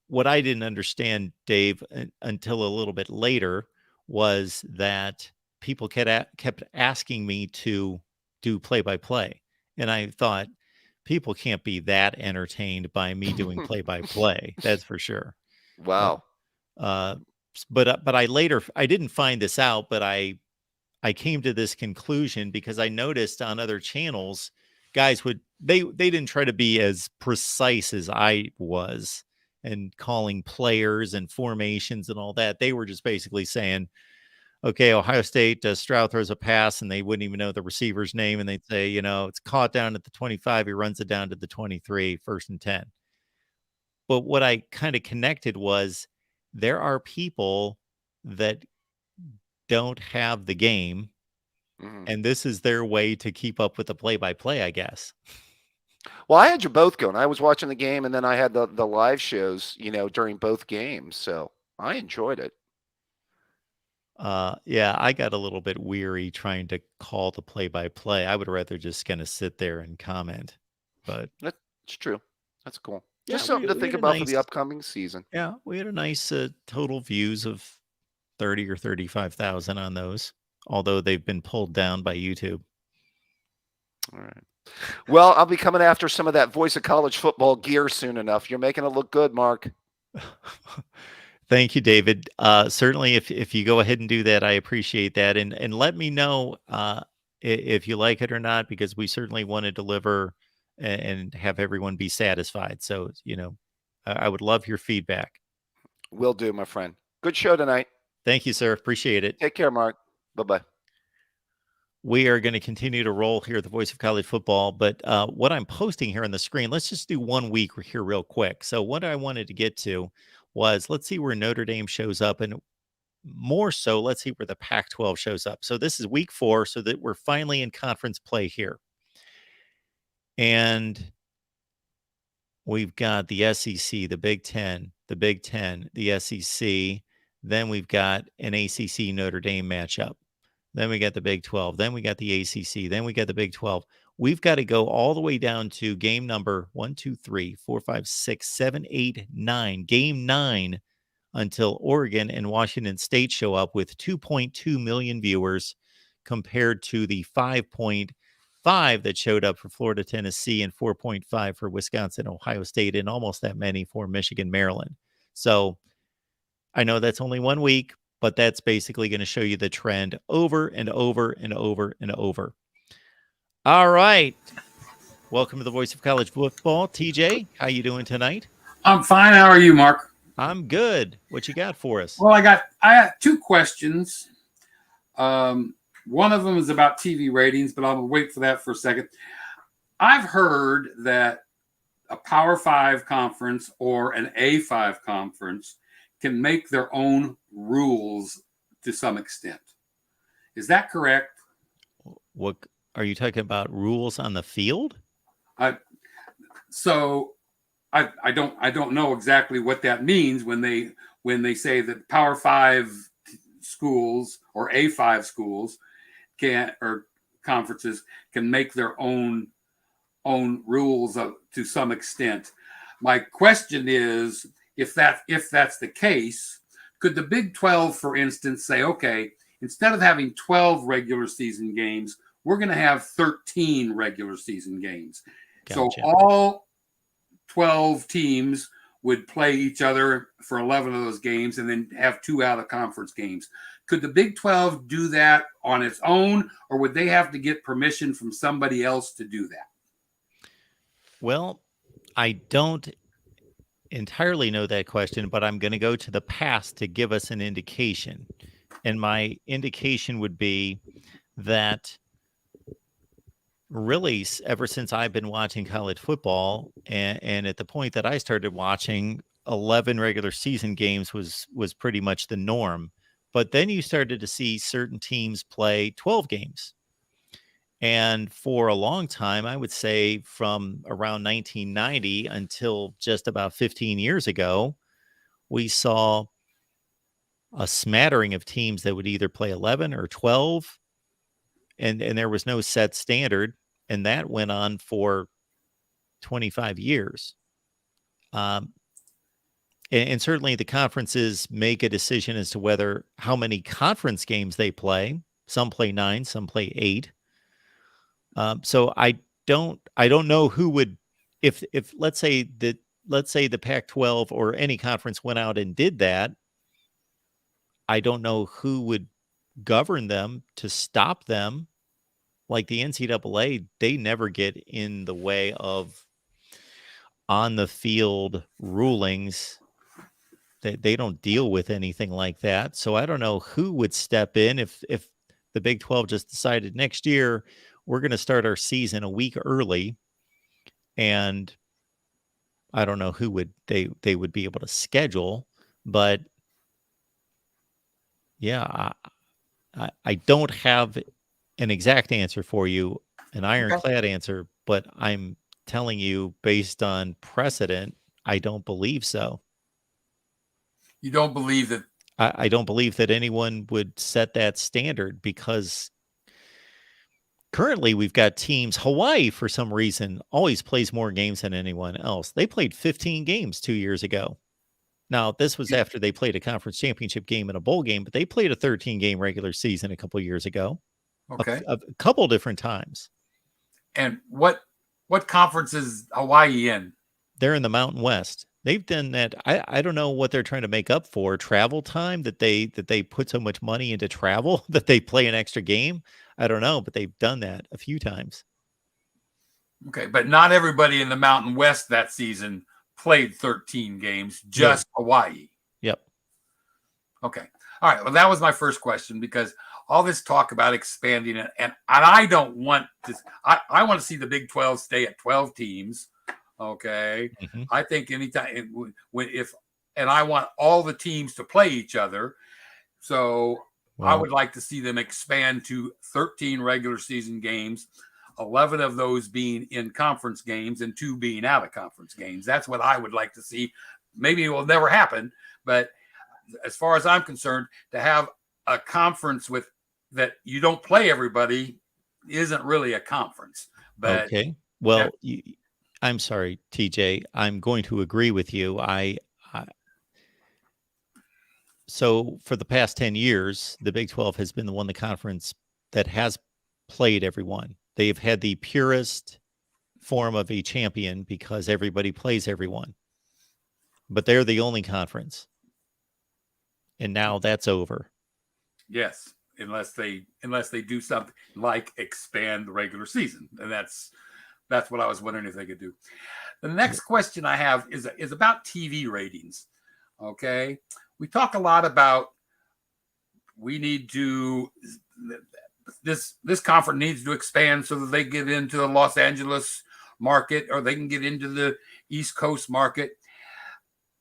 what I didn't understand, Dave, until a little bit later was that people kept asking me to do play-by-play, and I thought people can't be that entertained by me doing play-by-play. That's for sure. Wow. Uh, but I didn't find this out, but I came to this conclusion because I noticed on other channels, guys they didn't try to be as precise as I was and calling players and formations and all that. They were just basically saying, okay, Ohio State, Stroud throws a pass and they wouldn't even know the receiver's name. And they'd say, it's caught down at the 25. He runs it down to the 23, 1st and 10. But what I kind of connected was there are people that don't have the game, and this is their way to keep up with the play-by-play, I guess. Well, I had you both going. I was watching the game, and then I had the live shows, during both games. So I enjoyed it. Yeah, I got a little bit weary trying to call the play-by-play. I would rather just kind of sit there and comment. But That's true. That's cool. yeah, Just something to think about for the upcoming season. Yeah, we had a nice total views of 30 or 35,000 on those, although they've been pulled down by YouTube. All right. Well, I'll be coming after some of that Voice of College Football gear soon enough. You're making it look good, Mark. Thank you, David. Certainly, if you go ahead and do that, I appreciate that. And let me know if you like it or not, because we certainly want to deliver and have everyone be satisfied. So, I would love your feedback. Will do, my friend. Good show tonight. Thank you, sir. Appreciate it. Take care, Mark. Bye-bye. We are going to continue to roll here at the Voice of College Football, but what I'm posting here on the screen, let's just do 1 week here real quick. So what I wanted to get to was, let's see where Notre Dame shows up, and more so, let's see where the Pac-12 shows up. So this is week 4, so that we're finally in conference play here. And we've got the SEC, the Big Ten, the SEC. Then we've got an ACC Notre Dame matchup. Then we got the Big 12. Then we got the ACC. Then we got the Big 12. We've got to go all the way down to game number 1, 2, 3, 4, 5, 6, 7, 8, 9. Game 9 until Oregon and Washington State show up with 2.2 million viewers compared to the 5.3 5 that showed up for Florida, Tennessee, and 4.5 for Wisconsin, Ohio State, and almost that many for Michigan, Maryland. So I know that's only 1 week, but that's basically going to show you the trend over and over and over and over. All right. Welcome to the Voice of College Football. TJ, how you doing tonight? I'm fine. How are you, Mark? I'm good. What you got for us? Well, I got 2 questions. One of them is about TV ratings, but I'll wait for that for a second. I've heard that a Power 5 conference or an A5 conference can make their own rules to some extent. Is that correct? What are you talking about? Rules on the field? I don't know exactly what that means when they say that Power 5 schools or A5 schools or conferences can make their own rules to some extent. My question is, if that's the case, could the Big 12, for instance, say, okay, instead of having 12 regular season games, we're going to have 13 regular season games. Gotcha. So all 12 teams would play each other for 11 of those games and then have 2 out of conference games. Could the Big 12 do that on its own, or would they have to get permission from somebody else to do that? Well, I don't entirely know that question, but I'm going to go to the past to give us an indication. And my indication would be that really ever since I've been watching college football, and at the point that I started watching, 11 regular season games was pretty much the norm. But then you started to see certain teams play 12 games. And for a long time, I would say from around 1990 until just about 15 years ago, we saw a smattering of teams that would either play 11 or 12, and there was no set standard, and that went on for 25 years. And certainly the conferences make a decision as to how many conference games they play. Some play 9, some play 8. So I don't know who would, if let's say the Pac-12 or any conference went out and did that, I don't know who would govern them to stop them. Like the NCAA, they never get in the way of on the field rulings. They don't deal with anything like that. So I don't know who would step in if the Big 12 just decided next year we're going to start our season a week early, and I don't know who they would be able to schedule. But yeah, I don't have an exact answer for you, an ironclad answer, but I'm telling you based on precedent, I don't believe so. You don't believe that? I don't believe that anyone would set that standard, because currently we've got teams. Hawaii, for some reason, always plays more games than anyone else. They played 15 games 2 years ago. Now, this was after they played a conference championship game and a bowl game, but they played a 13-game regular season a couple years ago. Okay. A couple different times. And what conference is Hawaii in? They're in the Mountain West. They've done that. I don't know what they're trying to make up for travel time, that they put so much money into travel that they play an extra game. I don't know, but they've done that a few times. Okay, but not everybody in the Mountain West that season played 13 games, just Hawaii. Yep. Okay. All right. Well, that was my first question, because all this talk about expanding it, and I don't want this. I want to see the Big 12 stay at 12 teams. Okay. Mm-hmm. I think anytime and I want all the teams to play each other. So I would like to see them expand to 13 regular season games, 11 of those being in conference games and 2 being out of conference games. That's what I would like to see. Maybe it will never happen, but as far as I'm concerned, to have a conference with that you don't play everybody isn't really a conference. But okay. Well, I'm sorry, TJ. I'm going to agree with you. So for the past 10 years, the Big 12 has been the conference that has played everyone. They've had the purest form of a champion because everybody plays everyone. But they're the only conference. And now that's over. Yes, unless they do something like expand the regular season. And that's what I was wondering if they could do. The next question I have is about TV ratings. Okay. We talk a lot about we need to this conference needs to expand so that they get into the Los Angeles market or they can get into the East Coast market.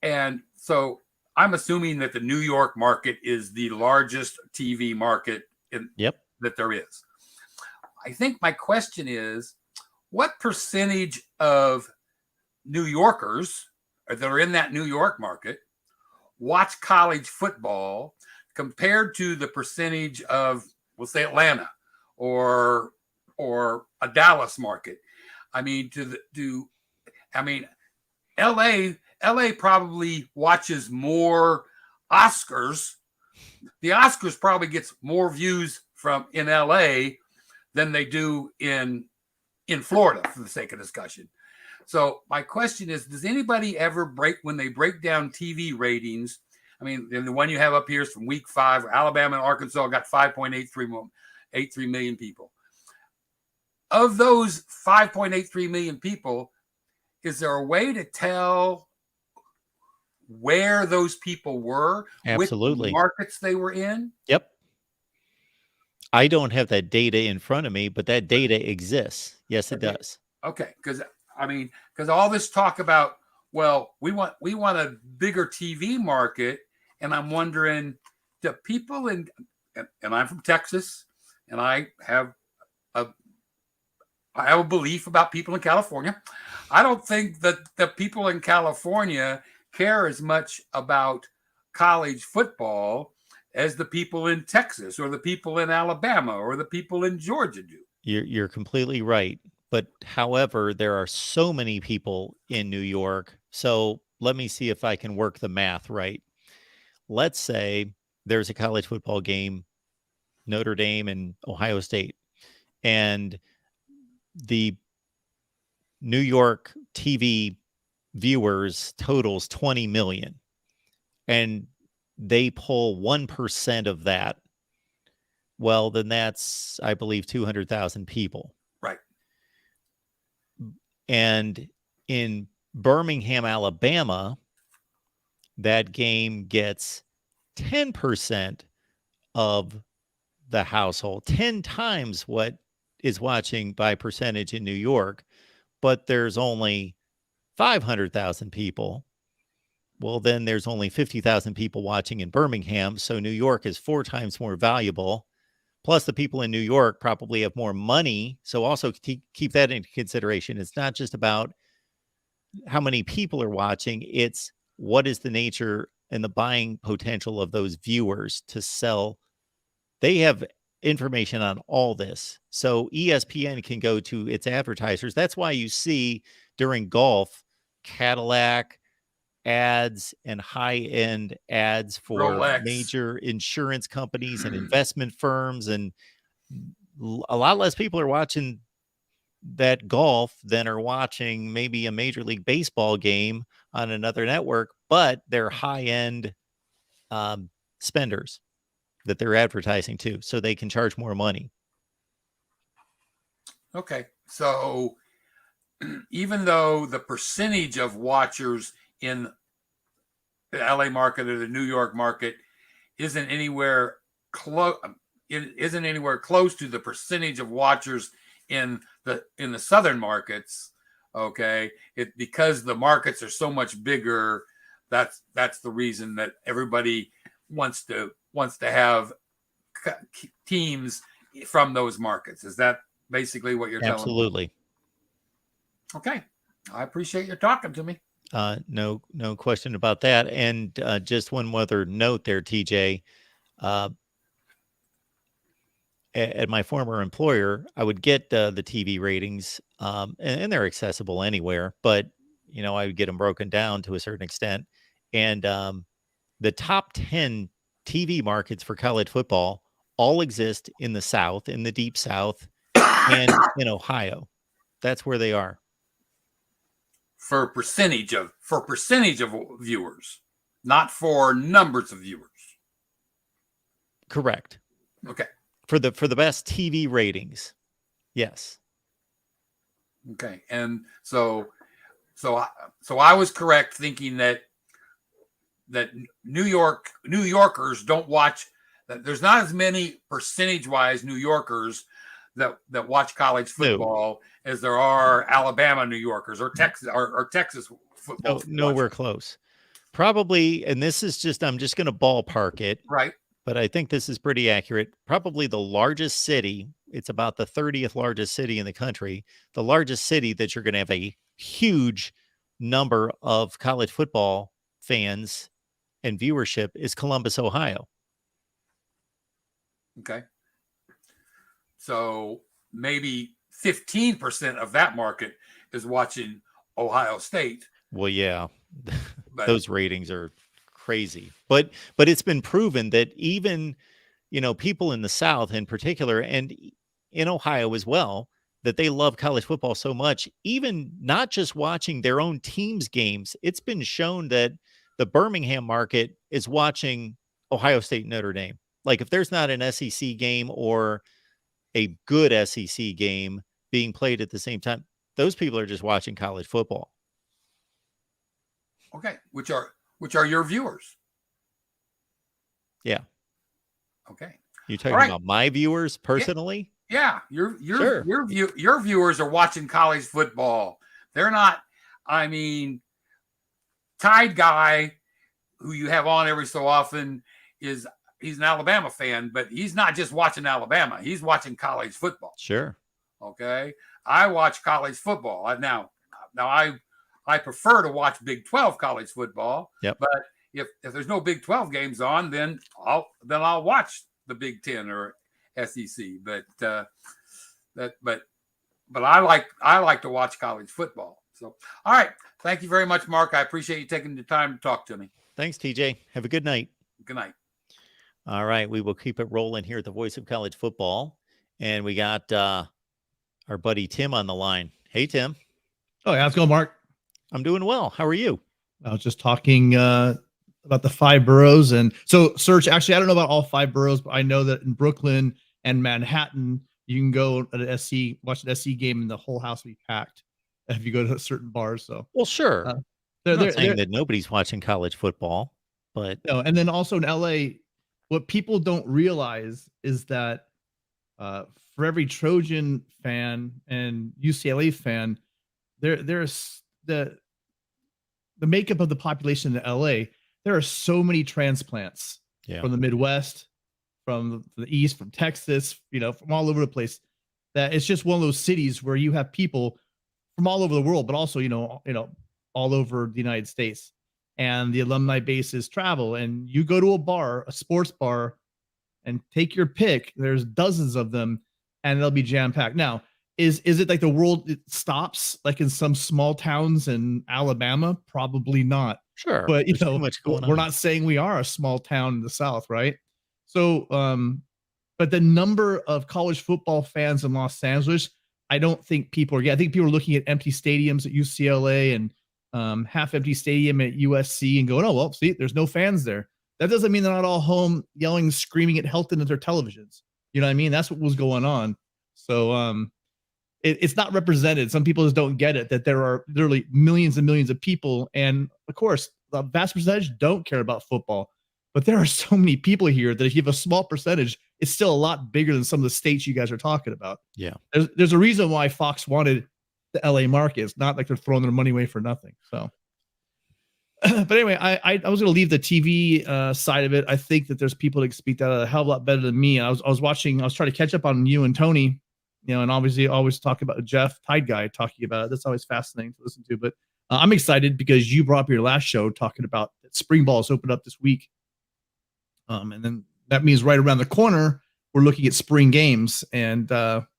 And so I'm assuming that the New York market is the largest TV market that there is. I think my question is, what percentage of New Yorkers that are in that New York market watch college football compared to the percentage of, we'll say, Atlanta or a Dallas market? I mean, LA probably watches more Oscars. The Oscars probably gets more views in LA than they do in Florida, for the sake of discussion. So my question is, does anybody ever when they break down TV ratings? I mean, the one you have up here is from week 5. Alabama and Arkansas got 5.83 million people. Of those 5.83 million people, is there a way to tell where those people were? Absolutely. Which markets they were in? Yep. I don't have that data in front of me, but that data exists. Yes, it does. Okay. Because all this talk about, well, we want a bigger TV market. And I'm wondering, do people and I'm from Texas, and I have a belief about people in California. I don't think that the people in California care as much about college football as the people in Texas or the people in Alabama or the people in Georgia do. You're completely right. But however, there are so many people in New York. So let me see if I can work the math right. Let's say there's a college football game, Notre Dame and Ohio State, and the New York TV viewers totals 20 million, and they pull 1% of that. Well, then that's, I believe, 200,000 people. Right. And in Birmingham, Alabama, that game gets 10% of the household, 10 times what is watching by percentage in New York, but there's only 500,000 people. Well, then there's only 50,000 people watching in Birmingham. So New York is 4 times more valuable. Plus, the people in New York probably have more money. So also keep that into consideration. It's not just about how many people are watching. It's what is the nature and the buying potential of those viewers to sell. They have information on all this. So ESPN can go to its advertisers. That's why you see during golf, Cadillac ads and high-end ads for Rolex, major insurance companies and investment firms. And a lot less people are watching that golf than are watching maybe a Major League Baseball game on another network, but they're high-end spenders that they're advertising to, so they can charge more money. Okay. So even though the percentage of watchers in the LA market or the New York market isn't anywhere close to the percentage of watchers in the southern markets, okay, because the markets are so much bigger, that's the reason that everybody wants to have teams from those markets. Is that basically what you're telling me? Absolutely. Okay. I appreciate you talking to me. No question about that. And just one other note there, TJ. At my former employer, I would get the TV ratings, and they're accessible anywhere, but I would get them broken down to a certain extent. And the top 10 TV markets for college football all exist in the South, in the deep South, and in Ohio. That's where they are. For percentage of viewers, not for numbers of viewers. Correct. Okay. For the best TV ratings. Yes. Okay. And so I was correct thinking that New Yorkers don't watch, that there's not as many percentage-wise New Yorkers that watch college football as there are Alabama New Yorkers or Texas football. Nowhere close. Probably, and this is just, I'm just going to ballpark it. Right. But I think this is pretty accurate. Probably the largest city, it's about the 30th largest city in the country. The largest city that you're going to have a huge number of college football fans and viewership is Columbus, Ohio. Okay. So maybe 15% of that market is watching Ohio State. Well, yeah, those ratings are crazy. But it's been proven that even, people in the South in particular, and in Ohio as well, that they love college football so much, even not just watching their own team's games. It's been shown that the Birmingham market is watching Ohio State, Notre Dame. Like if there's not an SEC game or a good SEC game being played at the same time, those people are just watching college football. Okay. Which are your viewers? Yeah. Okay. You're talking about my viewers personally? Yeah. Your Sure. Your viewers are watching college football. They're not, Tide Guy, who you have on every so often, he's an Alabama fan, but he's not just watching Alabama. He's watching college football. Sure. Okay. I watch college football. Now I prefer to watch Big 12 college football. Yep. But if there's no Big 12 games on, then I'll watch the Big 10 or SEC. But I like to watch college football. So, all right. Thank you very much, Mark. I appreciate you taking the time to talk to me. Thanks, TJ. Have a good night. Good night. All right. We will keep it rolling here at the Voice of College Football. And we got our buddy Tim on the line. Hey, Tim. Oh, yeah. How's it going, Mark? I'm doing well. How are you? I was just talking about the 5 boroughs. And so, Serge, actually, I don't know about all 5 boroughs, but I know that in Brooklyn and Manhattan, you can go at an SC, watch an SC game, and the whole house will be packed if you go to certain bars. So, well, sure. I'm not saying that nobody's watching college football, but no. And then also in LA, what people don't realize is that for every Trojan fan and UCLA fan, there's the makeup of the population in LA. There are so many transplants from the Midwest, from the East, from Texas, from all over the place, that it's just one of those cities where you have people from all over the world, but also, all over the United States. And the alumni bases travel, and you go to a bar, a sports bar, and take your pick. There's dozens of them, and they'll be jam-packed. Now, is it like the world stops like in some small towns in Alabama? Probably not. Sure. But too much going we're on. not saying we are a small town in the South, right? So, but the number of college football fans in Los Angeles, I don't think people are. I think people are looking at empty stadiums at UCLA and half-empty stadium at USC and going, oh, well, see, there's no fans there. That doesn't mean they're not all home yelling, screaming at Helton at their televisions. You know what I mean? That's what was going on. So it's not represented. Some people just don't get it, that there are literally millions and millions of people. And, of course, the vast percentage don't care about football. But there are so many people here that if you have a small percentage, it's still a lot bigger than some of the states you guys are talking about. Yeah. There's a reason why Fox wanted the LA market. It's not like they're throwing their money away for nothing. So, but anyway, I was going to leave the TV side of it. I think that there's people that speak that a hell of a lot better than me. I was trying to catch up on you and Tony, and obviously always talk about Jeff, Tide Guy, talking about it. That's always fascinating to listen to. But I'm excited because you brought up your last show talking about that spring ball has opened up this week. And then that means right around the corner, we're looking at spring games. And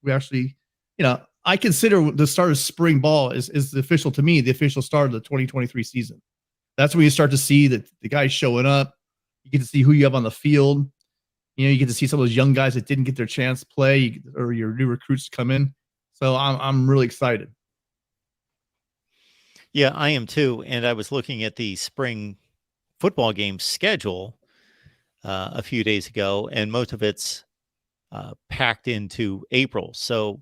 we actually, I consider the start of spring ball is the official, to me, the official start of the 2023 season. That's when you start to see that the guys showing up. You get to see who you have on the field. You get to see some of those young guys that didn't get their chance to play, or your new recruits come in. So I'm really excited. Yeah, I am too. And I was looking at the spring football game schedule a few days ago, and most of it's packed into April. So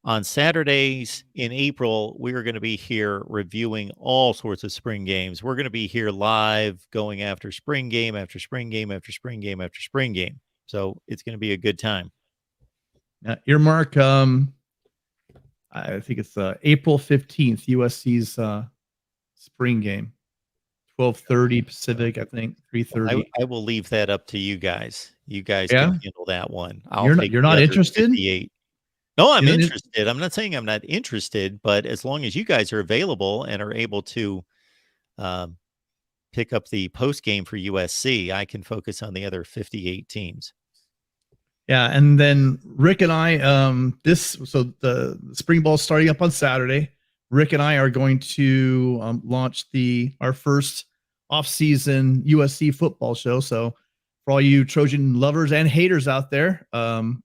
on Saturdays in April, we are going to be here reviewing all sorts of spring games. We're going to be here live going after spring game, after spring game, after spring game, after spring game. So it's going to be a good time. Earmark, I think it's April 15th, USC's spring game. 12:30 Pacific, I think 3:30. I will leave that up to you guys. You guys Yeah? can handle that one. You're not interested? 58. No, I'm You're not interested. I'm not saying I'm not interested, but as long as you guys are available and are able to pick up the post game for USC, I can focus on the other 58 teams. Yeah, and then Rick and I, so the spring ball starting up on Saturday. Rick and I are going to launch our first off-season USC football show. So for all you Trojan lovers and haters out there,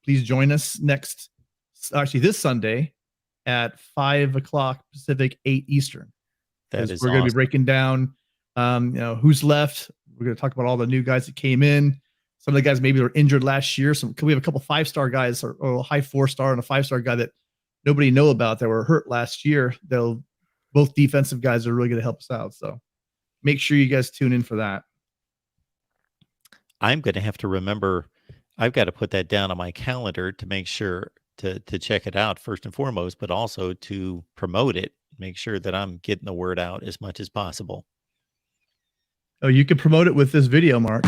please join us this Sunday at 5 o'clock Pacific, 8 Eastern. That is We're going to be breaking down, who's left. We're going to talk about all the new guys that came in. Some of the guys maybe were injured last year. We have a couple 5-star guys, or a high 4-star and a 5-star guy that nobody know about that were hurt last year. Both defensive guys are really going to help us out. So make sure you guys tune in for that. I'm going to have to remember. I've got to put that down on my calendar to make sure to check it out first and foremost, but also to promote it. Make sure that I'm getting the word out as much as possible. Oh, you can promote it with this video, Mark.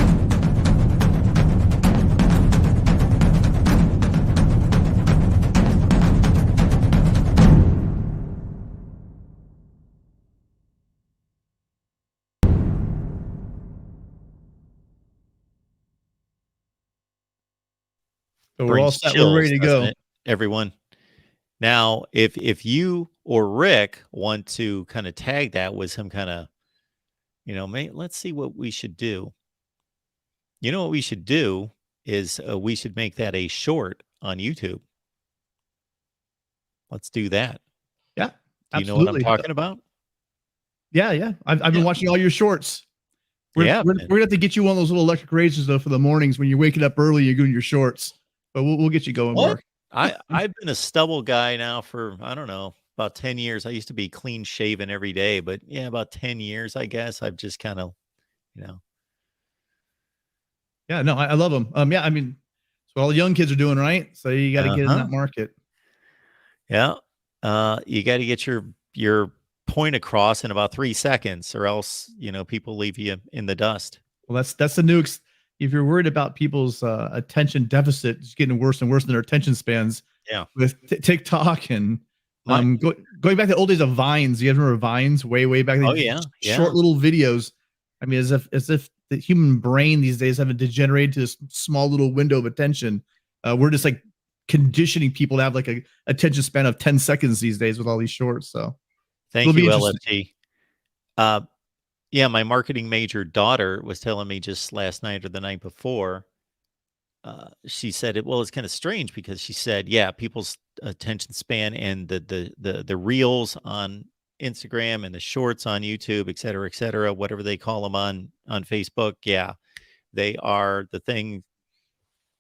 So we're all set. We're ready to go. Everyone. Now, if you or Rick want to kind of tag that with some kind of, let's see what we should do. You know what we should do is we should make that a short on YouTube. Let's do that. Yeah. Do you know what I'm talking about? Yeah. I've been watching all your shorts. We're going to have to get you one of those little electric razors, though, for the mornings when you're waking up early, you're doing your shorts. But we'll get you going, Mark. I've been a stubble guy now for, I don't know, about 10 years. I used to be clean shaven every day, but yeah, about 10 years, I guess. I've just kind of, Yeah, no, I love them. Yeah, I mean, that's what all the young kids are doing, right? So you got to get in that market. Yeah. You got to get your point across in about 3 seconds, or else, people leave you in the dust. Well, that's the new, if you're worried about people's attention deficit, it's getting worse and worse in their attention spans. Yeah. With TikTok and going back to the old days of Vines. You guys remember Vines way back? Oh yeah. Short little videos. I mean, as if the human brain these days haven't degenerated to this small little window of attention. We're just like conditioning people to have like a attention span of 10 seconds these days with all these shorts. So thank you, LFT. Yeah, my marketing major daughter was telling me just last night or the night before. She said it's kind of strange because she said, yeah, people's attention span and the reels on Instagram and the shorts on YouTube, et cetera, whatever they call them on Facebook. Yeah, they are the thing.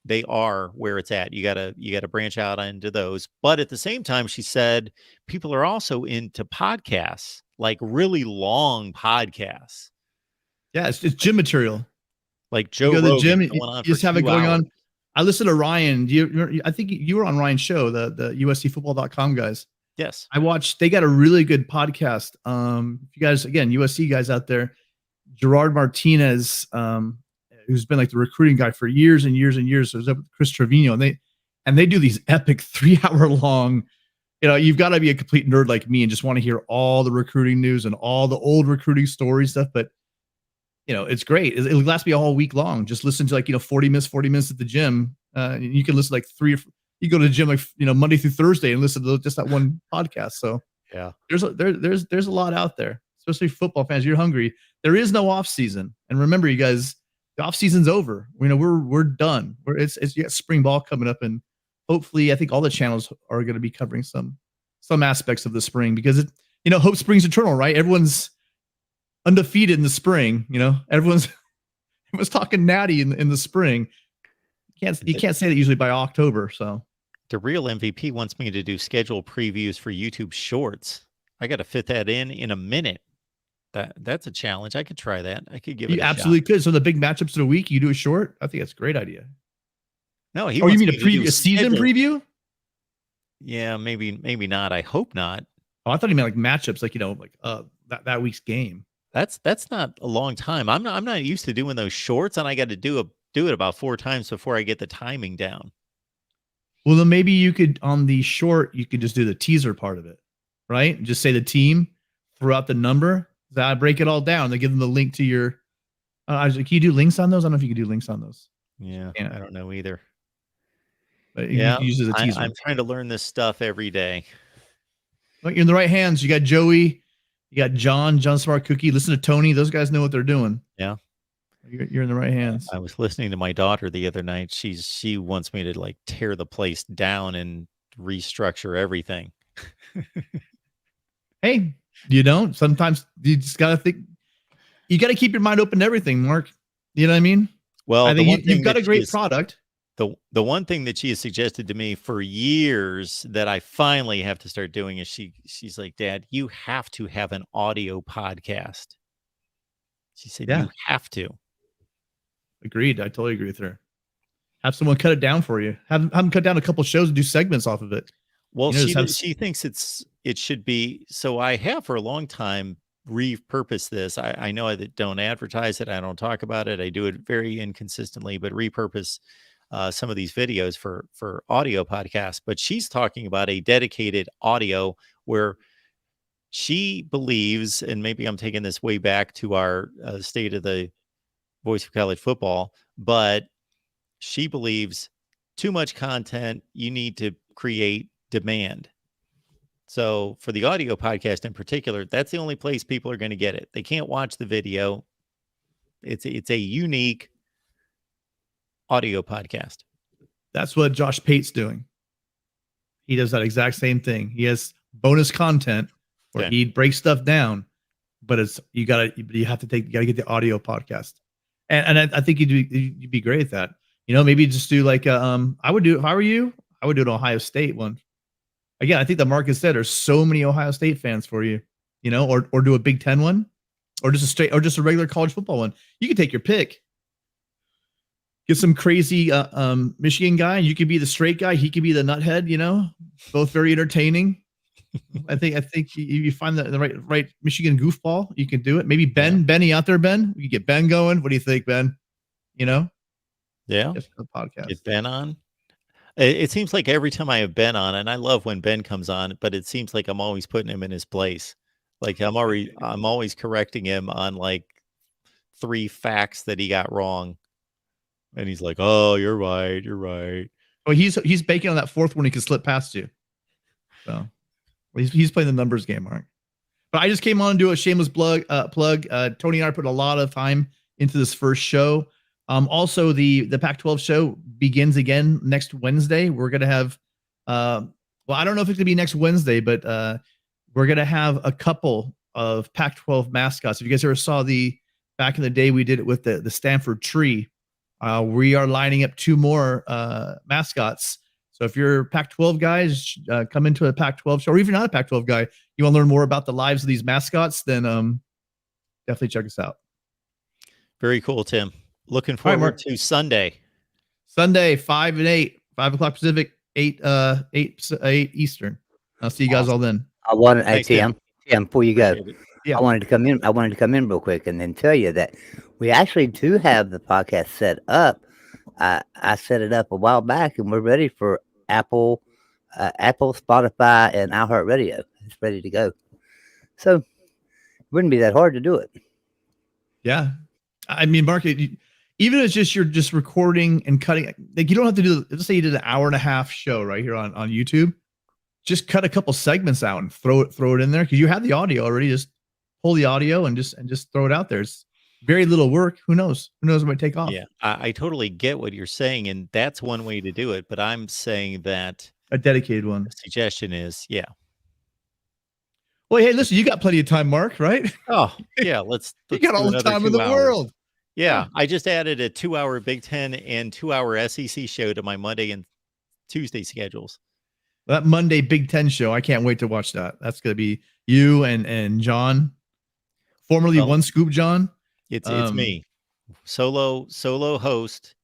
They are where it's at. You gotta branch out into those. But at the same time, she said people are also into podcasts, like really long podcasts. Yeah, it's gym material. Like Joe Rogan, to the gym, you just have it going on. I listen to Ryan. I think you were on Ryan's show, the USCFootball.com guys. Yes. I watched, they got a really good podcast. If you guys, again, USC guys out there, Gerard Martinez, who's been like the recruiting guy for years and years and years. So it was up with Chris Trevino, and they do these epic 3-hour long, you've got to be a complete nerd like me and just want to hear all the recruiting news and all the old recruiting story stuff. But it's great. It'll last me a whole week long. Just listen to 40 minutes at the gym. You can listen you go to the gym Monday through Thursday and listen to just that one podcast. So yeah, there's a lot out there, especially football fans. You're hungry. There is no off season. And remember, you guys, the off season's over. We're done. It's you got spring ball coming up, and hopefully, I think all the channels are going to be covering some aspects of the spring because hope springs eternal, right? Everyone's undefeated in the spring. Everyone's talking natty in the spring. You can't say that usually by October. So the real MVP wants me to do schedule previews for YouTube Shorts. I got to fit that in a minute. That's a challenge. I could try that. I could give it a absolutely shot. could. So the big matchups of the week, you do a short. I think that's a great idea. No, you mean a season preview? Yeah, maybe not. I hope not. Oh, I thought you meant like matchups, like that week's game. That's not a long time. I'm not used to doing those shorts, and I got to do it about 4 times before I get the timing down. Well, then maybe you could on the short, you could just do the teaser part of it, right? Just say the team, throw out the number. That break it all down. They give them the link to your. Can you do links on those? I don't know if you can do links on those. Yeah, I don't know either. But you use it as a teaser. I'm trying to learn this stuff every day. Well, you're in the right hands. You got Joey, you got John Smart Cookie. Listen to Tony. Those guys know what they're doing. Yeah, you're in the right hands. I was listening to my daughter the other night. She wants me to like tear the place down and restructure everything. Hey. You don't. Sometimes you just got to think. You got to keep your mind open to everything, Mark. You know what I mean? Well, I think you've got a great product. The one thing that she has suggested to me for years that I finally have to start doing is she's like, Dad, you have to have an audio podcast. She said, You have to. Agreed. I totally agree with her. Have someone cut it down for you. Have them cut down a couple shows and do segments off of it. Well, she thinks it should be. So I have for a long time repurposed this. I know I don't advertise it. I don't talk about it. I do it very inconsistently, but repurpose some of these videos for audio podcasts. But she's talking about a dedicated audio where she believes, and maybe I'm taking this way back to our state of the Voice of College Football, but she believes too much content. You need to create demand. So for the audio podcast in particular, that's the only place people are going to get it. They can't watch the video. It's a unique audio podcast. That's what Josh Pate's doing. He does that exact same thing. He has bonus content where he breaks stuff down, but you have to get the audio podcast. And I think you'd be great at that. Maybe just do like I would do if I were you. I would do an Ohio State one. Again, I think that Mark has said there's so many Ohio State fans for you, or do a Big Ten one, or just a regular college football one. You can take your pick. Get some crazy Michigan guy, and you could be the straight guy. He could be the nuthead. Both very entertaining. I think you find the right Michigan goofball, you can do it. Maybe Benny out there, Ben. We could get Ben going. What do you think, Ben? Yeah. Just for the podcast. Get Ben on. It seems like every time I have Ben on, and I love when Ben comes on, but it seems like I'm always putting him in his place. Like I'm always correcting him on like 3 facts that he got wrong. And he's like, "Oh, you're right. You're right." Well, he's banking on that 4th one he can slip past you. So he's playing the numbers game, Mark. But I just came on to do a shameless plug. Tony and I put a lot of time into this first show. Also, the Pac-12 show begins again next Wednesday. We're going to have, I don't know if it's going to be next Wednesday, but we're going to have a couple of Pac-12 mascots. If you guys ever saw back in the day, we did it with the Stanford tree. We are lining up 2 more mascots. So if you're Pac-12 guys, come into a Pac-12 show, or even not a Pac-12 guy, you want to learn more about the lives of these mascots, then definitely check us out. Very cool, Tim. Looking forward to Sunday. 5 and 8, 5 o'clock Pacific, 8 Eastern. I'll see you guys all then. Tim, before you go, I wanted to come in. I wanted to come in real quick and then tell you that we actually do have the podcast set up. I set it up a while back, and we're ready for Apple, Spotify, and iHeartRadio. It's ready to go. So it wouldn't be that hard to do it. Yeah, I mean, Mark, even if it's just you're just recording and cutting, like you don't have to do. Let's say you did an hour and a half show right here on YouTube. Just cut a couple segments out and throw it in there because you have the audio already. Just pull the audio and just throw it out there. very little work. Who knows? Who knows? It might take off. Yeah, I totally get what you're saying, and that's one way to do it. But I'm saying that A dedicated one. the suggestion is, yeah. Well, hey, listen, you got plenty of time, Mark, right? Oh, yeah. Let's You got do all the another time in 2 the hours. world. Yeah, I just added a 2-hour Big Ten and 2-hour SEC show to my Monday and Tuesday schedules. That Monday Big Ten show, I can't wait to watch that. That's going to be you and John, formerly Well, One Scoop John. It's me, solo host,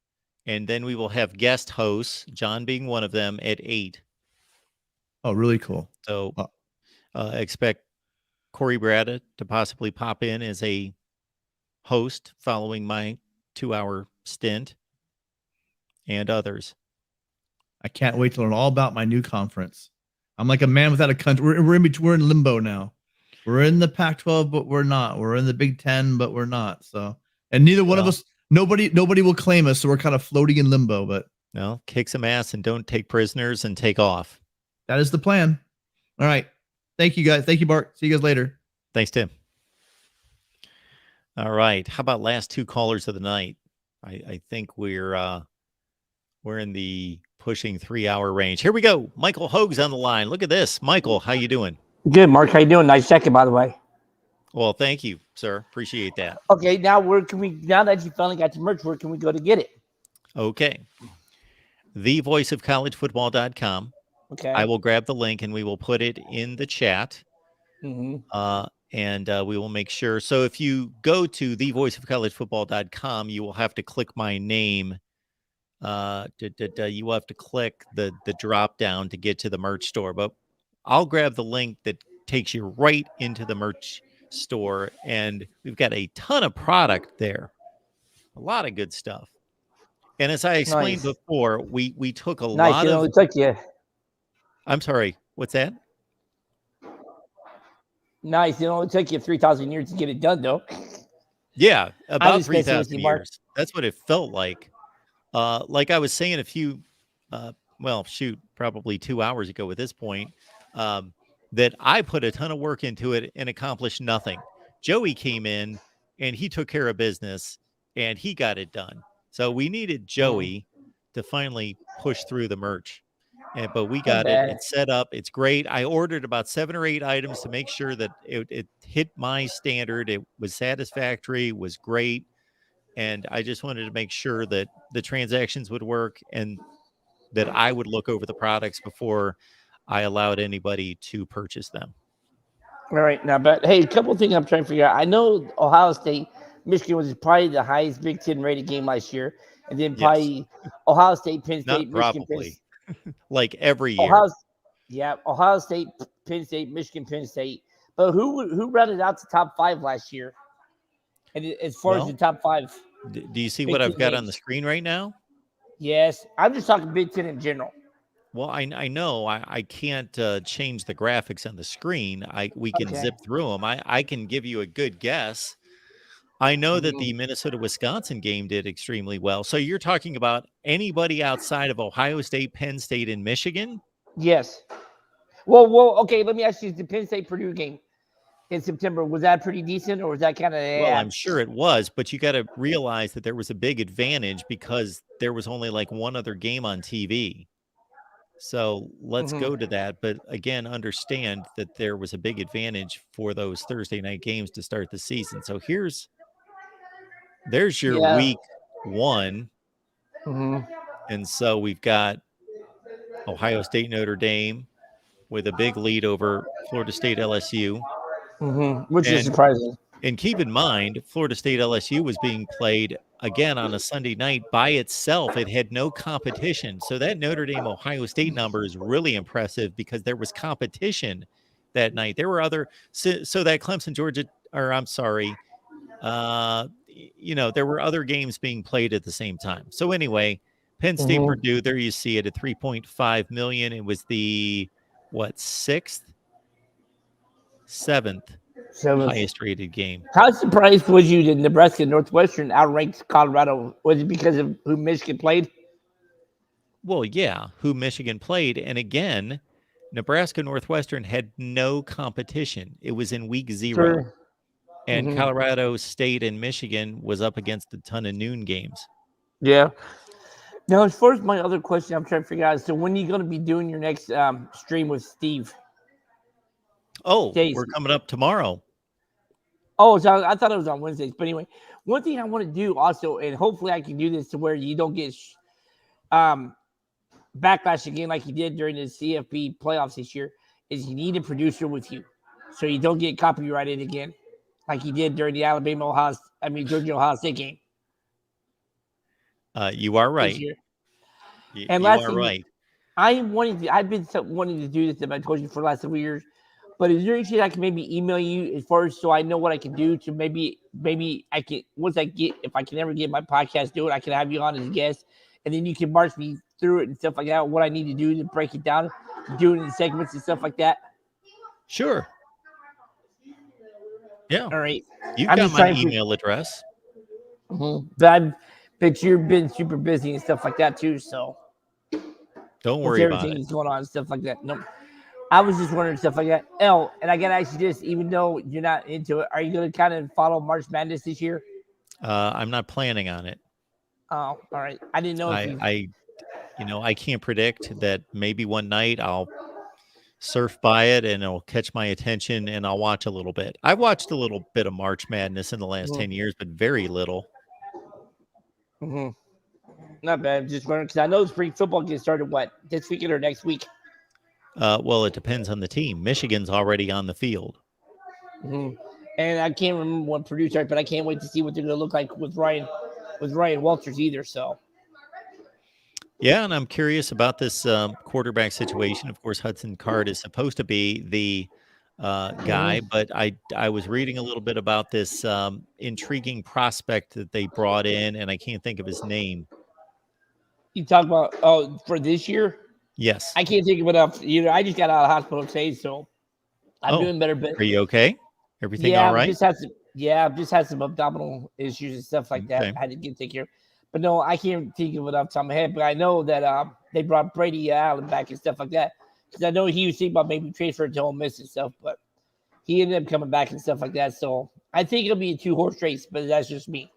and then we will have guest hosts, John being one of them, at 8. Oh, really cool. So expect Corey Brada to possibly pop in as a host following my 2-hour stint, and others. I can't wait to learn all about my new conference. I'm like a man without a country. We're in limbo now. We're in the Pac-12, but we're not. We're in the Big Ten, but we're not. So, and neither one of us, nobody will claim us. So we're kind of floating in limbo. But no, kick some ass and don't take prisoners and take off. That is the plan. All right. Thank you, guys. Thank you, Bart. See you guys later. Thanks, Tim. All right. How about last 2 callers of the night? I think we're in the pushing 3-hour range. Here we go. Michael Hoag's on the line. Look at this. Michael, how you doing? Good, Mark. How you doing? Nice second, by the way. Well, thank you, sir. Appreciate that. Okay, now now that you finally got your merch, where can we go to get it? Okay. thevoiceofcollegefootball.com. Okay. I will grab the link and we will put it in the chat. Mm-hmm. And we will make sure. So if you go to thevoiceofcollegefootball.com, you will have to click my name. You will have to click the drop down to get to the merch store. But I'll grab the link that takes you right into the merch store. And we've got a ton of product there. A lot of good stuff. And as I explained before, we took a lot of... Took you. I'm sorry. What's that? Nice. It only took you 3,000 years to get it done, though. Yeah, about 3,000 Mark. years. That's what it felt like. Like I was saying probably 2 hours ago at this point, that I put a ton of work into it and accomplished nothing. Joey came in and he took care of business and he got it done. So we needed Joey to finally push through the merch. But we got it. It's set up. It's great. I ordered about 7 or 8 items to make sure that it hit my standard. It was satisfactory, was great. And I just wanted to make sure that the transactions would work and that I would look over the products before I allowed anybody to purchase them. All right. Now, but hey, a couple of things I'm trying to figure out. I know Ohio State, Michigan was probably the highest Big Ten rated game last year. And then probably Ohio State, Penn State, Michigan, Penn State. Like every year. Ohio State, Penn State, Michigan, Penn State. But who rounded out the top 5 last year? And as far as the top 5. Do you see what I've got on the screen right now? Yes. I'm just talking Big Ten in general. Well, I know I can't change the graphics on the screen. We can zip through them. I can give you a good guess. I know that the Minnesota-Wisconsin game did extremely well. So you're talking about anybody outside of Ohio State, Penn State, and Michigan? Yes. Well, okay, let me ask you, the Penn State-Purdue game in September, was that pretty decent or was that kind of... Well, I'm sure it was, but you got to realize that there was a big advantage because there was only like one other game on TV. So let's go to that. But again, understand that there was a big advantage for those Thursday night games to start the season. So there's your week 1. And so we've got Ohio State, Notre Dame with a big lead over Florida State, LSU. Which is surprising. And keep in mind, Florida State, LSU was being played again on a Sunday night by itself. It had no competition. So that Notre Dame, Ohio State number is really impressive because there was competition that night. There were so that Clemson, Georgia, or I'm sorry, there were other games being played at the same time. So anyway, Penn State, Purdue, there you see it at 3.5 million. It was the 7th highest rated game. How surprised was you that Nebraska Northwestern outranked Colorado? Was it because of who Michigan played? Well, yeah, who Michigan played. And again, Nebraska Northwestern had no competition. It was in week 0. Sure. And Colorado State and Michigan was up against a ton of noon games. Yeah. Now, as far as my other question, I'm trying to figure out. So, when are you going to be doing your next stream with Steve? Oh, we're coming up tomorrow. Oh, so I thought it was on Wednesdays. But anyway, one thing I want to do also, and hopefully I can do this to where you don't get backlash again like you did during the CFP playoffs this year, is you need a producer with you so you don't get copyrighted again like you did during the Georgia Ohio State game. You are right. And you are right. I've been wanting to do this, as I told you, for the last several years. But is there anything I can maybe email you as far as so I know what I can do to maybe I can, if I can ever get my podcast do it, I can have you on as a guest, and then you can march me through it and stuff like that, what I need to do to break it down, do it in segments and stuff like that. Sure. Yeah. All right. You've got my email address. But you've been super busy and stuff like that too, so don't worry about it. Everything's going on and stuff like that. Nope. I was just wondering stuff like that. And I gotta ask you this, even though you're not into it, are you gonna kind of follow March Madness this year? I'm not planning on it. Oh, all right. I didn't know if I can't predict that. Maybe one night I'll surf by it and it'll catch my attention and I'll watch a little bit. I've watched a little bit of March Madness in the last 10 years, but very little. Not bad. Just wondering, because I know spring football gets started, this weekend or next week? Well, it depends on the team. Michigan's already on the field. And I can't remember what producer, but I can't wait to see what they're going to look like with Ryan Walters either. So, yeah, and I'm curious about this quarterback situation. Of course, Hudson Card is supposed to be the guy, but I was reading a little bit about this intriguing prospect that they brought in, and I can't think of his name. You talk about for this year? Yes. I can't think of it up either. I just got out of the hospital today, so I'm doing better. But are you okay? Everything all right? I've just had some abdominal issues and stuff like that. Okay. I had to take care of. But no, I can't think of it off the top of my head. But I know that they brought Brady Allen back and stuff like that. Because I know he was thinking about maybe transferring to Ole Miss and stuff, but he ended up coming back and stuff like that. So I think it'll be a 2-horse race, but that's just me.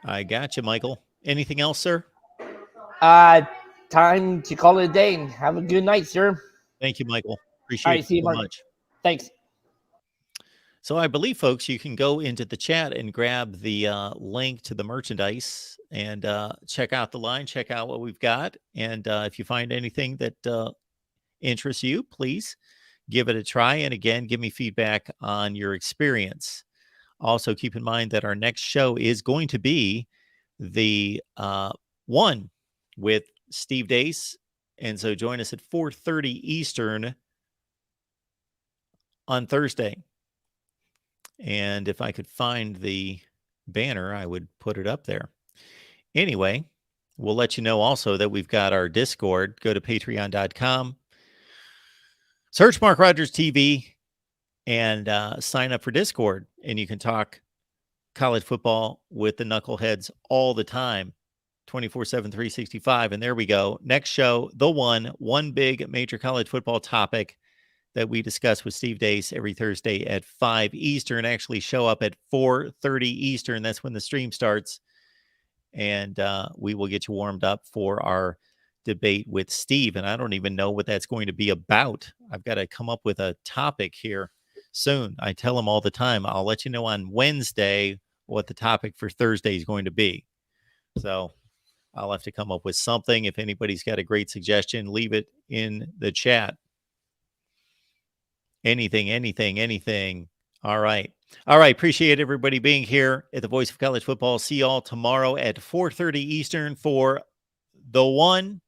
I got you, Michael. Anything else, sir? Time to call it a day. Have a good night, sir. Thank you, Michael. Appreciate it so much. Thanks. So I believe, folks, you can go into the chat and grab the link to the merchandise and check out the line, check out what we've got. And if you find anything that interests you, please give it a try. And again, give me feedback on your experience. Also, keep in mind that our next show is going to be the one with Steve Dace. And so join us at 4:30 Eastern on Thursday. And if I could find the banner, I would put it up there. Anyway, we'll let you know also that we've got our Discord. Go to patreon.com, search Mark Rogers TV, and sign up for Discord. And you can talk college football with the knuckleheads all the time, 24/7, 365. And there we go. Next show, the one big major college football topic that we discuss with Steve Dace every Thursday at 5 Eastern. Actually show up at 4:30 Eastern. That's when the stream starts. And we will get you warmed up for our debate with Steve. And I don't even know what that's going to be about. I've got to come up with a topic here soon. I tell him all the time, I'll let you know on Wednesday what the topic for Thursday is going to be. So I'll have to come up with something. If anybody's got a great suggestion, leave it in the chat. Anything. All right. Appreciate everybody being here at the Voice of College Football. See y'all tomorrow at 4:30 Eastern for the one